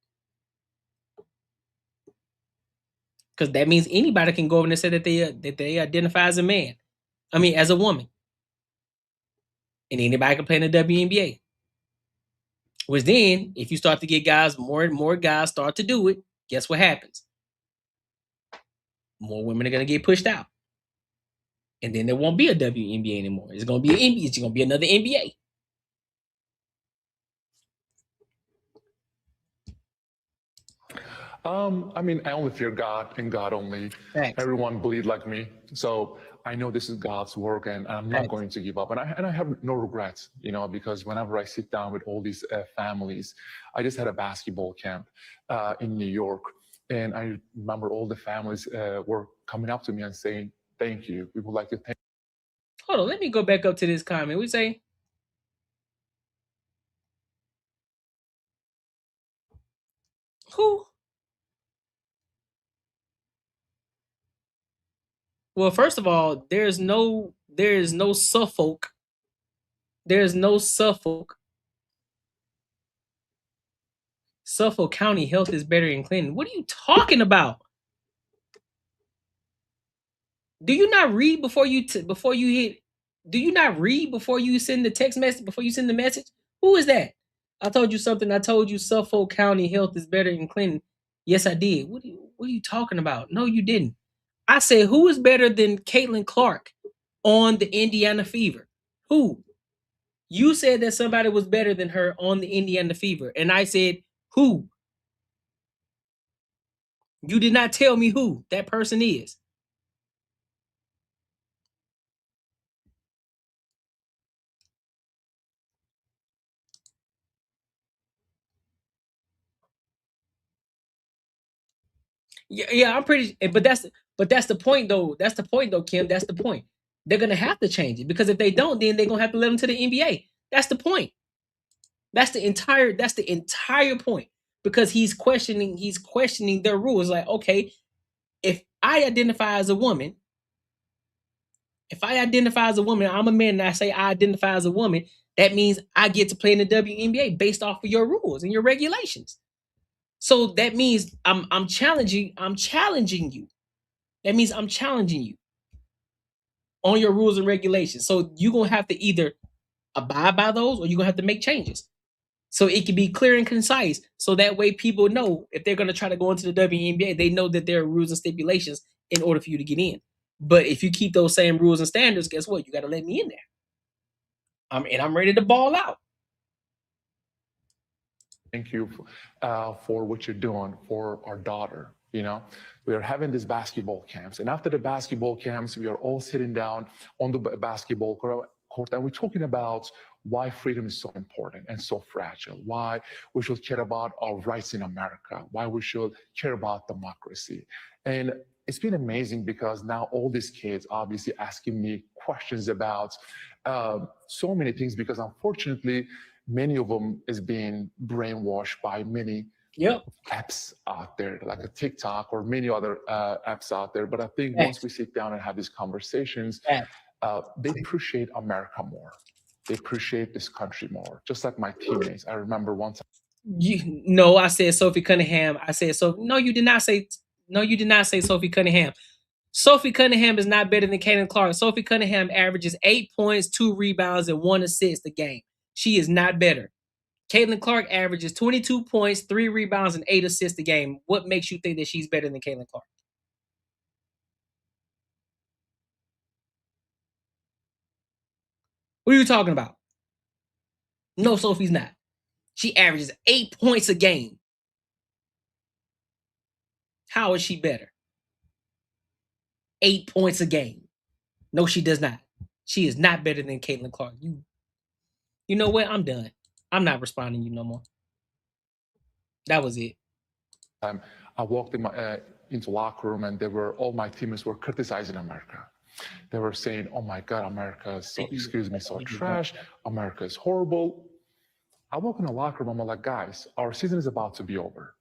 Because that means anybody can go over and say that they identify as a man. I mean, as a woman. And anybody can play in the WNBA. Which then, if you start to get guys, more and more guys start to do it, guess what happens? More women are going to get pushed out. And then there won't be a WNBA anymore. It's going to be an NBA. It's going to be another NBA. I mean, I only fear God and God only. Thanks. Everyone bleed like me. So I know this is God's work and I'm not going to give up. And I have no regrets, because whenever I sit down with all these families, I just had a basketball camp in New York. And I remember all the families were coming up to me and saying, thank you. We would like to thank you. Hold on, let me go back up to this comment. We say, who? Well, first of all, there is no Suffolk. There's no Suffolk. Suffolk County health is better than Clinton. What are you talking about? Do you not read before you hit? Do you not read before you send the text message? Before you send the message? Who is that? I told you something. I told you Suffolk County health is better than Clinton. Yes, I did. What are you talking about? No, you didn't. I said, who is better than Caitlin Clark on the Indiana Fever? Who? You said that somebody was better than her on the Indiana Fever. And I said, who? You did not tell me who that person is. Yeah, I'm pretty. But that's the point, though. That's the point, though, Kim. That's the point. They're gonna have to change it, because if they don't, then they're gonna have to let them to the NBA. That's the point. That's the entire point. Because he's questioning their rules. Like, okay, if I identify as a woman, I'm a man, and I say I identify as a woman, that means I get to play in the WNBA based off of your rules and your regulations. So that means I'm challenging you. That means I'm challenging you on your rules and regulations. So you're gonna have to either abide by those, or you're gonna have to make changes. So it can be clear and concise. So that way people know, if they're gonna try to go into the WNBA, they know that there are rules and stipulations in order for you to get in. But if you keep those same rules and standards, guess what? You gotta let me in there. I'm ready to ball out. Thank you for what you're doing for our daughter. We are having these basketball camps, and after the basketball camps, we are all sitting down on the basketball court, and we're talking about why freedom is so important and so fragile, why we should care about our rights in America, why we should care about democracy. And it's been amazing, because now all these kids obviously asking me questions about so many things, because unfortunately, many of them is being brainwashed by many apps out there, like a TikTok or many other apps out there. But I think once we sit down and have these conversations, they appreciate America more. They appreciate this country more, just like my teammates. I remember one time. I said Sophie Cunningham. I said so. No, you did not say Sophie Cunningham. Sophie Cunningham is not better than Caitlin Clark. Sophie Cunningham averages 8 points, 2 rebounds, and 1 assist a game. She is not better. Caitlin Clark averages 22 points, 3 rebounds, and 8 assists a game. What makes you think that she's better than Caitlin Clark? What are you talking about? No, Sophie's not. She averages 8 points a game. How is she better? 8 points a game. No, she does not. She is not better than Caitlin Clark. You know what? I'm done. I'm not responding to you no more. That was it. I walked into locker room and all my teammates were criticizing America. They were saying, "Oh my God, America is so, excuse me, so trash. America is horrible." I walk in the locker room, I'm like, "Guys, our season is about to be over.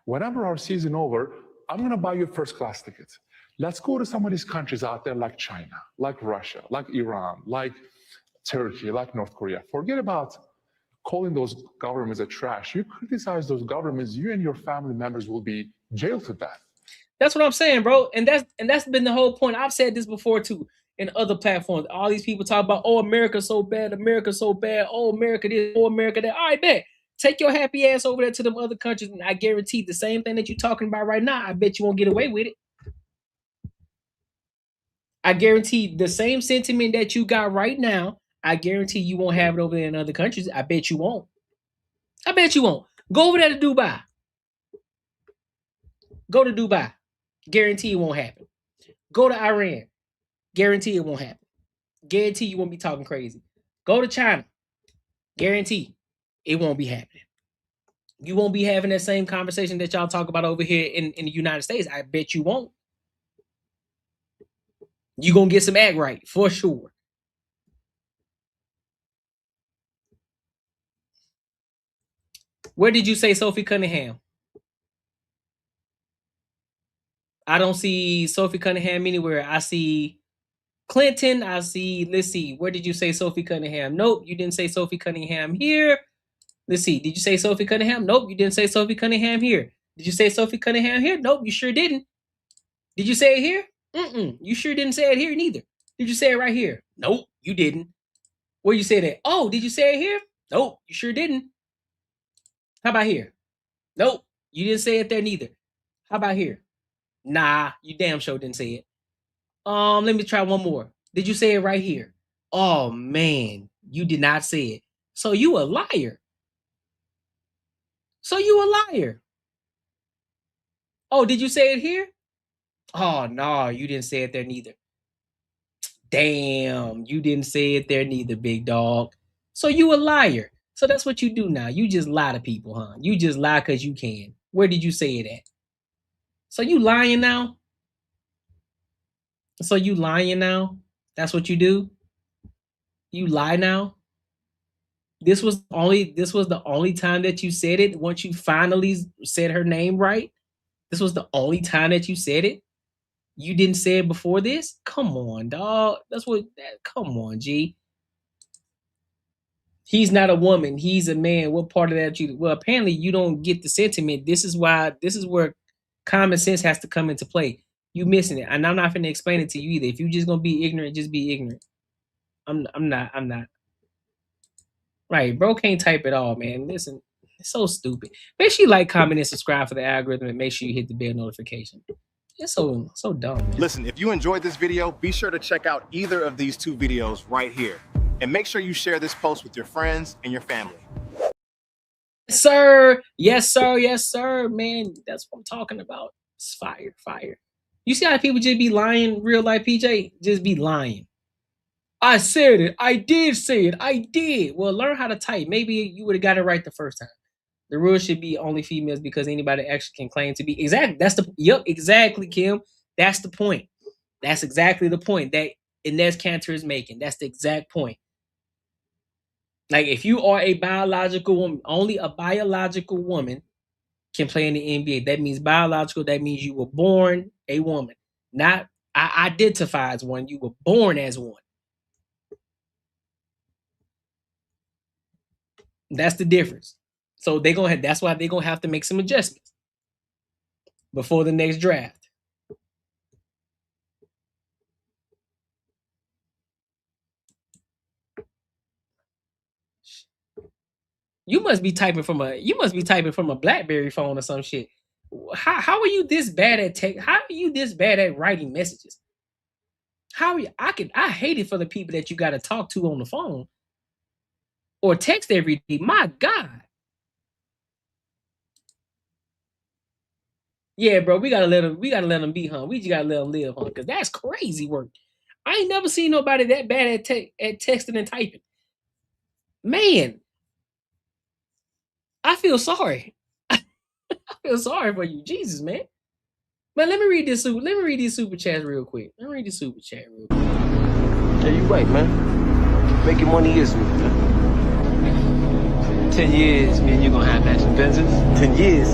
Whenever our season over, I'm gonna buy you first class tickets. Let's go to some of these countries out there like China, like Russia, like Iran, like Turkey, like North Korea. Forget about calling those governments a trash. You criticize those governments, you and your family members will be jailed to death." That's what I'm saying, bro. And that's been the whole point. I've said this before too in other platforms. All these people talk about, oh, America's so bad, America's so bad, oh, America this, oh, America that. All right, bet. Take your happy ass over there to them other countries, and I guarantee the same thing that you're talking about right now, I bet you won't get away with it. I guarantee the same sentiment that you got right now, I guarantee you won't have it over there in other countries. I bet you won't. I bet you won't. Go over there to Dubai. Go to Dubai. Guarantee it won't happen. Go to Iran. Guarantee it won't happen. Guarantee you won't be talking crazy. Go to China. Guarantee it won't be happening. You won't be having that same conversation that y'all talk about over here in the United States. I bet you won't. You're going to get some act right, for sure. Where did you say Sophie Cunningham? I don't see Sophie Cunningham anywhere. I see Clinton. I see, let's see, where did you say Sophie Cunningham? Nope, you didn't say Sophie Cunningham here. Let's see, did you say Sophie Cunningham? Nope, you didn't say Sophie Cunningham here. Did you say Sophie Cunningham here? Nope, you sure didn't. Did you say it here? You sure didn't say it here neither. Did you say it right here? Nope, you didn't. Where you say that? Oh, did you say it here? Nope, you sure didn't. How about here? Nope, you didn't say it there neither. How about here? Nah, you damn sure didn't say it. Let me try one more. Did you say it right here? Oh man, you did not say it. So you a liar. So you a liar. Oh, did you say it here? Oh no, you didn't say it there neither. Damn, you didn't say it there neither, big dog. So you a liar. So that's what you do now. You just lie to people, huh? You just lie because you can. Where did you say it at? So you lying now? So you lying now? That's what you do? You lie now? This was the only time that you said it once you finally said her name right? This was the only time that you said it? You didn't say it before this? Come on, dog. Come on, G. He's not a woman. He's a man. What part of that well, apparently you don't get the sentiment. This is where common sense has to come into play. You missing it. And I'm not going to explain it to you either. If you're just going to be ignorant, just be ignorant. I'm not. Right, bro can't type at all, man. Listen, it's so stupid. Make sure you like, comment, and subscribe for the algorithm, and make sure you hit the bell notification. It's so dumb, man. Listen, if you enjoyed this video, be sure to check out either of these two videos right here. And make sure you share this post with your friends and your family. Yes, sir. Yes, sir. Yes, sir. Man, that's what I'm talking about. It's fire, fire. You see how people just be lying, real life, PJ? Just be lying. I said it. I did say it. I did. Well, learn how to type. Maybe you would have got it right the first time. The rule should be only females because anybody actually can claim to be. Exactly. Exactly, Kim. That's the point. That's exactly the point that Enes Kanter is making. That's the exact point. Like, if you are a biological woman, only a biological woman can play in the NBA. That means biological. That means you were born a woman. Not identify as one. You were born as one. That's the difference. So that's why they're gonna have to make some adjustments before the next draft. You must be typing from a BlackBerry phone or some shit. How are you this bad at tech? How are you this bad at writing messages? How are you? I hate it for the people that you got to talk to on the phone or text every day. My God. Yeah, bro, we gotta let them be, huh? We just gotta let them live, huh? Because that's crazy work. I ain't never seen nobody that bad at texting and typing. Man, I feel sorry. I feel sorry for you, Jesus, man. But let me read this. Let me read these super chats real quick. Let me read the super chat real quick. Yeah, you right, man. Making money is me, man. 10 years, man, you gonna have matching Benzes? 10 years?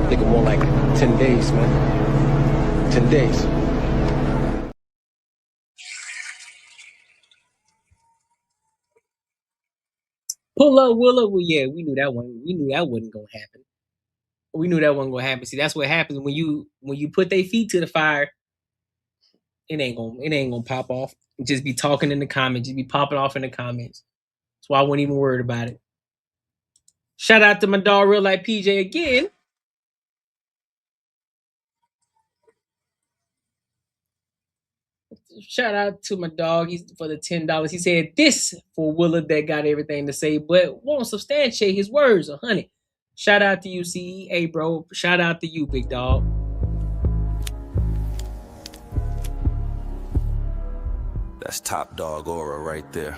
Nigga, more like 10 days, man. 10 days. Pull up, Willow. Well, yeah, we knew that one. We knew that wasn't gonna happen. We knew that wasn't gonna happen. See, that's what happens when you put their feet to the fire. It ain't gonna pop off. Just be talking in the comments. Just be popping off in the comments. That's why I wasn't even worried about it. Shout out to my dog, Real Life PJ again. Shout out to my dog. He's for the $10. He said this for Willa that got everything to say, but won't substantiate his words, honey. Shout out to you, CE. Hey, bro. Shout out to you, big dog. That's top dog aura right there.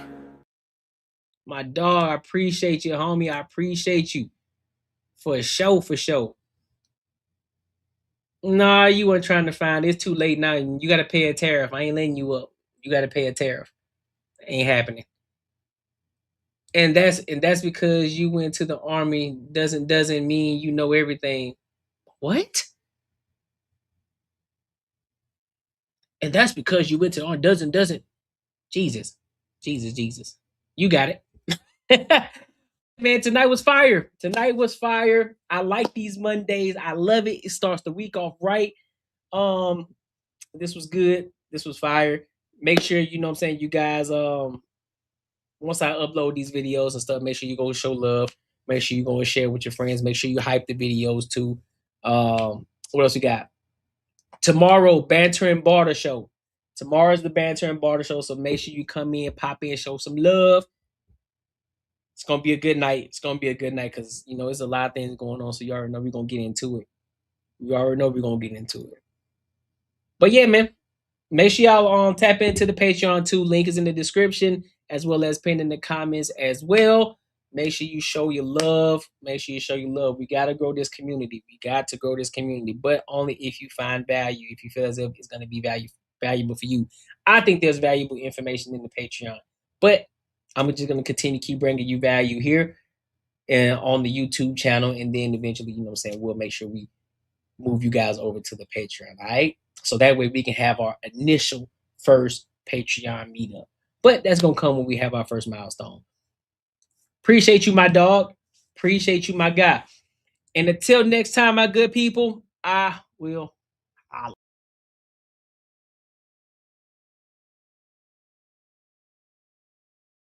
My dog, I appreciate you, homie. I appreciate you. For sure, for sure. Nah, you weren't trying to find it. It's too late now. You got to pay a tariff. I ain't letting you up. You got to pay a tariff. Ain't happening. And that's because you went to the army doesn't mean you know everything. What? And that's because you went to the army doesn't. Jesus. You got it. Man, tonight was fire. Tonight was fire. I like these Mondays. I love it. It starts the week off right. This was good. This was fire. Make sure, you know what I'm saying, you guys, once I upload these videos and stuff, make sure you go show love. Make sure you go and share with your friends. Make sure you hype the videos too. What else we got? Tomorrow, Banter and Barter Show. Tomorrow's the Banter and Barter Show, so make sure you come in, pop in, show some love. It's going to be a good night. It's going to be a good night because, you know, there's a lot of things going on, so you already know we're going to get into it. You already know we're going to get into it. But yeah, man, make sure y'all tap into the Patreon too. Link is in the description as well as pinned in the comments as well. Make sure you show your love. Make sure you show your love. We got to grow this community. We got to grow this community, but only if you find value, if you feel as if it's going to be valuable for you. I think there's valuable information in the Patreon, but I'm just going to continue to keep bringing you value here and on the YouTube channel. And then eventually, you know what I'm saying, we'll make sure we move you guys over to the Patreon. All right. So that way we can have our initial first Patreon meetup. But that's going to come when we have our first milestone. Appreciate you, my dog. Appreciate you, my guy. And until next time, my good people, I will